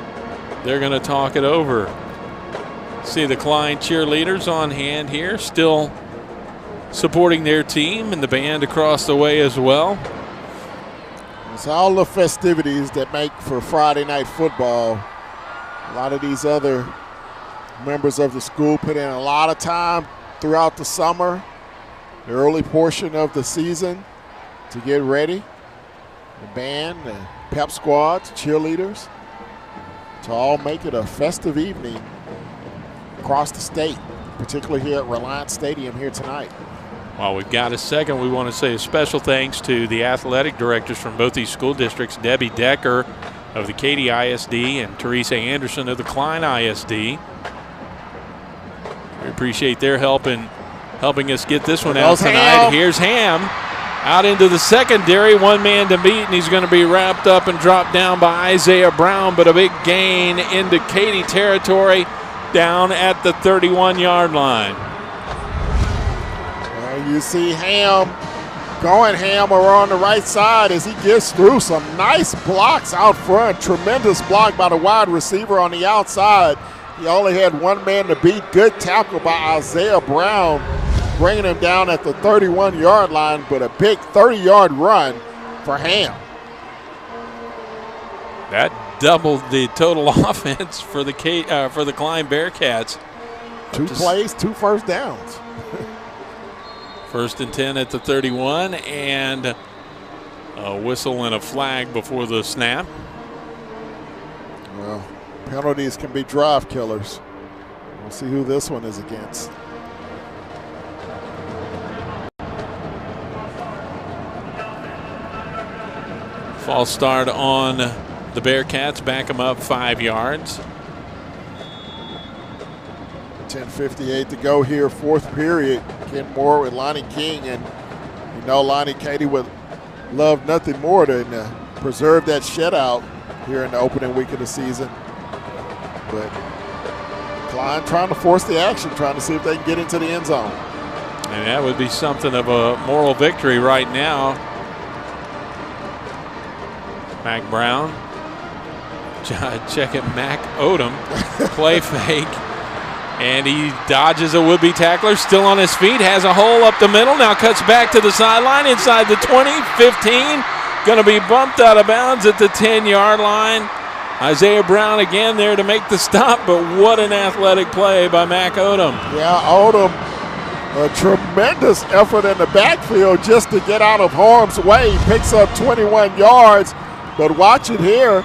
they're going to talk it over. See the Klein cheerleaders on hand here, still supporting their team, and the band across the way as well. It's all the festivities that make for Friday night football. A lot of these other members of the school put in a lot of time throughout the summer, the early portion of the season, to get ready. The band, the pep squads, cheerleaders, to all make it a festive evening across the state, particularly here at Reliance Stadium here tonight. While we've got a second, we want to say a special thanks to the athletic directors from both these school districts, Debbie Decker of the Katy ISD and Teresa Anderson of the Klein ISD. We appreciate their help in helping us get this one out tonight. Ham. Here's Ham out into the secondary, one man to beat, and he's going to be wrapped up and dropped down by Isaiah Brown, but a big gain into Katy territory down at the 31-yard line. You see Ham going ham around the right side as he gets through some nice blocks out front. Tremendous block by the wide receiver on the outside. He only had one man to beat. Good tackle by Isaiah Brown, bringing him down at the 31-yard line, but a big 30-yard run for Ham. That doubled the total offense for the Klein Bearcats. 2 plays, 2 first downs. First and 10 at the 31, and a whistle and a flag before the snap. Well, penalties can be drive killers. We'll see who this one is against. False start on the Bearcats, back them up 5 yards. 10:58 to go here, fourth period. Ken Moore with Lonnie King, and you know Lonnie Katy would love nothing more than preserve that shutout here in the opening week of the season. But Klein trying to force the action, trying to see if they can get into the end zone. And that would be something of a moral victory right now. Mac Brown, check it, Mac Odom, play fake. And he dodges a would-be tackler, still on his feet, has a hole up the middle, now cuts back to the sideline, inside the 20, 15, going to be bumped out of bounds at the 10-yard line. Isaiah Brown again there to make the stop, but what an athletic play by Mac Odom. Yeah, Odom, a tremendous effort in the backfield just to get out of harm's way. He picks up 21 yards, but watch it here.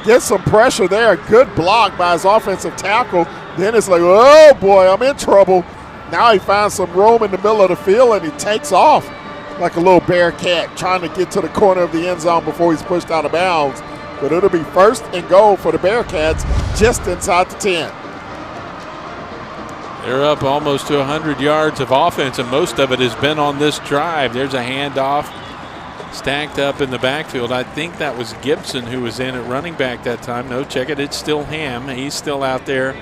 Get some pressure there. Good block by his offensive tackle. Then it's like, oh boy, I'm in trouble. Now he finds some room in the middle of the field and he takes off like a little Bearcat, trying to get to the corner of the end zone before he's pushed out of bounds. But it'll be first and goal for the Bearcats just inside the 10. They're up almost to 100 yards of offense, and most of it has been on this drive. There's a handoff stacked up in the backfield. I think that was Gibson who was in at running back that time. No, check it, it's still Ham. He's still out there.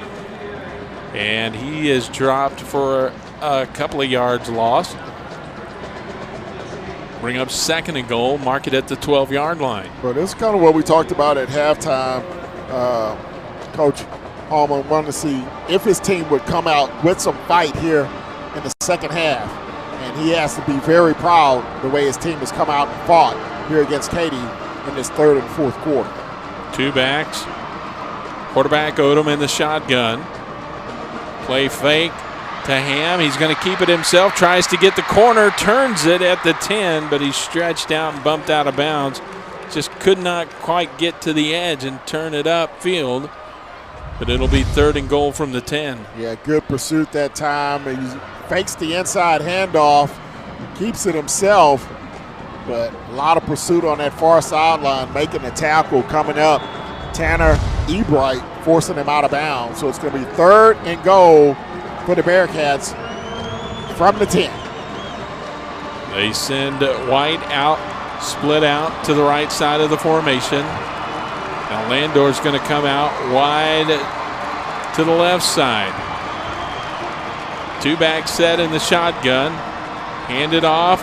And he is dropped for a couple of yards lost. Bring up second and goal, mark it at the 12-yard line. But this is kind of what we talked about at halftime. Coach Hallman wanted to see if his team would come out with some fight here in the second half. And he has to be very proud the way his team has come out and fought here against Katy in this third and fourth quarter. 2 backs. Quarterback Odom in the shotgun. Play fake to Ham. He's going to keep it himself. Tries to get the corner. Turns it at the 10, but he's stretched out and bumped out of bounds. Just could not quite get to the edge and turn it upfield. but it'll be 3rd and goal from the 10. Yeah, good pursuit that time. He fakes the inside handoff, keeps it himself, but a lot of pursuit on that far sideline, making the tackle coming up. Tanner Ebright forcing him out of bounds. So it's going to be 3rd and goal for the Bearcats from the 10. They send White out, split out to the right side of the formation. Now Landor's going to come out wide to the left side. 2-back set in the shotgun. Handed off.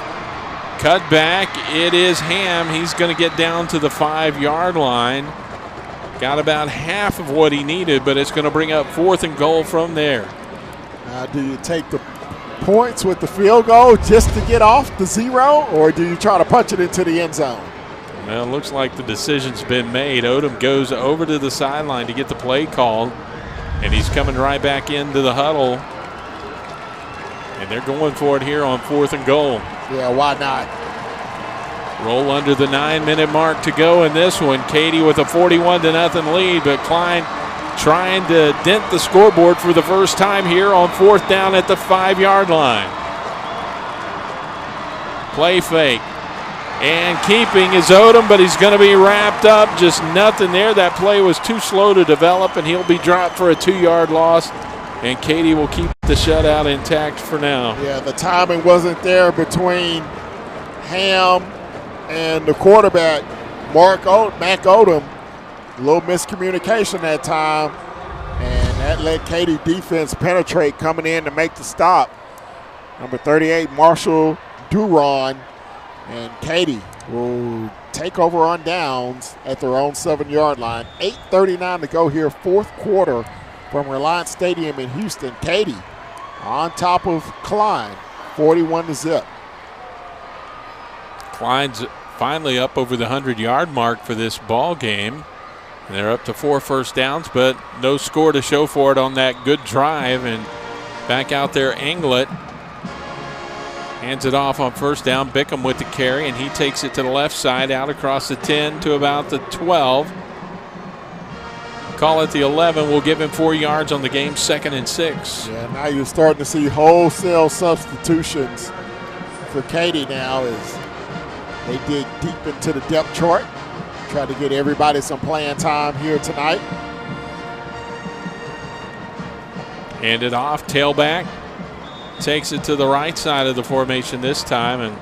Cut back. It is Ham. He's going to get down to the 5-yard line. Got about half of what he needed, but it's going to bring up 4th and goal from there. Do you take the points with the field goal just to get off the 0, or do you try to punch it into the end zone? Well, it looks like the decision's been made. Odom goes over to the sideline to get the play called, and he's coming right back into the huddle. And they're going for it here on 4th and goal. Yeah, why not? Roll under the 9-minute mark to go in this one. Katy with a 41-0 lead, but Klein trying to dent the scoreboard for the first time here on 4th down at the 5-yard line. Play fake. And keeping is Odom, but he's going to be wrapped up. Just nothing there. That play was too slow to develop, and he'll be dropped for a 2-yard loss. And Katy will keep the shutout intact for now. Yeah, the timing wasn't there between Ham and the quarterback, Mac Odom. A little miscommunication that time, and that let Katy defense penetrate, coming in to make the stop. Number 38, Marshall Duron, and Katy will take over on downs at their own 7-yard line. 8:39 to go here, 4th quarter from Reliance Stadium in Houston. Katy on top of Klein, 41-0. Klein's finally up over the 100-yard mark for this ball game. And they're up to 4 first downs, but no score to show for it on that good drive. And back out there, Anglet hands it off on 1st down. Bickham with the carry, and he takes it to the left side, out across the 10 to about the 12. Call it the 11. We'll give him 4 yards on the game, 2nd and 6. Yeah, now you're starting to see wholesale substitutions for Katy now as they dig deep into the depth chart. Try to get everybody some playing time here tonight. Hand it off, tailback. Takes it to the right side of the formation this time, and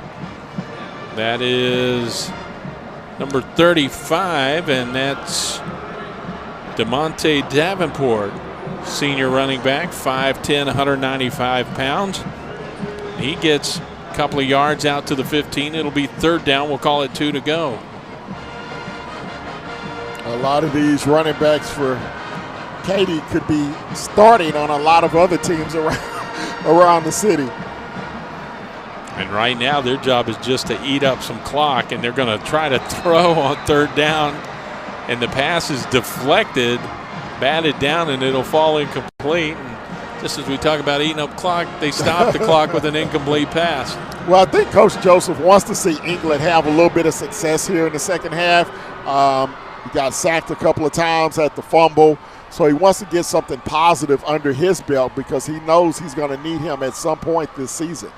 that is number 35, and that's DeMonte Davenport, senior running back, 5'10", 195 pounds. He gets a couple of yards out to the 15. It'll be 3rd down. We'll call it 2 to go. A lot of these running backs for Katy could be starting on a lot of other teams around the city. And right now their job is just to eat up some clock, and they're going to try to throw on 3rd down. And the pass is deflected, batted down, and it'll fall incomplete. And just as we talk about eating up clock, they stop the clock with an incomplete pass. Well, I think Coach Joseph wants to see England have a little bit of success here in the second half. He got sacked a couple of times at the fumble, so he wants to get something positive under his belt because he knows he's going to need him at some point this season.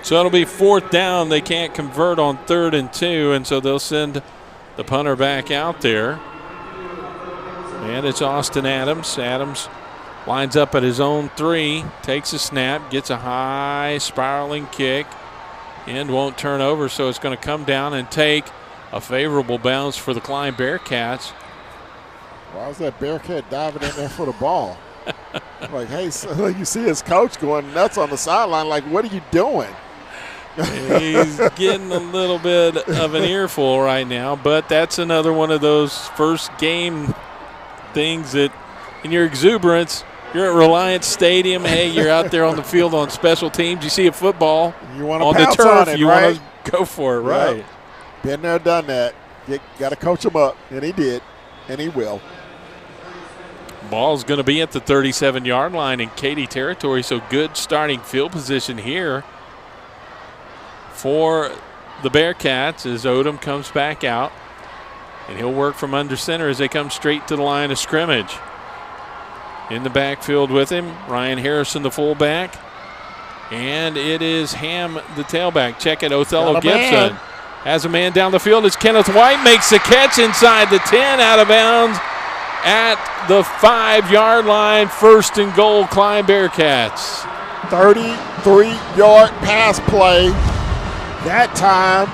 So it'll be 4th down. They can't convert on 3rd and 2, and so they'll send the punter back out there. And it's Austin Adams. Adams lines up at his own 3, takes a snap, gets a high spiraling kick, and won't turn over, so it's going to come down and take a favorable bounce for the Klein Bearcats. Why was that Bearcat diving in there for the ball? Like, hey, so you see his coach going nuts on the sideline, like, what are you doing? He's getting a little bit of an earful right now, but that's another one of those first game things that in your exuberance, you're at Reliance Stadium. Hey, you're out there on the field on special teams. You see a football you want on to the turf, it, you right? want to go for it, right? Yep. Been there, done that. Got to coach him up, and he did, and he will. Ball's going to be at the 37-yard line in Katy territory, so good starting field position here for the Bearcats as Odom comes back out. And he'll work from under center as they come straight to the line of scrimmage. In the backfield with him, Ryan Harrison, the fullback. And it is Ham, the tailback. Check it, Othello Gibson. Has a man down the field. It's Kenneth White, makes the catch inside the 10, out of bounds at the 5-yard line. First and goal, Klein Bearcats. 33-yard pass play. That time,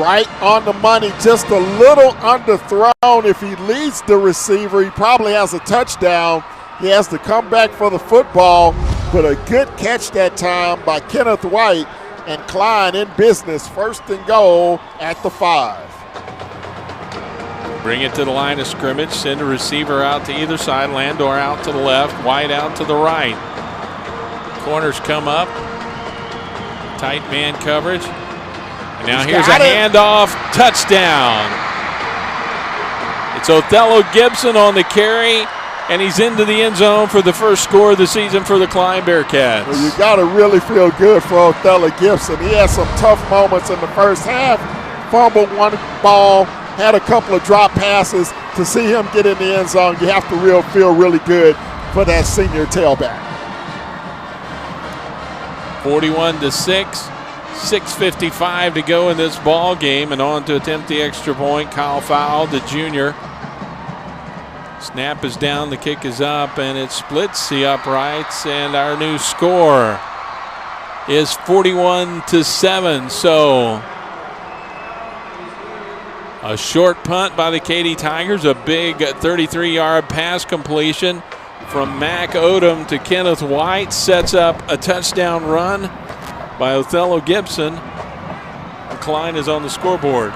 right on the money, just a little underthrown. If he leads the receiver, he probably has a touchdown. He has to come back for the football, but a good catch that time by Kenneth White, and Klein in business. First and goal at the 5. Bring it to the line of scrimmage, send a receiver out to either side. Landor out to the left, White out to the right. Corners come up, tight man coverage. And now here's a handoff, touchdown. It's Othello Gibson on the carry, and he's into the end zone for the first score of the season for the Klein Bearcats. Well, you got to really feel good for Othello Gibson. He had some tough moments in the first half. Fumbled one ball, had a couple of drop passes. To see him get in the end zone, you have to feel really good for that senior tailback. 41-6, 6:55 to go in this ball game, and on to attempt the extra point, Kyle Fowl, the junior. Snap is down, the kick is up, and it splits the uprights, and our new score is 41-7. So a short punt by the Katy Tigers, a big 33-yard pass completion from Mac Odom to Kenneth White sets up a touchdown run by Othello Gibson. Klein is on the scoreboard.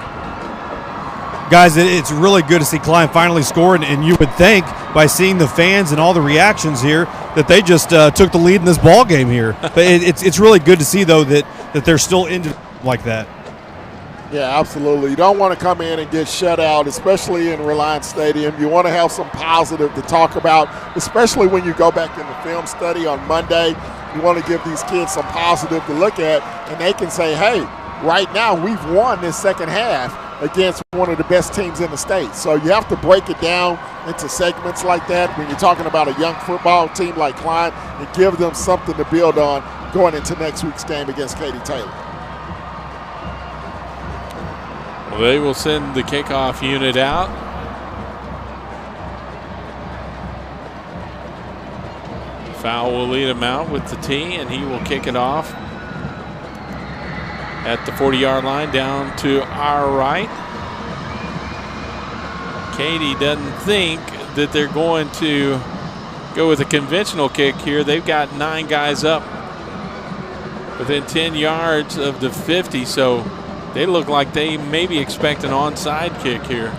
Guys, it's really good to see Klein finally score, and you would think by seeing the fans and all the reactions here that they just took the lead in this ball game here. But it's really good to see, though, that they're still into like that. Yeah, absolutely. You don't want to come in and get shut out, especially in Reliance Stadium. You want to have some positive to talk about, especially when you go back in the film study on Monday. You want to give these kids some positive to look at, and they can say, hey, right now we've won this second half against one of the best teams in the state. So you have to break it down into segments like that when you're talking about a young football team like Klein, and give them something to build on going into next week's game against Katy Taylor. Well, they will send the kickoff unit out. Fowl will lead him out with the tee, and he will kick it off at the 40-yard line down to our right. Katy doesn't think that they're going to go with a conventional kick here. They've got 9 guys up within 10 yards of the 50, so they look like they maybe expect an onside kick here.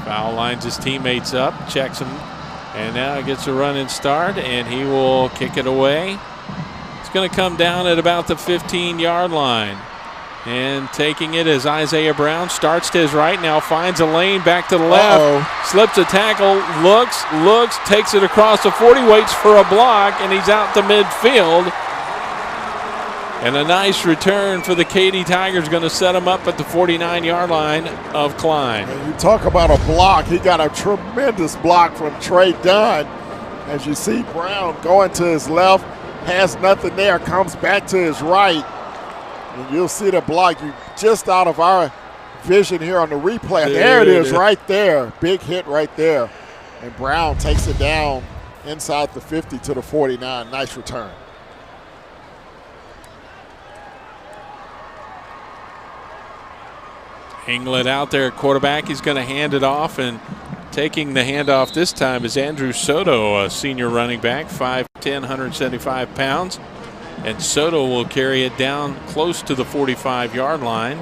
Foul lines his teammates up, checks him, and now gets a running start, and he will kick it away. It's going to come down at about the 15-yard line. And taking it is Isaiah Brown. Starts to his right, now finds a lane back to the left. Slips a tackle, looks, takes it across the 40, waits for a block, and he's out to midfield. And a nice return for the Katy Tigers, going to set him up at the 49-yard line of Klein. And you talk about a block. He got a tremendous block from Trey Dunn. As you see Brown going to his left, has nothing there, comes back to his right. And you'll see the block. You just out of our vision here on the replay. There it is right there. Big hit right there. And Brown takes it down inside the 50 to the 49. Nice return. England out there at quarterback. He's going to hand it off, and taking the handoff this time is Andrew Soto, a senior running back, 5'10", 175 pounds. And Soto will carry it down close to the 45-yard line.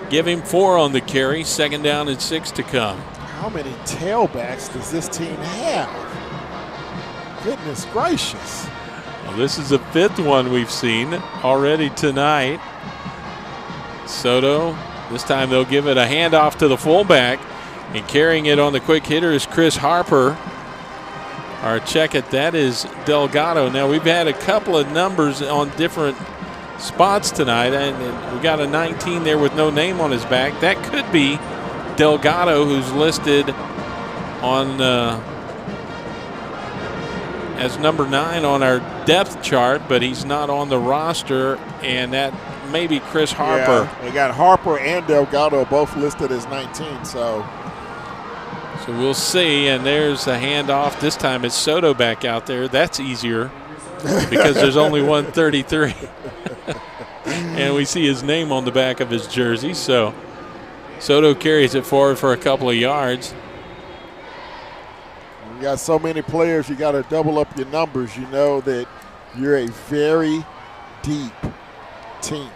Give him 4 on the carry. Second down and 6 to come. How many tailbacks does this team have? Goodness gracious. Well, this is the 5th one we've seen already tonight. Soto, this time they'll give it a handoff to the fullback. And carrying it on the quick hitter is Chris Harper. Or check it, that is Delgado. Now, we've had a couple of numbers on different spots tonight, and we got a 19 there with no name on his back. That could be Delgado, who's listed on as number 9 on our depth chart, but he's not on the roster, and that may be Chris Harper. Yeah, we got Harper and Delgado both listed as 19, so we'll see. And there's a handoff. This time it's Soto back out there. That's easier because there's only 133. And we see his name on the back of his jersey. So Soto carries it forward for a couple of yards. You got so many players, you got to double up your numbers. You know that you're a very deep team.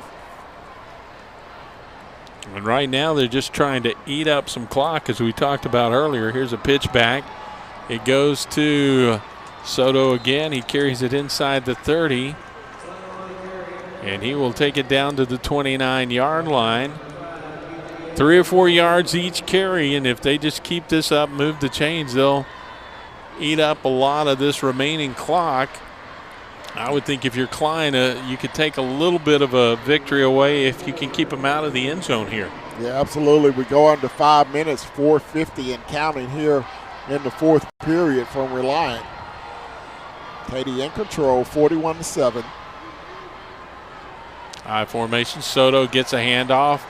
And right now they're just trying to eat up some clock, as we talked about earlier. Here's a pitch back. It goes to Soto again. He carries it inside the 30. And he will take it down to the 29-yard line. 3 or 4 yards each carry, and if they just keep this up, move the chains, they'll eat up a lot of this remaining clock. I would think if you're Klein, you could take a little bit of a victory away if you can keep them out of the end zone here. Yeah, absolutely. We go under 5 minutes, 4:50 and counting here in the fourth period from Reliant. Katy in control, 41-7. High formation. Soto gets a handoff,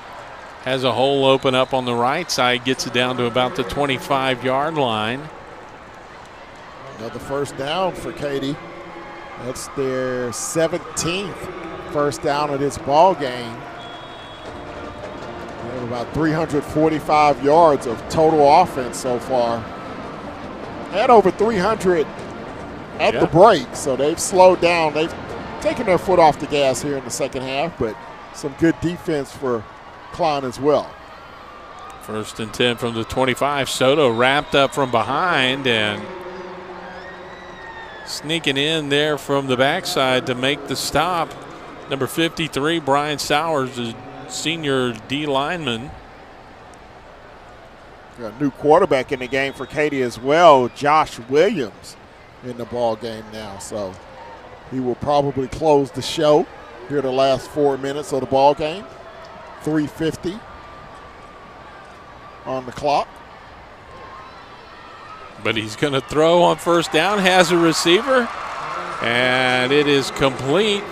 has a hole open up on the right side, gets it down to about the 25-yard line. Another first down for Katy. That's their 17th first down of this ball game. They have about 345 yards of total offense so far. Had over 300 at the break, so they've slowed down. They've taken their foot off the gas here in the second half, but some good defense for Klein as well. 1st and 10 from the 25. Soto wrapped up from behind and sneaking in there from the backside to make the stop. Number 53, Brian Sowers, the senior D lineman. Got a new quarterback in the game for Katy as well, Josh Williams, in the ball game now. So he will probably close the show here the last 4 minutes of the ball game. 3:50 on the clock. But he's going to throw on first down, has a receiver, and it is complete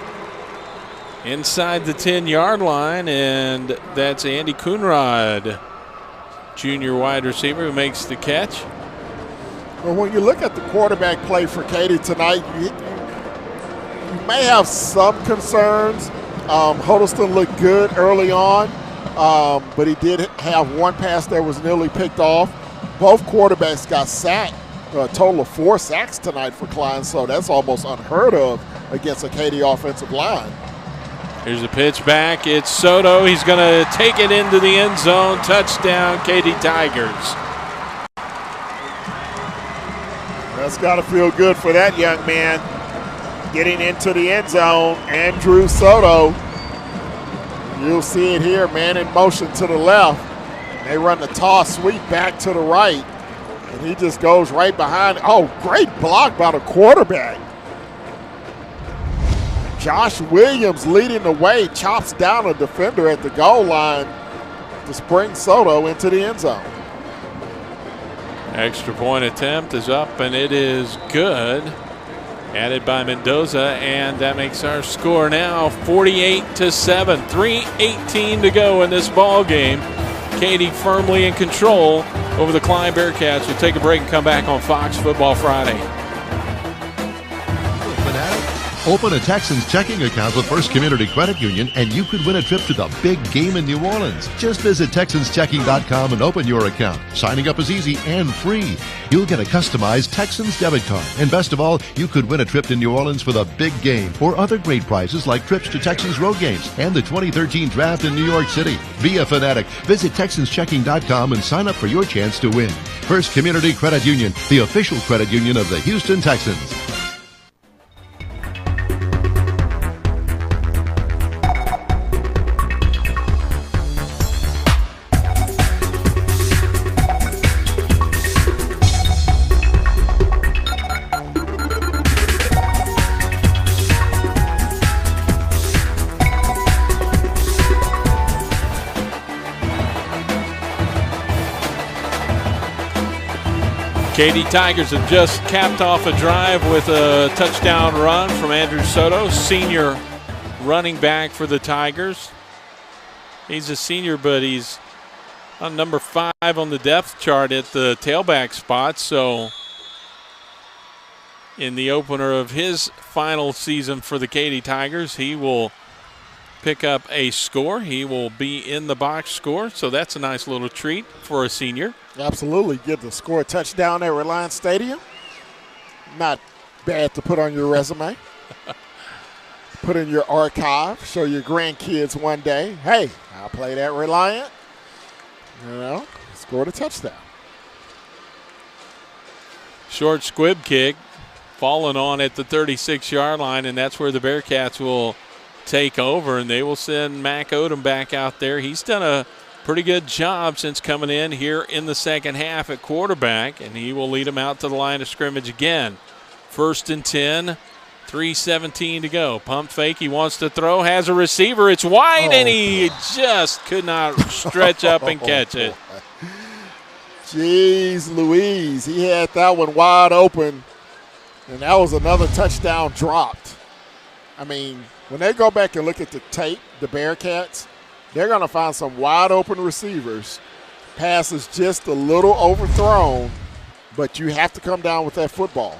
inside the 10-yard line, and that's Andy Coonrod, junior wide receiver, who makes the catch. Well, when you look at the quarterback play for Katy tonight, you may have some concerns. Huddleston looked good early on, but he did have one pass that was nearly picked off. Both quarterbacks got sacked, a total of 4 sacks tonight for Klein, so that's almost unheard of against a Katy offensive line. Here's a pitch back. It's Soto. He's going to take it into the end zone. Touchdown, Katy Tigers. That's got to feel good for that young man. Getting into the end zone, Andrew Soto. You'll see it here, man in motion to the left. They run the toss sweep back to the right, and he just goes right behind. Oh, great block by the quarterback. Josh Williams leading the way, chops down a defender at the goal line to spring Soto into the end zone. Extra point attempt is up, and it is good. Added by Mendoza, and that makes our score now 48-7. 3:18 to go in this ball game. Katy firmly in control over the Klein Bearcats. We'll take a break and come back on Fox Football Friday. Open a Texans checking account with First Community Credit Union, and you could win a trip to the big game in New Orleans. Just visit TexansChecking.com and open your account. Signing up is easy and free. You'll get a customized Texans debit card. And best of all, you could win a trip to New Orleans for the big game or other great prizes like trips to Texans road games and the 2013 draft in New York City. Be a fanatic. Visit TexansChecking.com and sign up for your chance to win. First Community Credit Union, the official credit union of the Houston Texans. Katy Tigers have just capped off a drive with a touchdown run from Andrew Soto, senior running back for the Tigers. He's a senior, but he's on number 5 on the depth chart at the tailback spot. So in the opener of his final season for the Katy Tigers, he will pick up a score. He will be in the box score, so that's a nice little treat for a senior. Absolutely. Get to score a touchdown at Reliance Stadium. Not bad to put on your resume. Put in your archive. Show your grandkids one day, hey, I played at Reliant. You know, scored a touchdown. Short squib kick falling on at the 36-yard line, and that's where the Bearcats will take over, and they will send Mac Odom back out there. He's done a pretty good job since coming in here in the second half at quarterback, and he will lead them out to the line of scrimmage again. 1st and 10, 3:17 to go. Pump fake, he wants to throw, has a receiver, it's wide, and he just could not stretch up and catch it. Jeez Louise, he had that one wide open, and that was another touchdown dropped. I mean, when they go back and look at the tape, the Bearcats, they're going to find some wide open receivers. Passes just a little overthrown, but you have to come down with that football.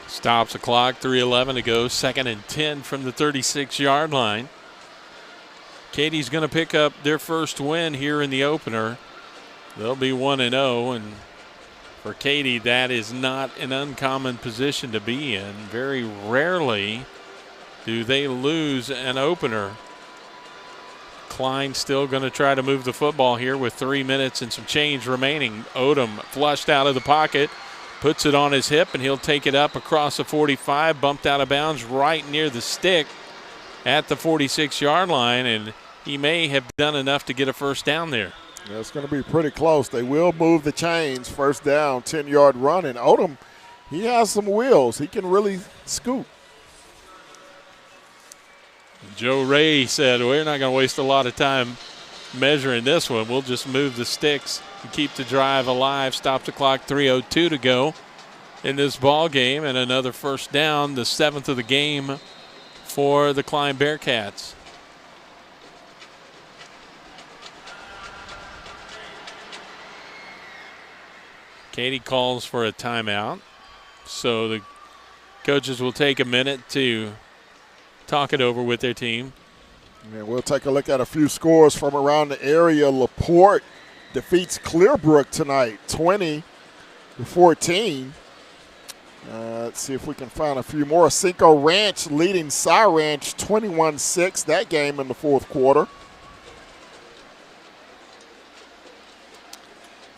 Stops the clock, 3:11 to go, 2nd and 10 from the 36-yard line. Katy's going to pick up their first win here in the opener. They'll be 1-0, and for Katy, that is not an uncommon position to be in. Very rarely do they lose an opener. Klein still going to try to move the football here with 3 minutes and some change remaining. Odom flushed out of the pocket, puts it on his hip, and he'll take it up across the 45, bumped out of bounds right near the stick at the 46-yard line, and he may have done enough to get a first down there. Yeah, it's going to be pretty close. They will move the chains. First down, 10-yard run, and Odom, he has some wheels. He can really scoop. Joe Ray said, we're not going to waste a lot of time measuring this one. We'll just move the sticks and keep the drive alive. Stop the clock, 3:02 to go in this ball game, and another first down, the 7th of the game for the Klein Bearcats. Katy calls for a timeout, so the coaches will take a minute to talk it over with their team. And we'll take a look at a few scores from around the area. LaPorte defeats Clearbrook tonight, 20-14. Let's see if we can find a few more. Cinco Ranch leading Cy Ranch 21-6, that game in the 4th quarter.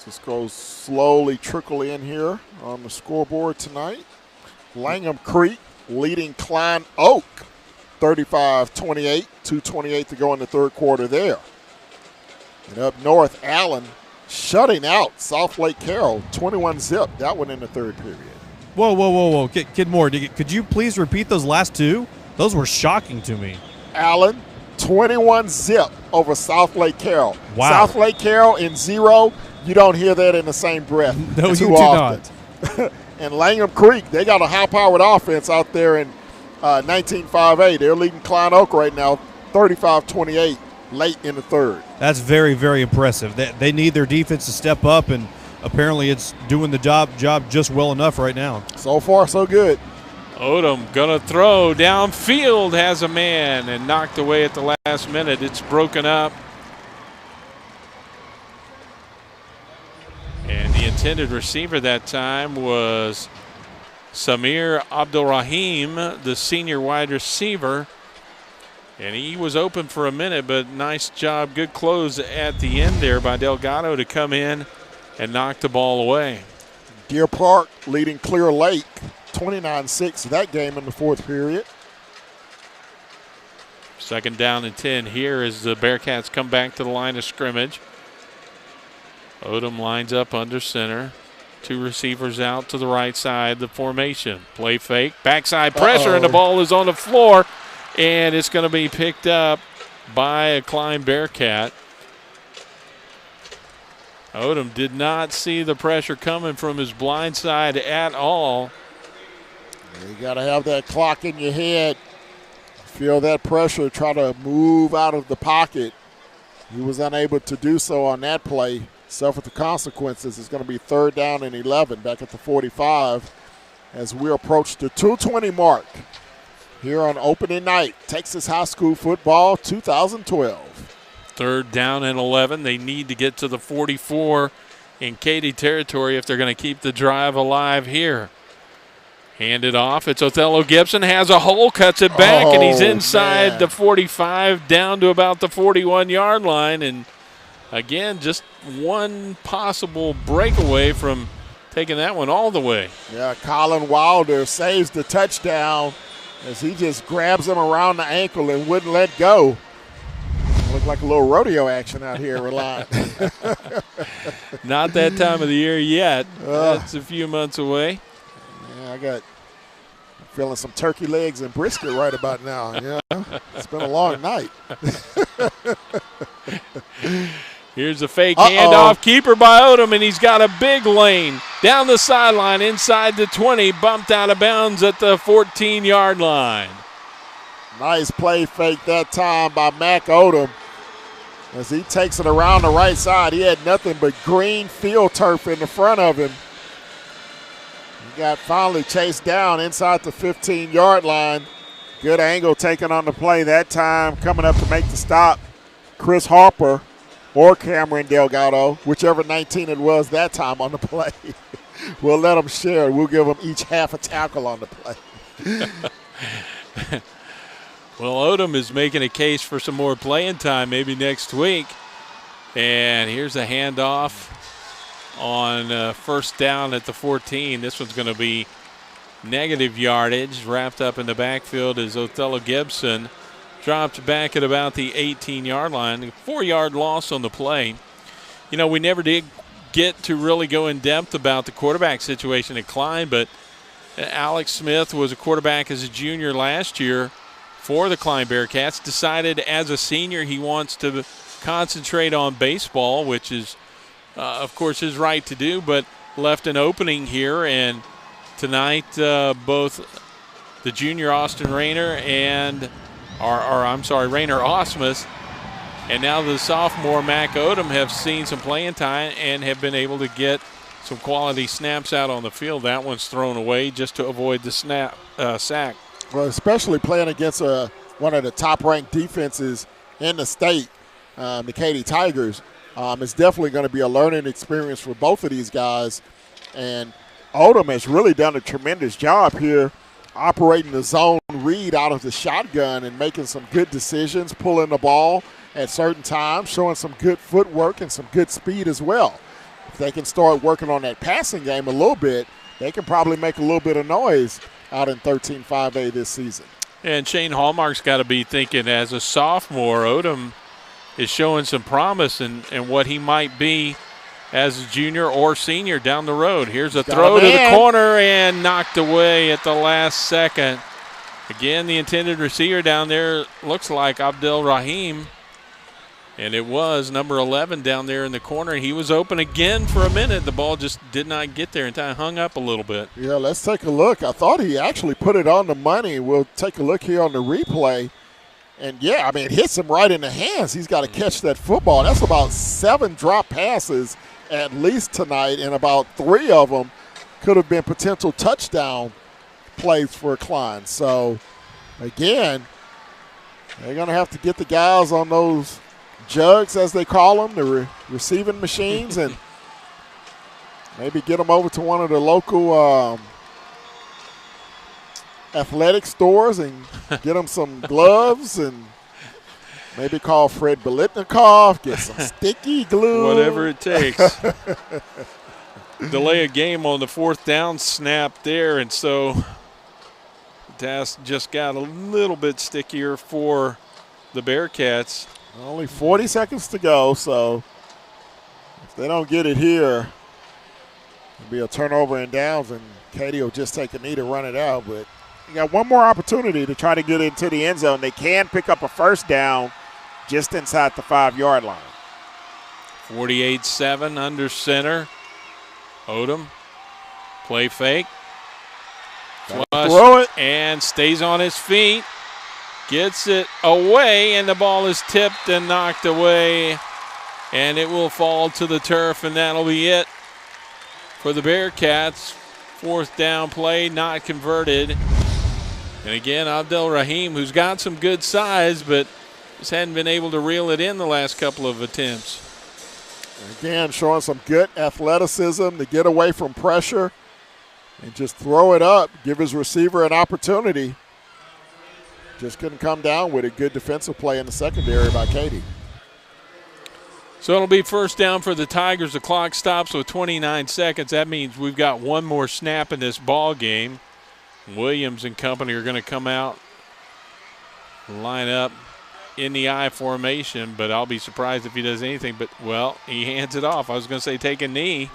Just goes slowly trickle in here on the scoreboard tonight. Langham Creek leading Klein Oak 35-28, 2:28 to go in the 3rd quarter there. And up north, Allen shutting out South Lake Carroll 21-zip, that one in the 3rd period. Whoa. Kid Moore, could you please repeat those last two? Those were shocking to me. Allen, 21-zip over South Lake Carroll. Wow. South Lake Carroll in 0, you don't hear that in the same breath. No, too you do often. not. And Langham Creek, they got a high-powered offense out there in 19-5A. They're leading Klein Oak right now, 35-28, late in the 3rd. That's very, very impressive. They need their defense to step up, and apparently it's doing the job just well enough right now. So far, so good. Odom gonna throw downfield, has a man, and knocked away at the last minute. It's broken up. And the intended receiver that time was Samir Abdulrahim, the senior wide receiver. And he was open for a minute, but nice job, good close at the end there by Delgado to come in and knock the ball away. Deer Park leading Clear Lake 29-6, that game in the 4th period. 2nd down and 10 here as the Bearcats come back to the line of scrimmage. Odom lines up under center. 2 receivers out to the right side, the formation. Play fake, backside pressure, and the ball is on the floor, and it's going to be picked up by a Klein Bearcat. Odom did not see the pressure coming from his blind side at all. You got to have that clock in your head. Feel that pressure, try to move out of the pocket. He was unable to do so on that play. Suffered the consequences. It's going to be 3rd down and 11 back at the 45 as we approach the 2:20 mark here on opening night, Texas High School Football 2012. 3rd down and 11. They need to get to the 44 in Katy territory if they're going to keep the drive alive here. Hand it off. It's Othello Gibson. Has a hole, cuts it back, and he's inside the 45 down to about the 41-yard line. And, again, just one possible breakaway from taking that one all the way. Yeah, Colin Wilder saves the touchdown as he just grabs him around the ankle and wouldn't let go. Looked like a little rodeo action out here, Reliant. Not that time of the year yet. That's a few months away. Yeah, I'm feeling some turkey legs and brisket right about now. Yeah, it's been a long night. Here's a fake handoff. Keeper by Odom, and he's got a big lane down the sideline inside the 20, bumped out of bounds at the 14-yard line. Nice play fake that time by Mac Odom as he takes it around the right side. He had nothing but green field turf in the front of him. He got finally chased down inside the 15-yard line. Good angle taken on the play that time. Coming up to make the stop, Chris Harper or Cameron Delgado, whichever 19 it was that time on the play. We'll let them share. We'll give them each half a tackle on the play. Well, Odom is making a case for some more playing time maybe next week. And here's a handoff on 1st down at the 14. This one's going to be negative yardage. Wrapped up in the backfield is Othello Gibson. Dropped back at about the 18-yard line. 4-yard loss on the play. You know, we never did get to really go in depth about the quarterback situation at Klein, but Alex Smith was a quarterback as a junior last year for the Klein Bearcats. Decided as a senior he wants to concentrate on baseball, which is, of course, his right to do, but left an opening here. And tonight, both the junior Austin Rayner and Rayner Osmus, and now the sophomore Mac Odom have seen some playing time and have been able to get some quality snaps out on the field. That one's thrown away just to avoid the sack. Well, especially playing against one of the top-ranked defenses in the state, the Katy Tigers. It's definitely going to be a learning experience for both of these guys. And Odom has really done a tremendous job here operating the zone read out of the shotgun and making some good decisions, pulling the ball at certain times, showing some good footwork and some good speed as well. If they can start working on that passing game a little bit, they can probably make a little bit of noise out in 13-5A this season. And Shane Hallmark's got to be thinking, as a sophomore, Odom is showing some promise in what he might be as a junior or senior down the road. Here's a throw to the corner and knocked away at the last second. Again, the intended receiver down there looks like Abdel Rahim. And it was number 11 down there in the corner. He was open again for a minute. The ball just did not get there in time, hung up a little bit. Yeah, let's take a look. I thought he actually put it on the money. We'll take a look here on the replay. And, yeah, I mean, it hits him right in the hands. He's got to catch that football. That's about 7 drop passes at least tonight, and about 3 of them could have been potential touchdown plays for Klein. So, again, they're going to have to get the guys on those jugs, as they call them, the receiving machines, and maybe get them over to one of the local athletic stores and get them some gloves, and maybe call Fred Belitnikov, get some sticky glue. Whatever it takes. Delay a game on the 4th down snap there, and so the task just got a little bit stickier for the Bearcats. Only 40 seconds to go, so if they don't get it here, it'll be a turnover and downs, and Katy will just take a knee to run it out. But you got one more opportunity to try to get into the end zone. They can pick up a 1st down just inside the 5-yard line. 48-7 under center. Odom, play fake. Flush, throw it. and stays on his feet. Gets it away, and the ball is tipped and knocked away. And it will fall to the turf, and that'll be it for the Bearcats. 4th down play, not converted. And again, Abdel Rahim, who's got some good size, but just hadn't been able to reel it in the last couple of attempts. Again, showing some good athleticism to get away from pressure and just throw it up, give his receiver an opportunity. Just couldn't come down with a good defensive play in the secondary by Katy. So it'll be 1st down for the Tigers. The clock stops with 29 seconds. That means we've got one more snap in this ball game. Williams and company are going to come out, line up in the I formation, but I'll be surprised if he does anything. But, well, he hands it off. I was going to say take a knee,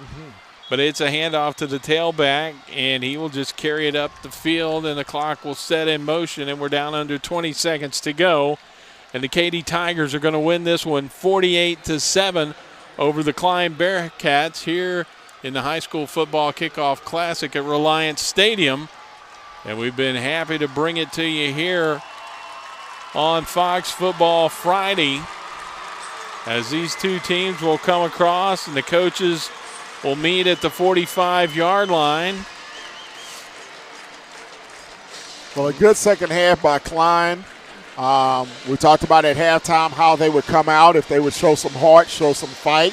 but it's a handoff to the tailback, and he will just carry it up the field, and the clock will set in motion, and we're down under 20 seconds to go. And the Katy Tigers are going to win this one 48-7 over the Klein Bearcats here in the High School Football Kickoff Classic at Reliance Stadium. And we've been happy to bring it to you here on Fox Football Friday, as these two teams will come across and the coaches will meet at the 45-yard line. Well, a good second half by Klein. We talked about at halftime how they would come out, if they would show some heart, show some fight.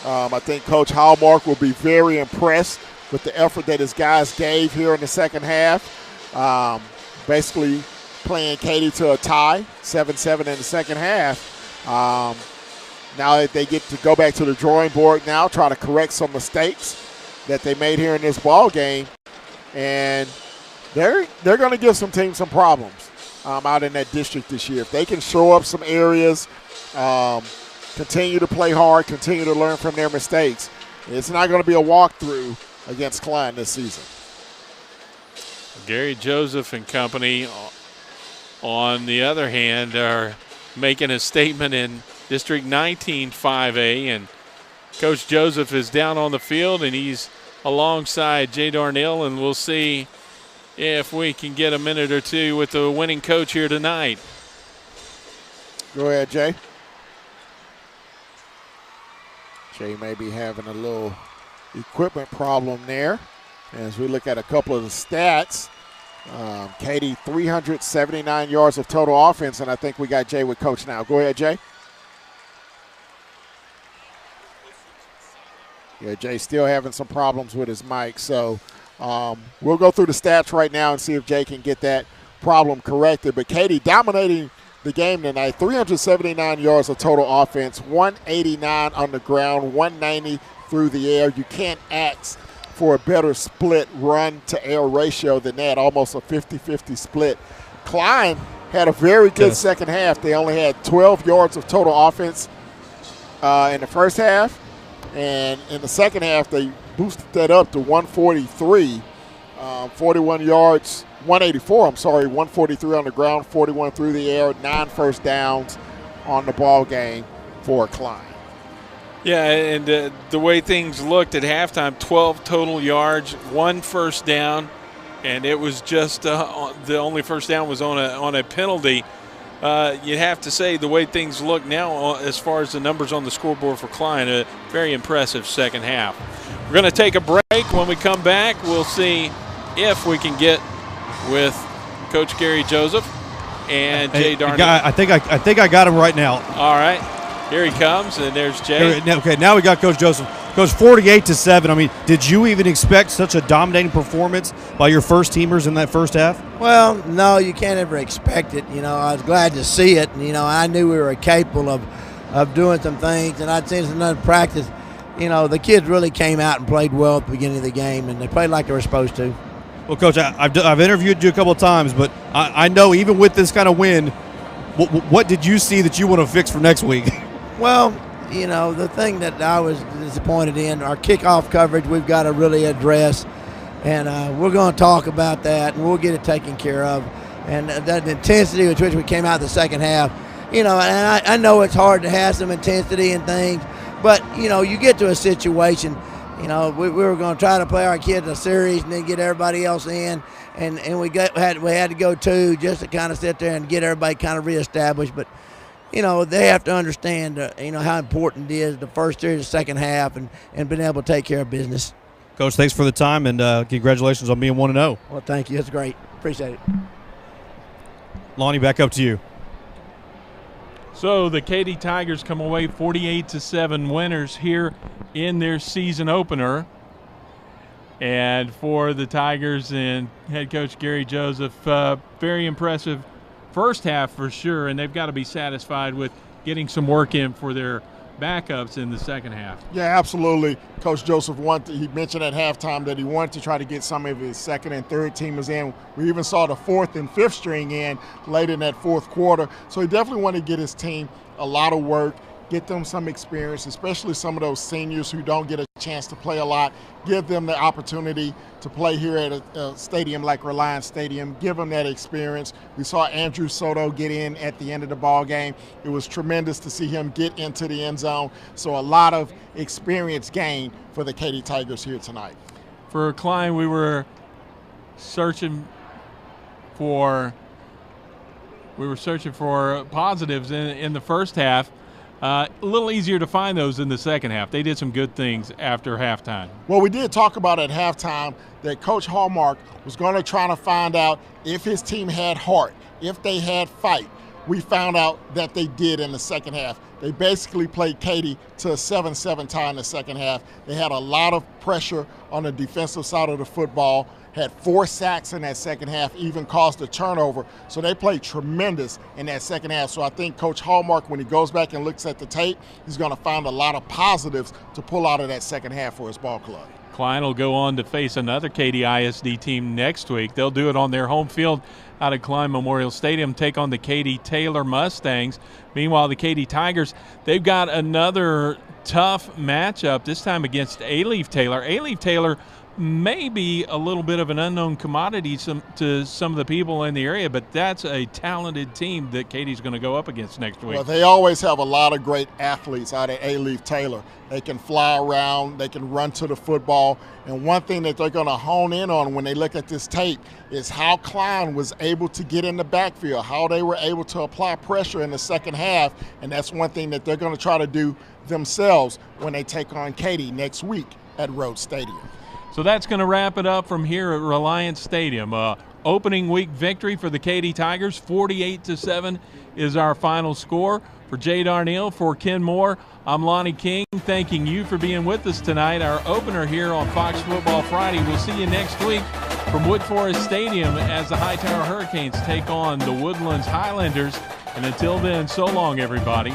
I think Coach Hallmark will be very impressed with the effort that his guys gave here in the second half. Basically playing Katy to a tie, 7-7 in the second half. Now that they get to go back to the drawing board now, try to correct some mistakes that they made here in this ball game. And they're going to give some teams some problems out in that district this year. If they can show up some areas, continue to play hard, continue to learn from their mistakes, it's not going to be a walkthrough against Klein this season. Gary Joseph and company, on the other hand, are making a statement in District 19 5A, and Coach Joseph is down on the field, and he's alongside Jay Darnell, and we'll see if we can get a minute or two with the winning coach here tonight. Go ahead, Jay. Jay may be having a little equipment problem there. As we look at a couple of the stats, Katy 379 yards of total offense, and I think we got Jay with coach now. Go ahead, Jay. Yeah, Jay's still having some problems with his mic, so we'll go through the stats right now and see if Jay can get that problem corrected. But Katy dominating the game tonight, 379 yards of total offense, 189 on the ground, 190 through the air. You can't ask for a better split run-to-air ratio than that, almost a 50-50 split. Klein had a very good second half. They only had 12 yards of total offense in the first half, and in the second half they boosted that up to 143, 41 yards, 184, 143 on the ground, 41 through the air, 9 first downs on the ball game for Klein. Yeah, and the way things looked at halftime, 12 total yards, 1 first down, and it was just the only first down was on a penalty. You'd have to say the way things look now as far as the numbers on the scoreboard for Klein, a very impressive second half. We're going to take a break. When we come back, we'll see if we can get with Coach Gary Joseph and Jay Darnell. I think I got him right now. All right. Here he comes, and there's Jay. Okay, now we got Coach Joseph. Goes 48-7. I mean, did you even expect such a dominating performance by your first teamers in that first half? Well, no, you can't ever expect it. You know, I was glad to see it. You know, I knew we were capable of doing some things, and I'd seen some other practice. You know, the kids really came out and played well at the beginning of the game, and they played like they were supposed to. Well, Coach, I've interviewed you a couple of times, but I know even with this kind of win, what did you see that you want to fix for next week? Well, you know, the thing that I was disappointed in, our kickoff coverage, we've got to really address, and we're going to talk about that, and we'll get it taken care of. And that intensity with which we came out the second half, you know, and I know it's hard to have some intensity and things, But, you know, you get to a situation, you know, we were going to try to play our kids a series and then get everybody else in, and we had to go 2 just to kind of sit there and get everybody kind of reestablished. But, you know, they have to understand, you know, how important it is the first series, the second half, and being able to take care of business. Coach, thanks for the time, and congratulations on being 1-0. Well, thank you. That's great. Appreciate it. Lonnie, back up to you. So the Katy Tigers come away 48-7 winners here in their season opener. And for the Tigers and head coach Gary Joseph, very impressive first half for sure, and they've got to be satisfied with getting some work in for their backups in the second half. Yeah, absolutely. Coach Joseph he mentioned at halftime that he wanted to try to get some of his second and third teamers in. We even saw the fourth and fifth string in late in that fourth quarter. So he definitely wanted to get his team a lot of work, get them some experience, especially some of those seniors who don't get a chance to play a lot. Give them the opportunity to play here at a stadium like Reliance Stadium. Give them that experience. We saw Andrew Soto get in at the end of the ball game. It was tremendous to see him get into the end zone. So a lot of experience gained for the Katy Tigers here tonight. For Klein, we were searching for positives in the first half. A little easier to find those in the second half. They did some good things after halftime. Well, we did talk about at halftime that Coach Hallmark was going to try to find out if his team had heart, if they had fight. We found out that they did in the second half. They basically played Katy to a 7-7 tie in the second half. They had a lot of pressure on the defensive side of the football, had 4 sacks in that second half, even caused a turnover. So they played tremendous in that second half. So I think Coach Hallmark, when he goes back and looks at the tape, he's going to find a lot of positives to pull out of that second half for his ball club. Klein will go on to face another Katy ISD team next week. They'll do it on their home field out at Klein Memorial Stadium, take on the Katy Taylor Mustangs. Meanwhile, the Katy Tigers, they've got another tough matchup, this time against A-Leaf Taylor. A-Leaf Taylor may be a little bit of an unknown commodity to some of the people in the area, but that's a talented team that Katy's going to go up against next week. Well, they always have a lot of great athletes out at A-Leaf Taylor. They can fly around, they can run to the football, and one thing that they're going to hone in on when they look at this tape is how Klein was able to get in the backfield, how they were able to apply pressure in the second half, and that's one thing that they're going to try to do themselves when they take on Katy next week at Rhodes Stadium. So that's going to wrap it up from here at Reliance Stadium. Opening week victory for the Katy Tigers, 48-7 is our final score. For Jay Darnell, for Ken Moore, I'm Lonnie King, thanking you for being with us tonight. Our opener here on Fox Football Friday. We'll see you next week from Wood Forest Stadium as the Hightower Hurricanes take on the Woodlands Highlanders. And until then, so long, everybody.